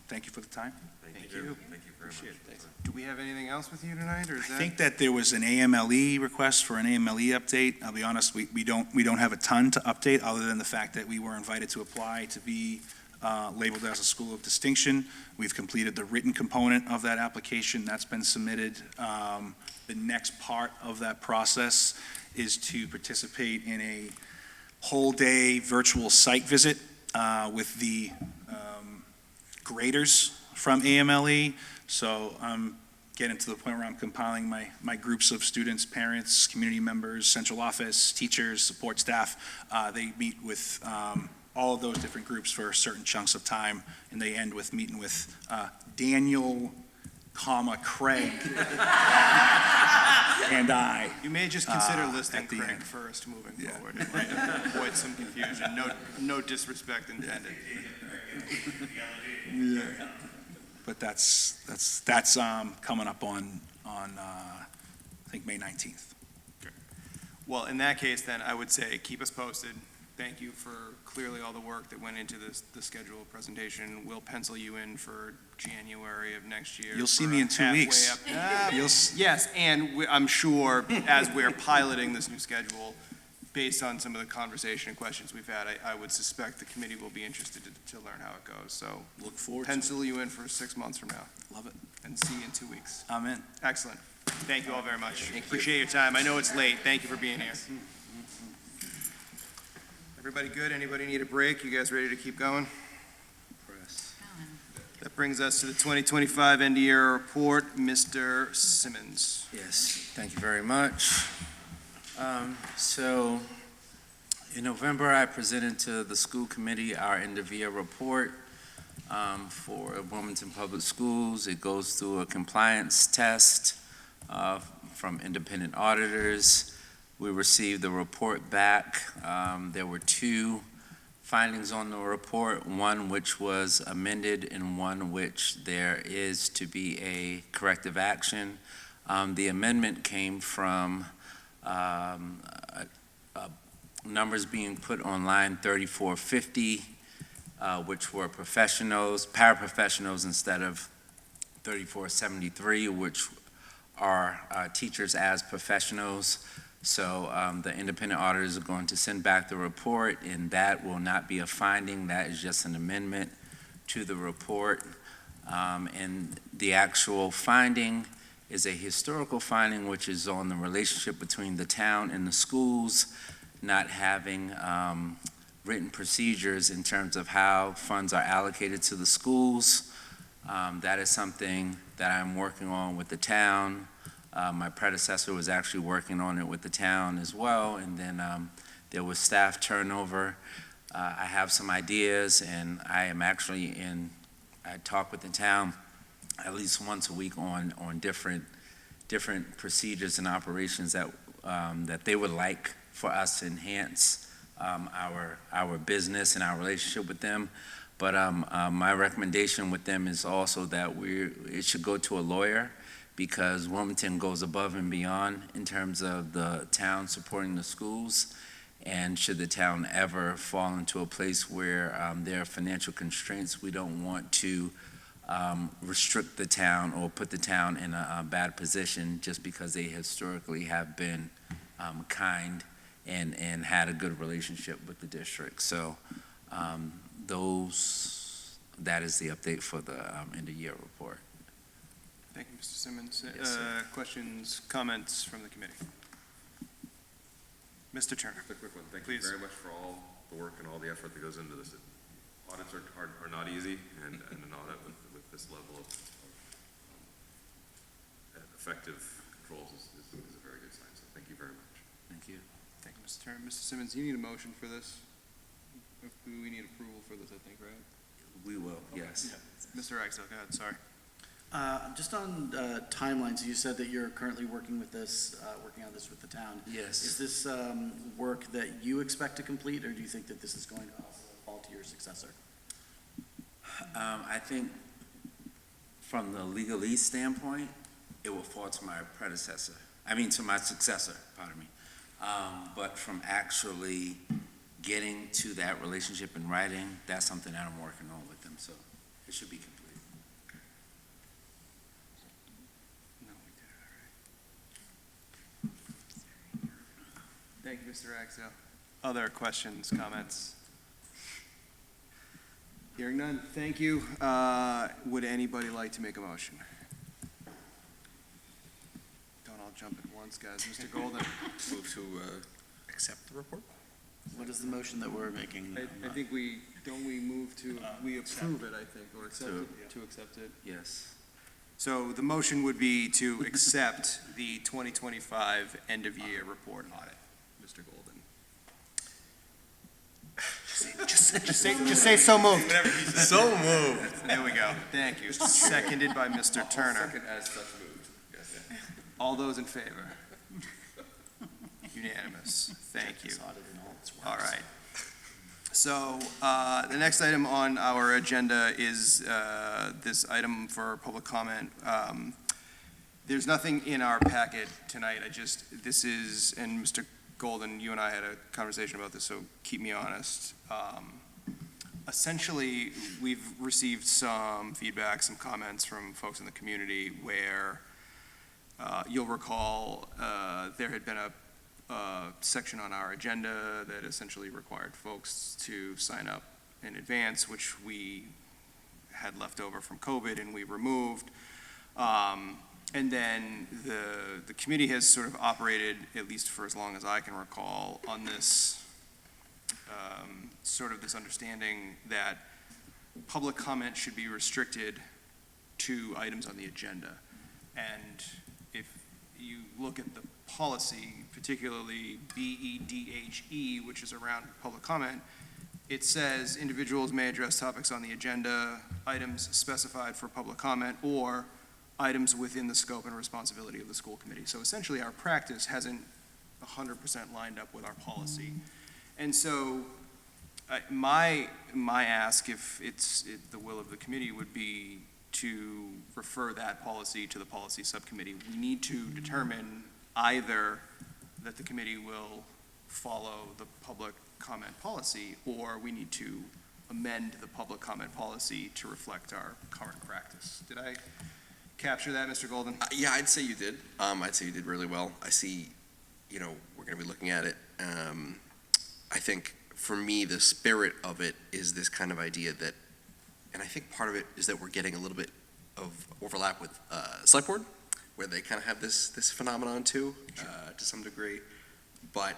Thank you for the time. Thank you. you. Thank you very Appreciate much. it. Do we have anything else with you tonight, or is I that? think that there was an AMLE request for an AMLE update. I'll be honest, we don't have a ton to update, other than the fact that we were invited to apply to be labeled as a school of distinction. We've completed the written component of that application. That's been submitted. The next part of that process is to participate in a whole-day virtual site visit with the graders from AMLE. So I'm getting to the point where I'm compiling my groups of students, parents, community members, central office, teachers, support staff. They meet with all of those different groups for certain chunks of time, and they end with meeting with Daniel, Craig, and I. You may just consider at listing the Craig end. first moving forward. It might avoid some confusion. No disrespect intended. Yeah. But that's coming up on I think May 19th. Well, in that case, then, I would say, keep us posted. Thank you for clearly all the work that went into the schedule presentation. We'll pencil you in for January of next year. You'll see for me a in 2 halfway weeks. up- You'll Yes, and I'm sure, as we're piloting this new schedule, based on some of the conversation and questions we've had, I would suspect the committee will be interested to learn how it goes. So Look forward to it. pencil you in for 6 months from now. Love it. And see you in 2 weeks. I'm in. Excellent. Thank you all very much. Appreciate your time. I know it's late. Thank you for being here. Everybody good? Anybody need a break? You guys ready to keep going? That brings us to the 2025 end-of-year report. Mr. Simmons. Yes, thank you very much. So, in November, I presented to the school committee our end-of-year report for Wilmington Public Schools. It goes through a compliance test from independent auditors. We received the report back. There were 2 findings on the report, one which was amended and one which there is to be a corrective action. The amendment came from numbers being put on line 3450, which were professionals, paraprofessionals, instead of 3473, which are teachers as professionals. So the independent auditors are going to send back the report, and that will not be a finding. That is just an amendment to the report. And the actual finding is a historical finding, which is on the relationship between the town and the schools, not having written procedures in terms of how funds are allocated to the schools. That is something that I'm working on with the town. My predecessor was actually working on it with the town as well, and then there was staff turnover. I have some ideas, and I am actually I talk with the town at least once a week on different procedures and operations that they would like for us to enhance our business and our relationship with them. But my recommendation with them is also that it should go to a lawyer, because Wilmington goes above and beyond in terms of the town supporting the schools. And should the town ever fall into a place where there are financial constraints, we don't want to restrict the town or put the town in a bad position just because they historically have been kind and had a good relationship with the district. So that is the update for the end-of-year report. Thank you, Mr. Simmons. Yes, sir. Questions, comments from the committee? Mr. Turner. Just a quick one. Thank Please. you very much for all the work and all the effort that goes into this. Audits are not easy, and an audit with this level of effective controls is a very good sign. So thank you very much. Thank you. Thank you, Mr. Turner. Mr. Simmons, you need a motion for this? We need approval for this, I think, right? We will, yes. Mr. Ragsdale, go ahead, sorry. Just on timelines, you said that you're currently working on this with the town. Yes. Is this work that you expect to complete, or do you think that this is going to also fall to your successor? I think from the legalese standpoint, it will fall to my predecessor. To my successor, pardon me. But from actually getting to that relationship in writing, that's something that I'm working on with them, so it should be complete. Thank you, Mr. Ragsdale. Other questions, comments? Hearing none, thank you. Would anybody like to make a motion? Don't all jump at once, guys. Mr. Golden. Move to accept the report? What is the motion that we're making? I think we move to, we approve it, I think, or accept it, to accept it. Yes. So the motion would be to accept the 2025 end-of-year report audit. Mr. Golden. Just say so moved. So moved. There we go. Thank you. Seconded by Mr. Turner. Second as such moved. Yes. All those in favor? Unanimous. Thank you. All right. So the next item on our agenda is this item for public comment. There's nothing in our packet tonight. And Mr. Golden, you and I had a conversation about this, so keep me honest. Essentially, we've received some feedback, some comments from folks in the community where you'll recall there had been a section on our agenda that essentially required folks to sign up in advance, which we had left over from COVID and we removed. And then the committee has sort of operated, at least for as long as I can recall, on this sort of this understanding that public comment should be restricted to items on the agenda. And if you look at the policy, particularly BEDHE, which is around public comment, it says individuals may address topics on the agenda, items specified for public comment, or items within the scope and responsibility of the school committee. So essentially, our practice hasn't 100% lined up with our policy. And so my ask, if it's the will of the committee, would be to refer that policy to the policy subcommittee. We need to determine either that the committee will follow the public comment policy, or we need to amend the public comment policy to reflect our current practice. Did I capture that, Mr. Golden? Yeah, I'd say you did. I'd say you did really well. I see, we're going to be looking at it. I think for me, the spirit of it is this kind of idea that, and I think part of it is that we're getting a little bit of overlap with select board, where they kind of have this phenomenon too, to some degree. But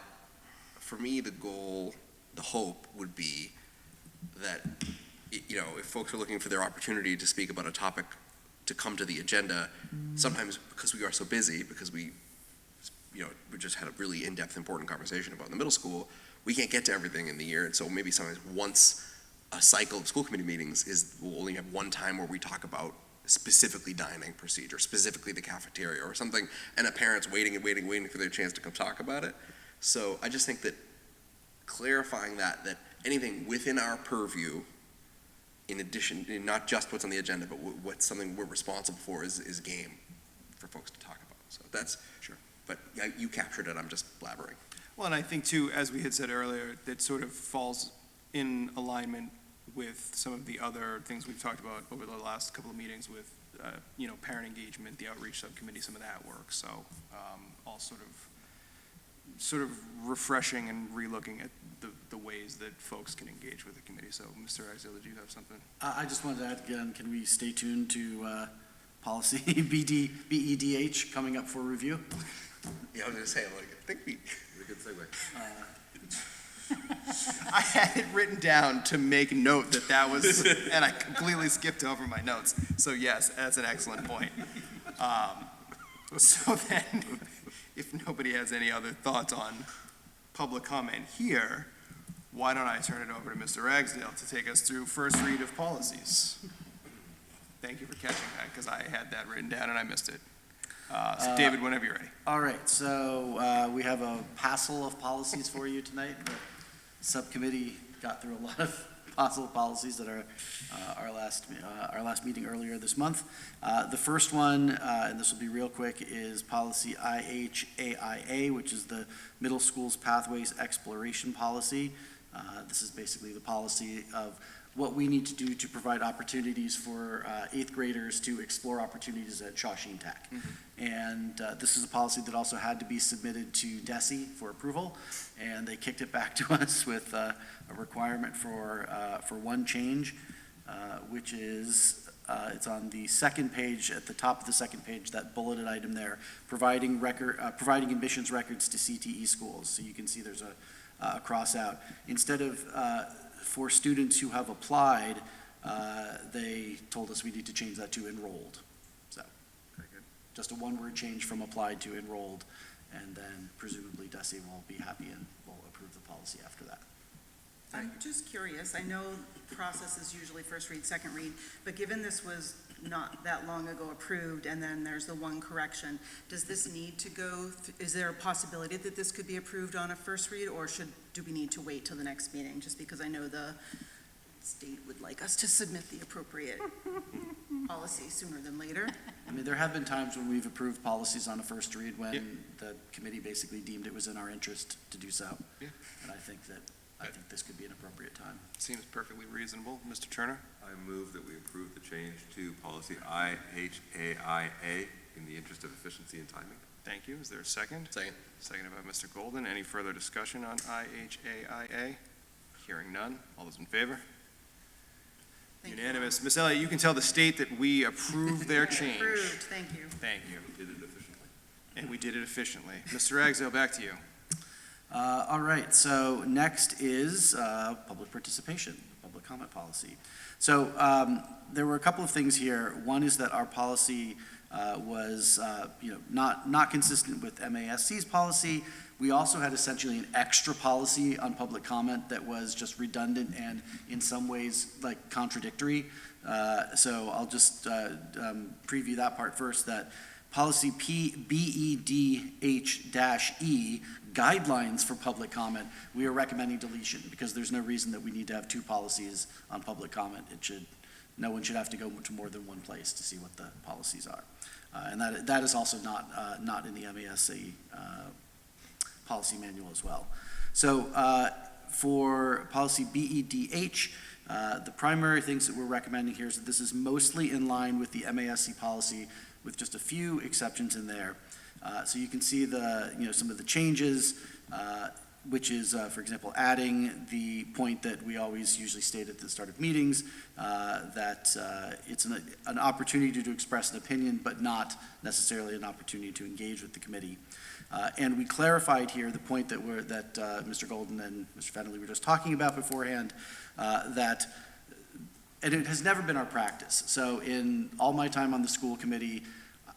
for me, the goal, the hope would be that, if folks are looking for their opportunity to speak about a topic to come to the agenda, sometimes because we are so busy, because we just had a really in-depth, important conversation about the middle school, we can't get to everything in the year. And so maybe sometimes once a cycle of school committee meetings we'll only have one time where we talk about specifically dining procedure, specifically the cafeteria or something, and a parent's waiting for their chance to come talk about it. So I just think that clarifying that anything within our purview, in addition, not just what's on the agenda, but what's something we're responsible for is game for folks to talk about. So that's, sure. But you captured it, I'm just blabbering. Well, and I think too, as we had said earlier, that sort of falls in alignment with some of the other things we've talked about over the last couple of meetings with, parent engagement, the outreach subcommittee, some of that work. So, all sort of refreshing and relooking at the ways that folks can engage with the committee. So, Mr. Axel, did you have something? I just wanted to add again, can we stay tuned to policy BEDH coming up for review? Yeah, I was gonna say, like, I think we. A good segue. I had it written down to make note that was, and I completely skipped over my notes. So yes, that's an excellent point. So then, if nobody has any other thoughts on public comment here, why don't I turn it over to Mr. Ragsdale to take us through first read of policies? Thank you for catching that, because I had that written down and I missed it. So David, whenever you're ready. All right, so we have a passel of policies for you tonight. The subcommittee got through a lot of passel policies that are our last meeting earlier this month. The first one, and this will be real quick, is policy IHAIA, which is the Middle School's Pathways Exploration Policy. This is basically the policy of what we need to do to provide opportunities for eighth graders to explore opportunities at Shawsheen Tech. And this is a policy that also had to be submitted to DESE for approval, and they kicked it back to us with a requirement for one change, which is it's on the second page, at the top of the second page, that bulleted item there, providing admissions records to CTE schools. So you can see there's a cross out. Instead of for students who have applied, they told us we need to change that to enrolled. So, just a one-word change from applied to enrolled, and then presumably DESE will be happy and will approve the policy after that. I'm just curious, I know the process is usually first read, second read, but given this was not that long ago approved, and then there's the one correction, does this need to go, is there a possibility that this could be approved on a first read, or do we need to wait till the next meeting, just because I know the state would like us to submit the appropriate policy sooner than later? I mean, there have been times when we've approved policies on a first read when the committee basically deemed it was in our interest to do so. Yeah. And I think this could be an appropriate time. Seems perfectly reasonable. Mr. Turner? I move that we approve the change to policy IHAIA in the interest of efficiency and timing. Thank you. Is there a second? Second. Seconded by Mr. Golden. Any further discussion on IHAIA? Hearing none. All those in favor? Thank Unanimous. Ms. Elliott, you can tell the state that we approve their change. Approved, thank you. Thank you. We did it efficiently. And we did it efficiently. Mr. Ragsdale, back to you. All right, so next is public participation, public comment policy. So there were a couple of things here. One is that our policy was not consistent with MASC's policy. We also had essentially an extra policy on public comment that was just redundant and in some ways like contradictory. So I'll just preview that part first, that policy BEDH-E, guidelines for public comment, we are recommending deletion because there's no reason that we need to have two policies on public comment. No one should have to go to more than one place to see what the policies are. And that is also not in the MASC policy manual as well. So for policy BEDH, the primary things that we're recommending here is that this is mostly in line with the MASC policy with just a few exceptions in there. So you can see some of the changes, which is, for example, adding the point that we always usually state at the start of meetings, that it's an opportunity to express an opinion, but not necessarily an opportunity to engage with the committee. And we clarified here the point that Mr. Golden and Mr. Fennelly were just talking about beforehand, and it has never been our practice. So in all my time on the school committee,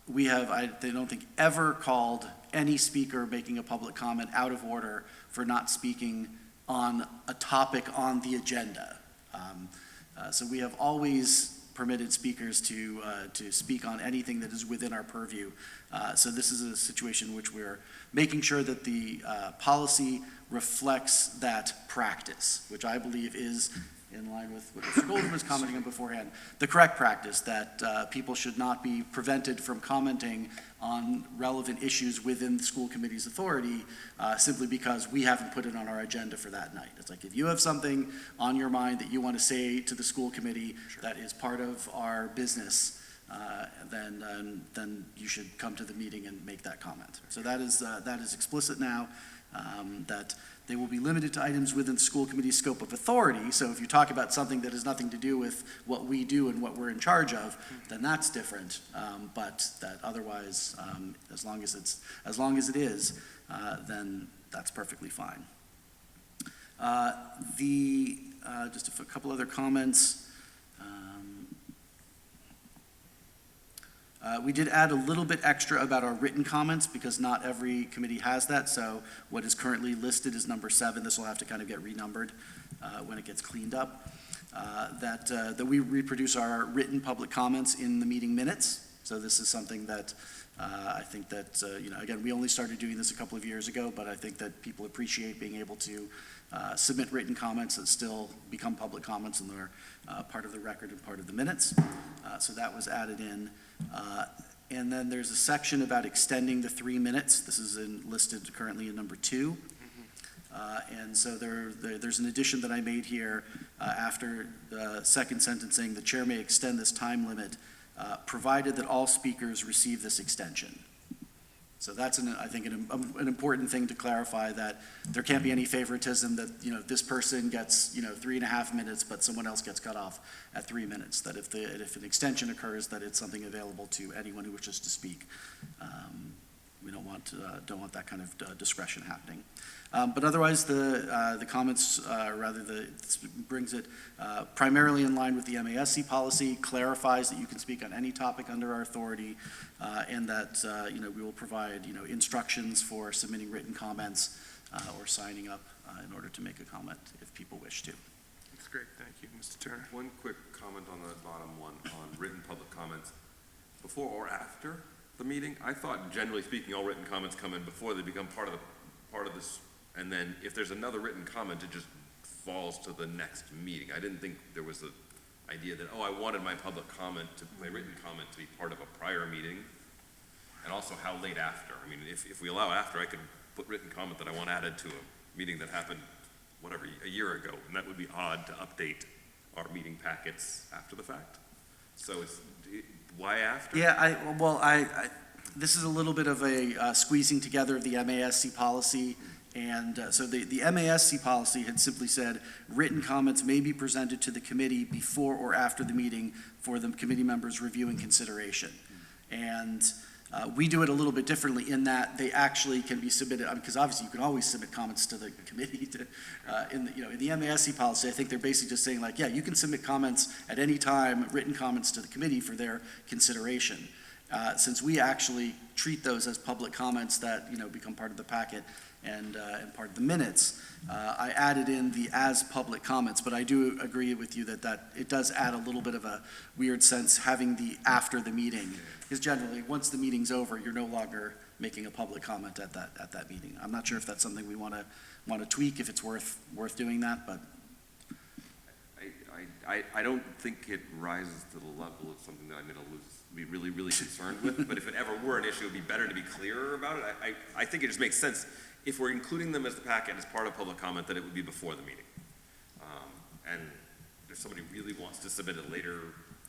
we have, I don't think, ever called any speaker making a public comment out of order for not speaking on a topic on the agenda. So we have always permitted speakers to speak on anything that is within our purview. So this is a situation in which we're making sure that the policy reflects that practice, which I believe is in line with what Mr. Golden was commenting on beforehand, the correct practice that people should not be prevented from commenting on relevant issues within the school committee's authority simply because we haven't put it on our agenda for that night. It's like if you have something on your mind that you want to say to the school committee that is part of our business, then you should come to the meeting and make that comment. So that is explicit now, that they will be limited to items within the school committee's scope of authority. So if you talk about something that has nothing to do with what we do and what we're in charge of, then that's different. But that otherwise, as long as it is, then that's perfectly fine. Just a couple other comments. We did add a little bit extra about our written comments because not every committee has that. So what is currently listed is number 7. This will have to kind of get renumbered when it gets cleaned up. That we reproduce our written public comments in the meeting minutes. So this is something that I think that, again, we only started doing this a couple of years ago, but I think that people appreciate being able to submit written comments that still become public comments and they're part of the record and part of the minutes. So that was added in. And then there's a section about extending the 3 minutes. This is listed currently in number 2. And so there's an addition that I made here after the second sentence saying the chair may extend this time limit provided that all speakers receive this extension. So that's, I think, an important thing to clarify, that there can't be any favoritism that, this person gets, 3.5 minutes, but someone else gets cut off at 3 minutes. That if an extension occurs, that it's something available to anyone who wishes to speak. We don't want that kind of discretion happening. But otherwise, the comments, this brings it primarily in line with the MASC policy, clarifies that you can speak on any topic under our authority, and that, we will provide, instructions for submitting written comments or signing up in order to make a comment if people wish to. That's great, thank you, Mr. Turner. One quick comment on the bottom one on written public comments. Before or after the meeting, I thought generally speaking, all written comments come in before they become part of this. And then if there's another written comment, it just falls to the next meeting. I didn't think there was the idea that, I wanted my my written comment to be part of a prior meeting. And also how late after. I mean, if we allow after, I could put written comment that I want added to a meeting that happened, a year ago. And that would be odd to update our meeting packets after the fact. So why after? Yeah, this is a little bit of a squeezing together of the MASC policy. And so the MASC policy had simply said written comments may be presented to the committee before or after the meeting for the committee members' review and consideration. And we do it a little bit differently in that they actually can be submitted, because obviously you can always submit comments to the committee. In the MASC policy, I think they're basically just saying you can submit comments at any time, written comments to the committee for their consideration. Since we actually treat those as public comments that become part of the packet and part of the minutes, I added in the as public comments, but I do agree with you that it does add a little bit of a weird sense having the after the meeting, because generally once the meeting's over, you're no longer making a public comment at that meeting. I'm not sure if that's something we want to tweak, if it's worth doing that, but I don't think it rises to the level of something that I'm going to be really, really concerned with. But if it ever were an issue, it would be better to be clearer about it. I think it just makes sense. If we're including them as the packet as part of public comment, that it would be before the meeting. And if somebody really wants to submit it later.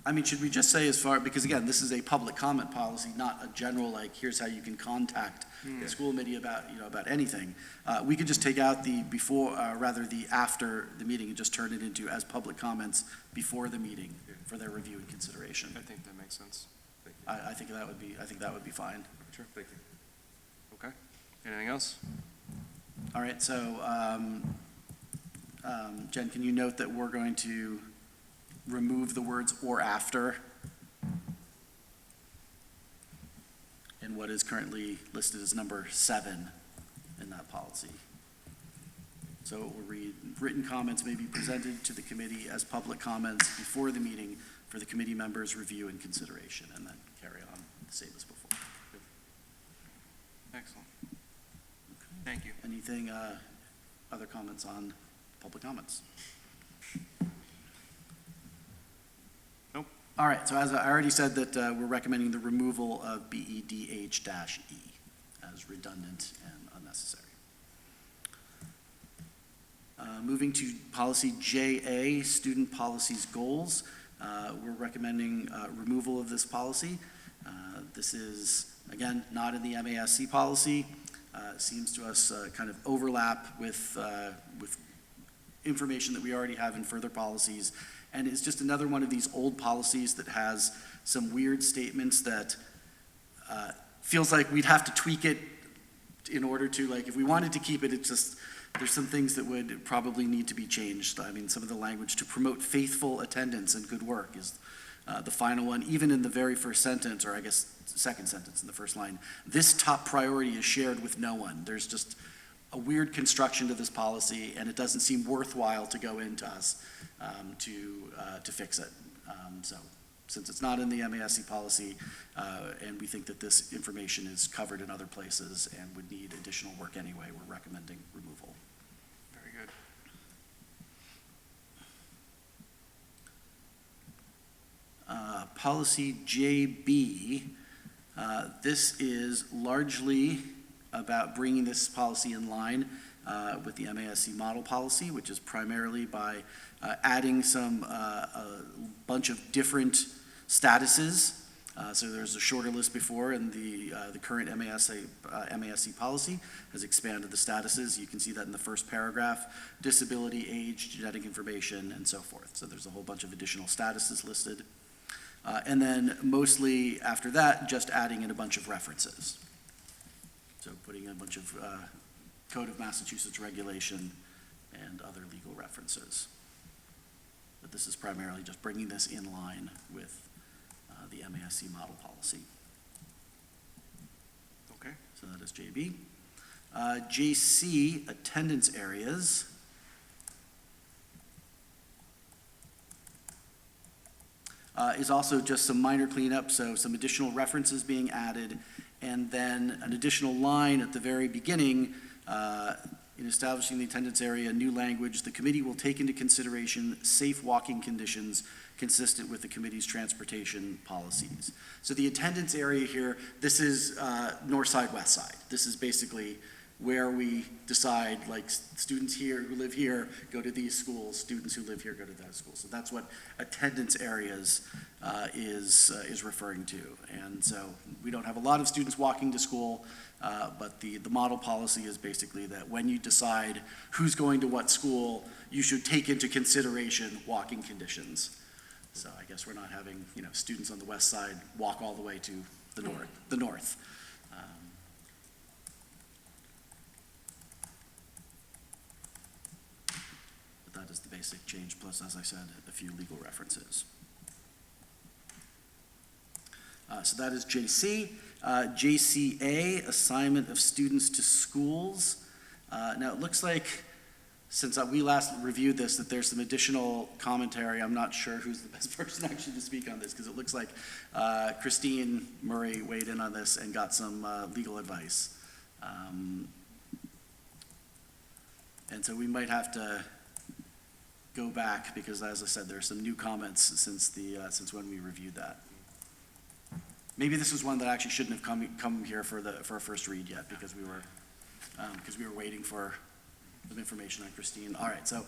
I mean, should we just say because again, this is a public comment policy, not a general, here's how you can contact the school committee about anything. We could just take out the before, the after the meeting and just turn it into as public comments before the meeting for their review and consideration. I think that makes sense. I think that would be fine. Sure, thank you. Okay, anything else? All right, so, Jen, can you note that we're going to remove the words or after in what is currently listed as number 7 in that policy? So it will read, written comments may be presented to the committee as public comments before the meeting for the committee members' review and consideration, and then carry on the same as before. Excellent. Thank you. Anything, other comments on public comments? All right, so as I already said that we're recommending the removal of BEDH-E as redundant and unnecessary. Moving to policy JA, student policies goals. We're recommending removal of this policy. This is, again, not in the MASC policy. Seems to us kind of overlap with information that we already have in further policies. And it's just another one of these old policies that has some weird statements that feels like we'd have to tweak it in order to, like, if we wanted to keep it, it's just, there's some things that would probably need to be changed. I mean, some of the language to promote faithful attendance and good work is the final one, even in the very first sentence, or I guess second sentence in the first line. This top priority is shared with no one. There's just a weird construction to this policy, and it doesn't seem worthwhile to go into us to fix it. So since it's not in the MASC policy, and we think that this information is covered in other places and would need additional work anyway, we're recommending removal. Very good. Policy JB, this is largely about bringing this policy in line with the MASC model policy, which is primarily by adding a bunch of different statuses. So there's a shorter list before, and the current MASC policy has expanded the statuses. You can see that in the first paragraph: disability, age, genetic information, and so forth. So there's a whole bunch of additional statuses listed. And then mostly after that, just adding in a bunch of references. So putting in a bunch of Code of Massachusetts regulation and other legal references. But this is primarily just bringing this in line with the MASC model policy. Okay. So that is JB. JC, attendance areas. Is also just some minor cleanup, so some additional references being added, and then an additional line at the very beginning, in establishing the attendance area, new language, the committee will take into consideration safe walking conditions consistent with the committee's transportation policies. So the attendance area here, this is north side, west side. This is basically where we decide, like, students here who live here go to these schools, students who live here go to those schools. So that's what attendance areas is referring to. And so we don't have a lot of students walking to school, but the model policy is basically that when you decide who's going to what school, you should take into consideration walking conditions. So I guess we're not having, students on the west side walk all the way to the north. But that is the basic change, plus, as I said, a few legal references. So that is JC. JCA, assignment of students to schools. Now, it looks like, since we last reviewed this, that there's some additional commentary. I'm not sure who's the best person actually to speak on this, because it looks like Christine Murray weighed in on this and got some legal advice. And so we might have to go back, because as I said, there are some new comments since when we reviewed that. Maybe this was one that actually shouldn't have come here for a first read yet, because we were waiting for some information on Christine. All right, so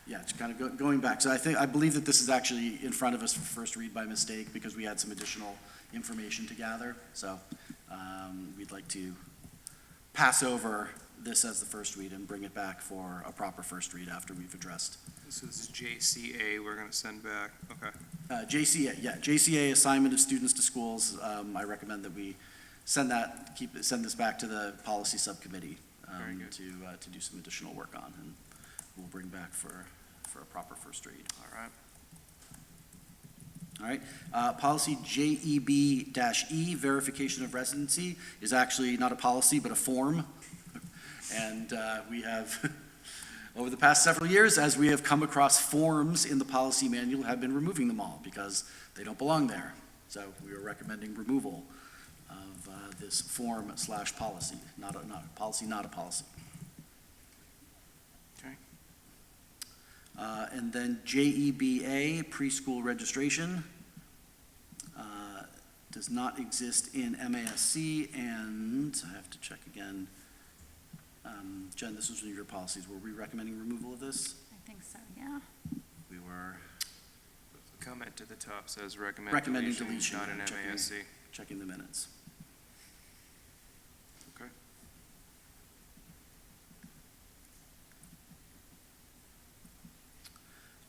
yeah, just kind of going back. So I believe that this is actually in front of us for first read by mistake, because we had some additional information to gather. So we'd like to pass over this as the first read and bring it back for a proper first read after we've addressed. So this is JCA we're going to send back. Okay. JCA, assignment of students to schools. I recommend that we send this back to the policy subcommittee to do some additional work on, and we'll bring back for a proper first read. All right. Policy JEB-E, verification of residency, is actually not a policy but a form, and we have. Over the past several years, as we have come across forms in the policy manual, have been removing them all because they don't belong there. So we are recommending removal of this form/policy, not a policy, not a policy. Okay. And then JEBA, preschool registration, does not exist in MASC, and I have to check again. Jen, this was one of your policies. Were we recommending removal of this? I think so, yeah. We were Comment to the top says recommend recommending deletion, deletion. not in checking- MASC. Checking the minutes. Okay.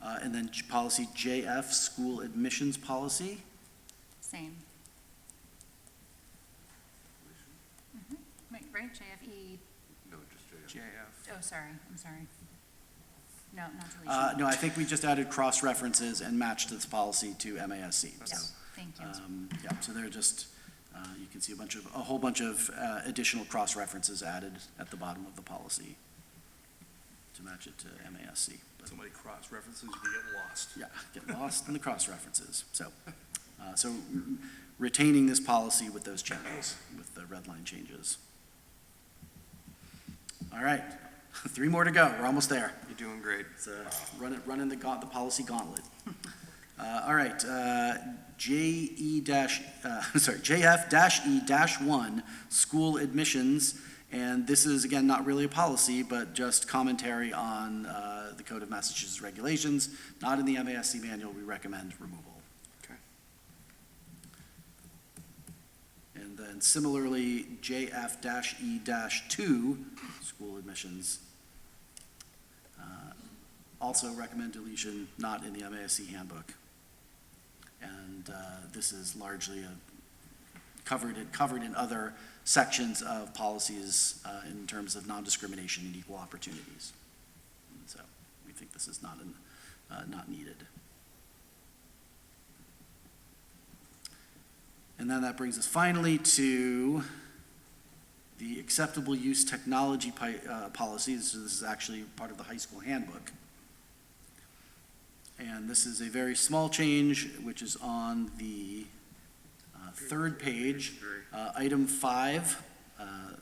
And then policy JF, school admissions policy. Same. Wait, right, JFE, No, just JF. JF. oh, sorry, I'm sorry. No, not deletion. No, I think we just added cross-references and matched this policy to MASC. Yeah, thank you. Yeah, so they're just, you can see a whole bunch of additional cross-references added at the bottom of the policy to match it to MASC. But, So many cross-references, you can get lost. yeah, get lost in the cross-references. So retaining this policy with those changes, with the red line changes. All right, 3 more to go. We're almost there. You're doing great. It's running the policy gauntlet. All right, JF-E-1, school admissions, and this is, again, not really a policy, but just commentary on the Code of Massachusetts regulations, not in the MASC manual. We recommend removal. Okay. And then similarly, JF-E-2, school admissions, also recommend deletion, not in the MASC handbook. And this is largely covered in other sections of policies in terms of non-discrimination and equal opportunities. And so we think this is not needed. And then that brings us finally to the acceptable use technology policies. So this is actually part of the high school handbook. And this is a very small change, which is on the 3rd page, item 5.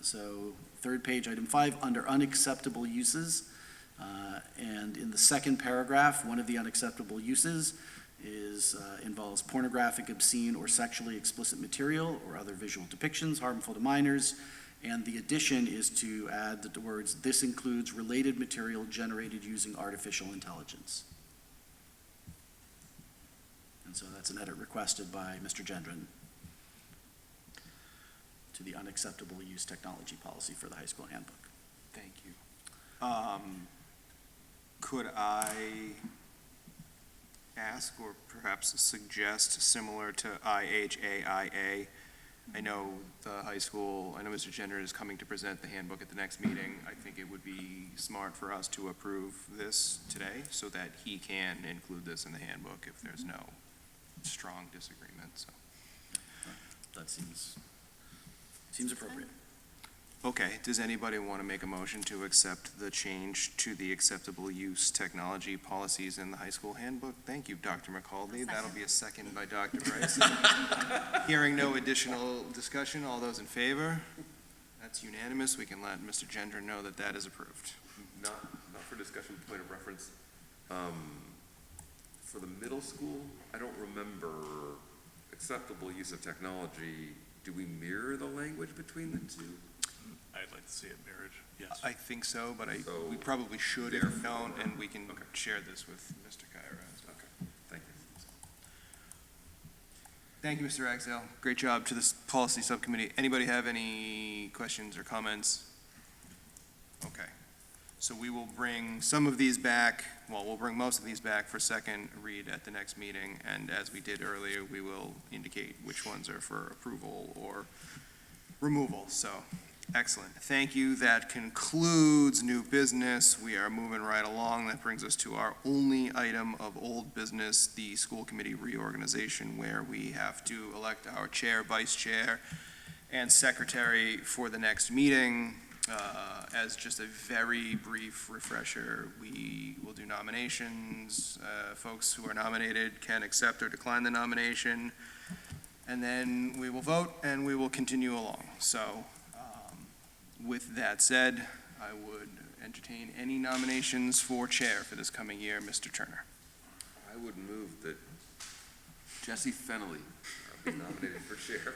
So 3rd page, item 5, under unacceptable uses. And in the 2nd paragraph, one of the unacceptable uses involves pornographic, obscene, or sexually explicit material or other visual depictions harmful to minors. And the addition is to add the words, "This includes related material generated using artificial intelligence." And so that's an edit requested by Mr. Gendron to the unacceptable use technology policy for the high school handbook. Thank you. Could I ask or perhaps suggest, similar to IHAIA? I know the high school, I know Mr. Gendron is coming to present the handbook at the next meeting. I think it would be smart for us to approve this today so that he can include this in the handbook if there's no strong disagreement, so. That seems appropriate. Okay, does anybody want to make a motion to accept the change to the acceptable use technology policies in the high school handbook? Thank you, Dr. McCaldy. That'll be a second by Dr. Bryson. Hearing no additional discussion, all those in favor? That's unanimous. We can let Mr. Gendron know that that is approved. Not for discussion, point of reference. For the middle school, I don't remember acceptable use of technology. Do we mirror the language between the two? I'd like to see it mirrored, yes. I think so, but So, we probably should if we don't, and we can share this with Mr. Kyra. Okay, thank you. Thank you, Mr. Axel. Great job to this policy subcommittee. Anybody have any questions or comments? Okay. So we will bring some of these back, well, we'll bring most of these back for second read at the next meeting, and as we did earlier, we will indicate which ones are for approval or removal. So, excellent. Thank you. That concludes new business. We are moving right along. That brings us to our only item of old business, the school committee reorganization, where we have to elect our chair, vice chair, and secretary for the next meeting. As just a very brief refresher, we will do nominations. Folks who are nominated can accept or decline the nomination, and then we will vote and we will continue along. So with that said, I would entertain any nominations for chair for this coming year. Mr. Turner. I would move that Jesse Fennelly be nominated for chair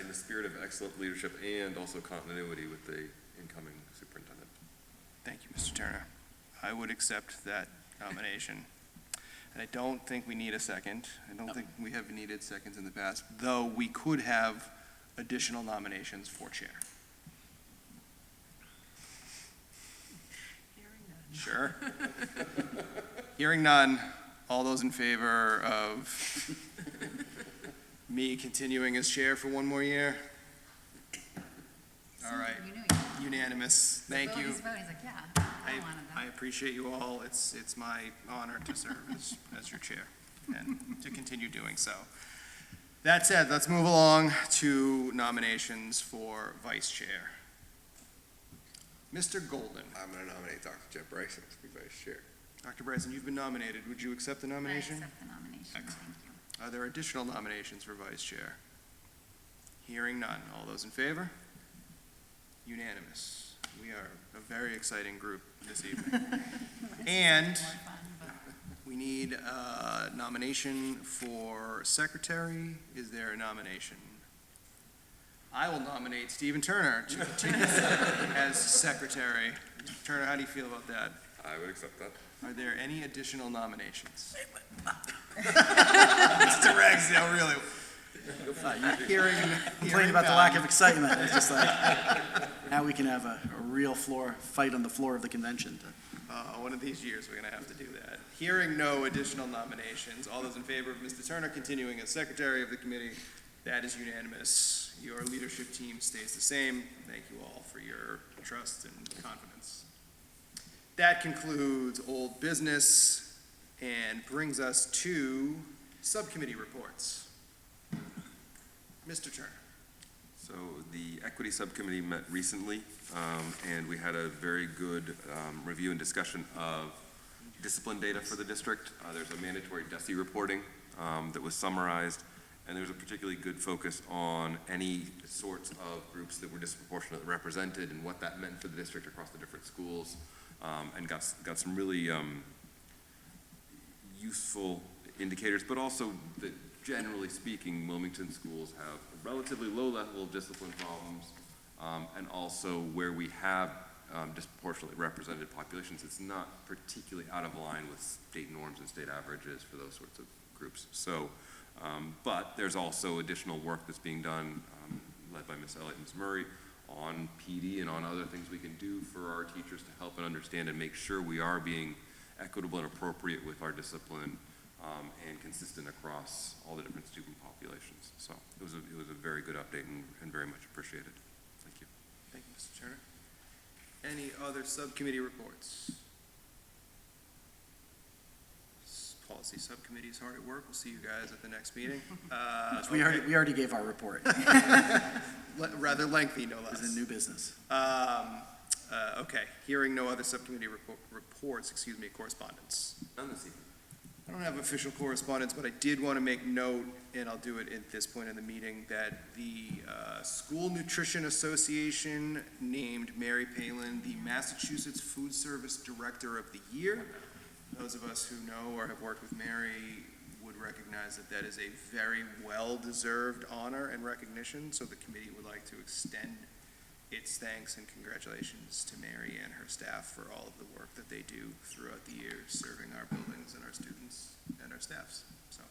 in the spirit of excellent leadership and also continuity with the incoming superintendent. Thank you, Mr. Turner. I would accept that nomination. And I don't think we need a second. I don't think we have needed seconds in the past, though we could have additional nominations for chair. Sure. Hearing none, all those in favor of me continuing as chair for one more year? All right, unanimous, thank you. He's like, yeah, I wanted that. I appreciate you all. It's my honor to serve as your chair and to continue doing so. That said, let's move along to nominations for vice chair. Mr. Golden. I'm going to nominate Dr. Jeff Bryson to be vice chair. Dr. Bryson, you've been nominated. Would you accept the nomination? I accept the nomination, thank you. Are there additional nominations for vice chair? Hearing none. All those in favor? Unanimous. We are a very exciting group this evening. And we need a nomination for secretary. Is there a nomination? I will nominate Stephen Turner to continue as secretary. Mr. Turner, how do you feel about that? I would accept that. Are there any additional nominations? Mr. Ragsdale, really? Complain about the lack of excitement. It's just like, now we can have a real fight on the floor of the convention. One of these years, we're going to have to do that. Hearing no additional nominations, all those in favor of Mr. Turner continuing as secretary of the committee, that is unanimous. Your leadership team stays the same. Thank you all for your trust and confidence. That concludes old business and brings us to subcommittee reports. Mr. Turner. So the Equity Subcommittee met recently, and we had a very good review and discussion of discipline data for the district. There's a mandatory DESI reporting that was summarized, and there's a particularly good focus on any sorts of groups that were disproportionately represented and what that meant for the district across the different schools, and got some really useful indicators, but also that generally speaking, Wilmington schools have a relatively low level of discipline problems, and also where we have disproportionately represented populations, it's not particularly out of line with state norms and state averages for those sorts of groups. So, but there's also additional work that's being done, led by Ms. Elliott and Ms. Murray, on PD and on other things we can do for our teachers to help and understand and make sure we are being equitable and appropriate with our discipline, and consistent across all the different student populations. So it was a very good update and very much appreciated. Thank you. Thank you, Mr. Turner. Any other subcommittee reports? Policy subcommittee is hard at work. We'll see you guys at the next meeting. We already gave our report. Rather lengthy, no less. It's a new business. Okay, hearing no other subcommittee reports, correspondence. None this evening. I don't have official correspondence, but I did want to make note, and I'll do it at this point in the meeting, that the School Nutrition Association named Mary Palin the Massachusetts Food Service Director of the Year. Those of us who know or have worked with Mary would recognize that that is a very well-deserved honor and recognition, so the committee would like to extend its thanks and congratulations to Mary and her staff for all of the work that they do throughout the years, serving our buildings and our students and our staffs. So,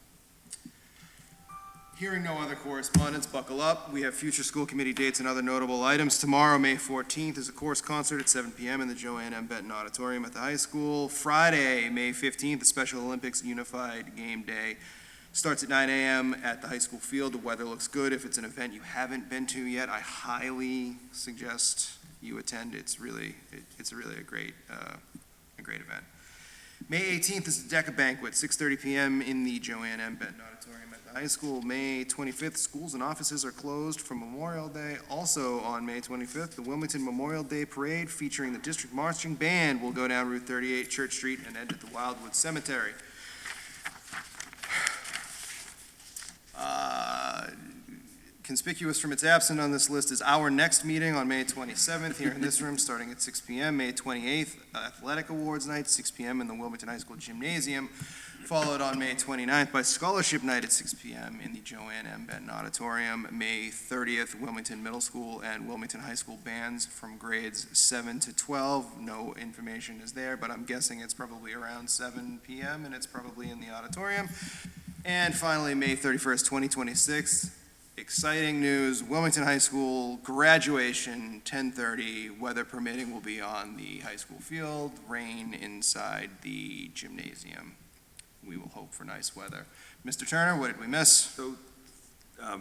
hearing no other correspondence, buckle up. We have future school committee dates and other notable items. Tomorrow, May 14th, is a course concert at 7 p.m. in the Joanne M. Benton Auditorium at the high school. Friday, May 15th, the Special Olympics Unified Game Day starts at 9 a.m. at the high school field. The weather looks good. If it's an event you haven't been to yet, I highly suggest you attend. It's really a great event. May 18th is the DECA banquet, 6:30 p.m. in the Joanne M. Benton Auditorium at the high school. May 25th, schools and offices are closed for Memorial Day. Also on May 25th, the Wilmington Memorial Day Parade featuring the District Marching Band will go down Route 38, Church Street, and end at the Wildwood Cemetery. Conspicuous from its absence on this list is our next meeting on May 27th here in this room, starting at 6 p.m. May 28th, Athletic Awards Night, 6 p.m. in the Wilmington High School Gymnasium, followed on May 29th by Scholarship Night at 6 p.m. in the Joanne M. Benton Auditorium. May 30th, Wilmington Middle School and Wilmington High School bands from grades 7 to 12. No information is there, but I'm guessing it's probably around 7 p.m. and it's probably in the auditorium. And finally, May 31st, 2026, exciting news, Wilmington High School graduation, 10:30, weather permitting, will be on the high school field, rain inside the gymnasium. We will hope for nice weather. Mr. Turner, what did we miss? So,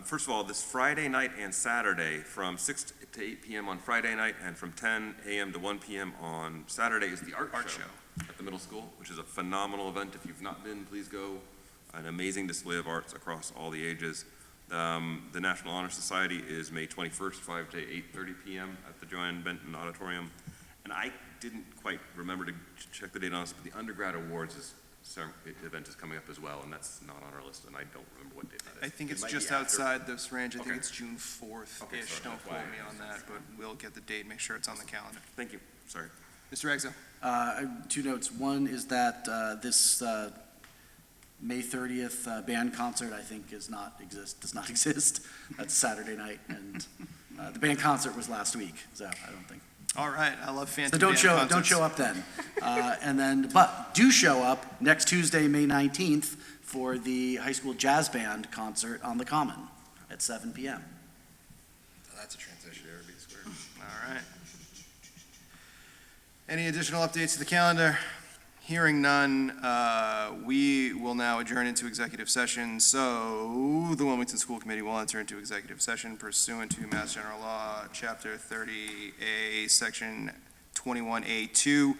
first of all, this Friday night and Saturday, from 6 to 8 p.m. on Friday night and from 10 a.m. to 1 p.m. on Saturday is the art show at the middle school, which is a phenomenal event. If you've not been, please go. An amazing display of arts across all the ages. The National Honor Society is May 21st, 5 to 8:30 p.m. at the Joanne Benton Auditorium. And I didn't quite remember to check the date on this, but the Undergrad Awards event is coming up as well, and that's not on our list, and I don't remember what date that is. I think it's might just be after. outside this range. I think Okay. it's June 4th-ish. Okay, sorry, Don't that's why quote I me on that, but we'll get the date, make sure it's on the calendar. Thank you, sorry. Mr. Exo? Two notes. One is that this May 30th band concert, I think, does not exist. That's Saturday night, and the band concert was last week, so I don't think. All right, I love So phantom don't band show concerts. up then. But do show up next Tuesday, May 19th, for the high school jazz band concert on the Common at 7 p.m. That's a transition, everybody square. All right. Any additional updates to the calendar? Hearing none, we will now adjourn into executive session. So the Wilmington School Committee will enter into executive session pursuant to Mass General Law, Chapter 30A, Section 21A2,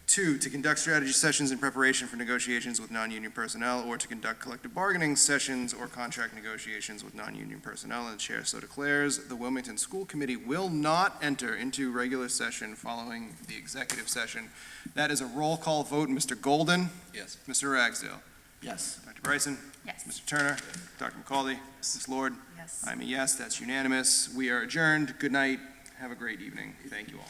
to conduct strategy sessions in preparation for negotiations with non-union personnel or to conduct collective bargaining sessions or contract negotiations with non-union personnel, and the chair so declares. The Wilmington School Committee will not enter into regular session following the executive session. That is a roll call vote. Mr. Golden? Yes. Mr. Ragsdale? Yes. Dr. Bryson? Yes. Mr. Turner? Dr. McCauley? Mrs. Lord? Yes. I'm a yes. That's unanimous. We are adjourned. Good night. Have a great evening. Thank you all.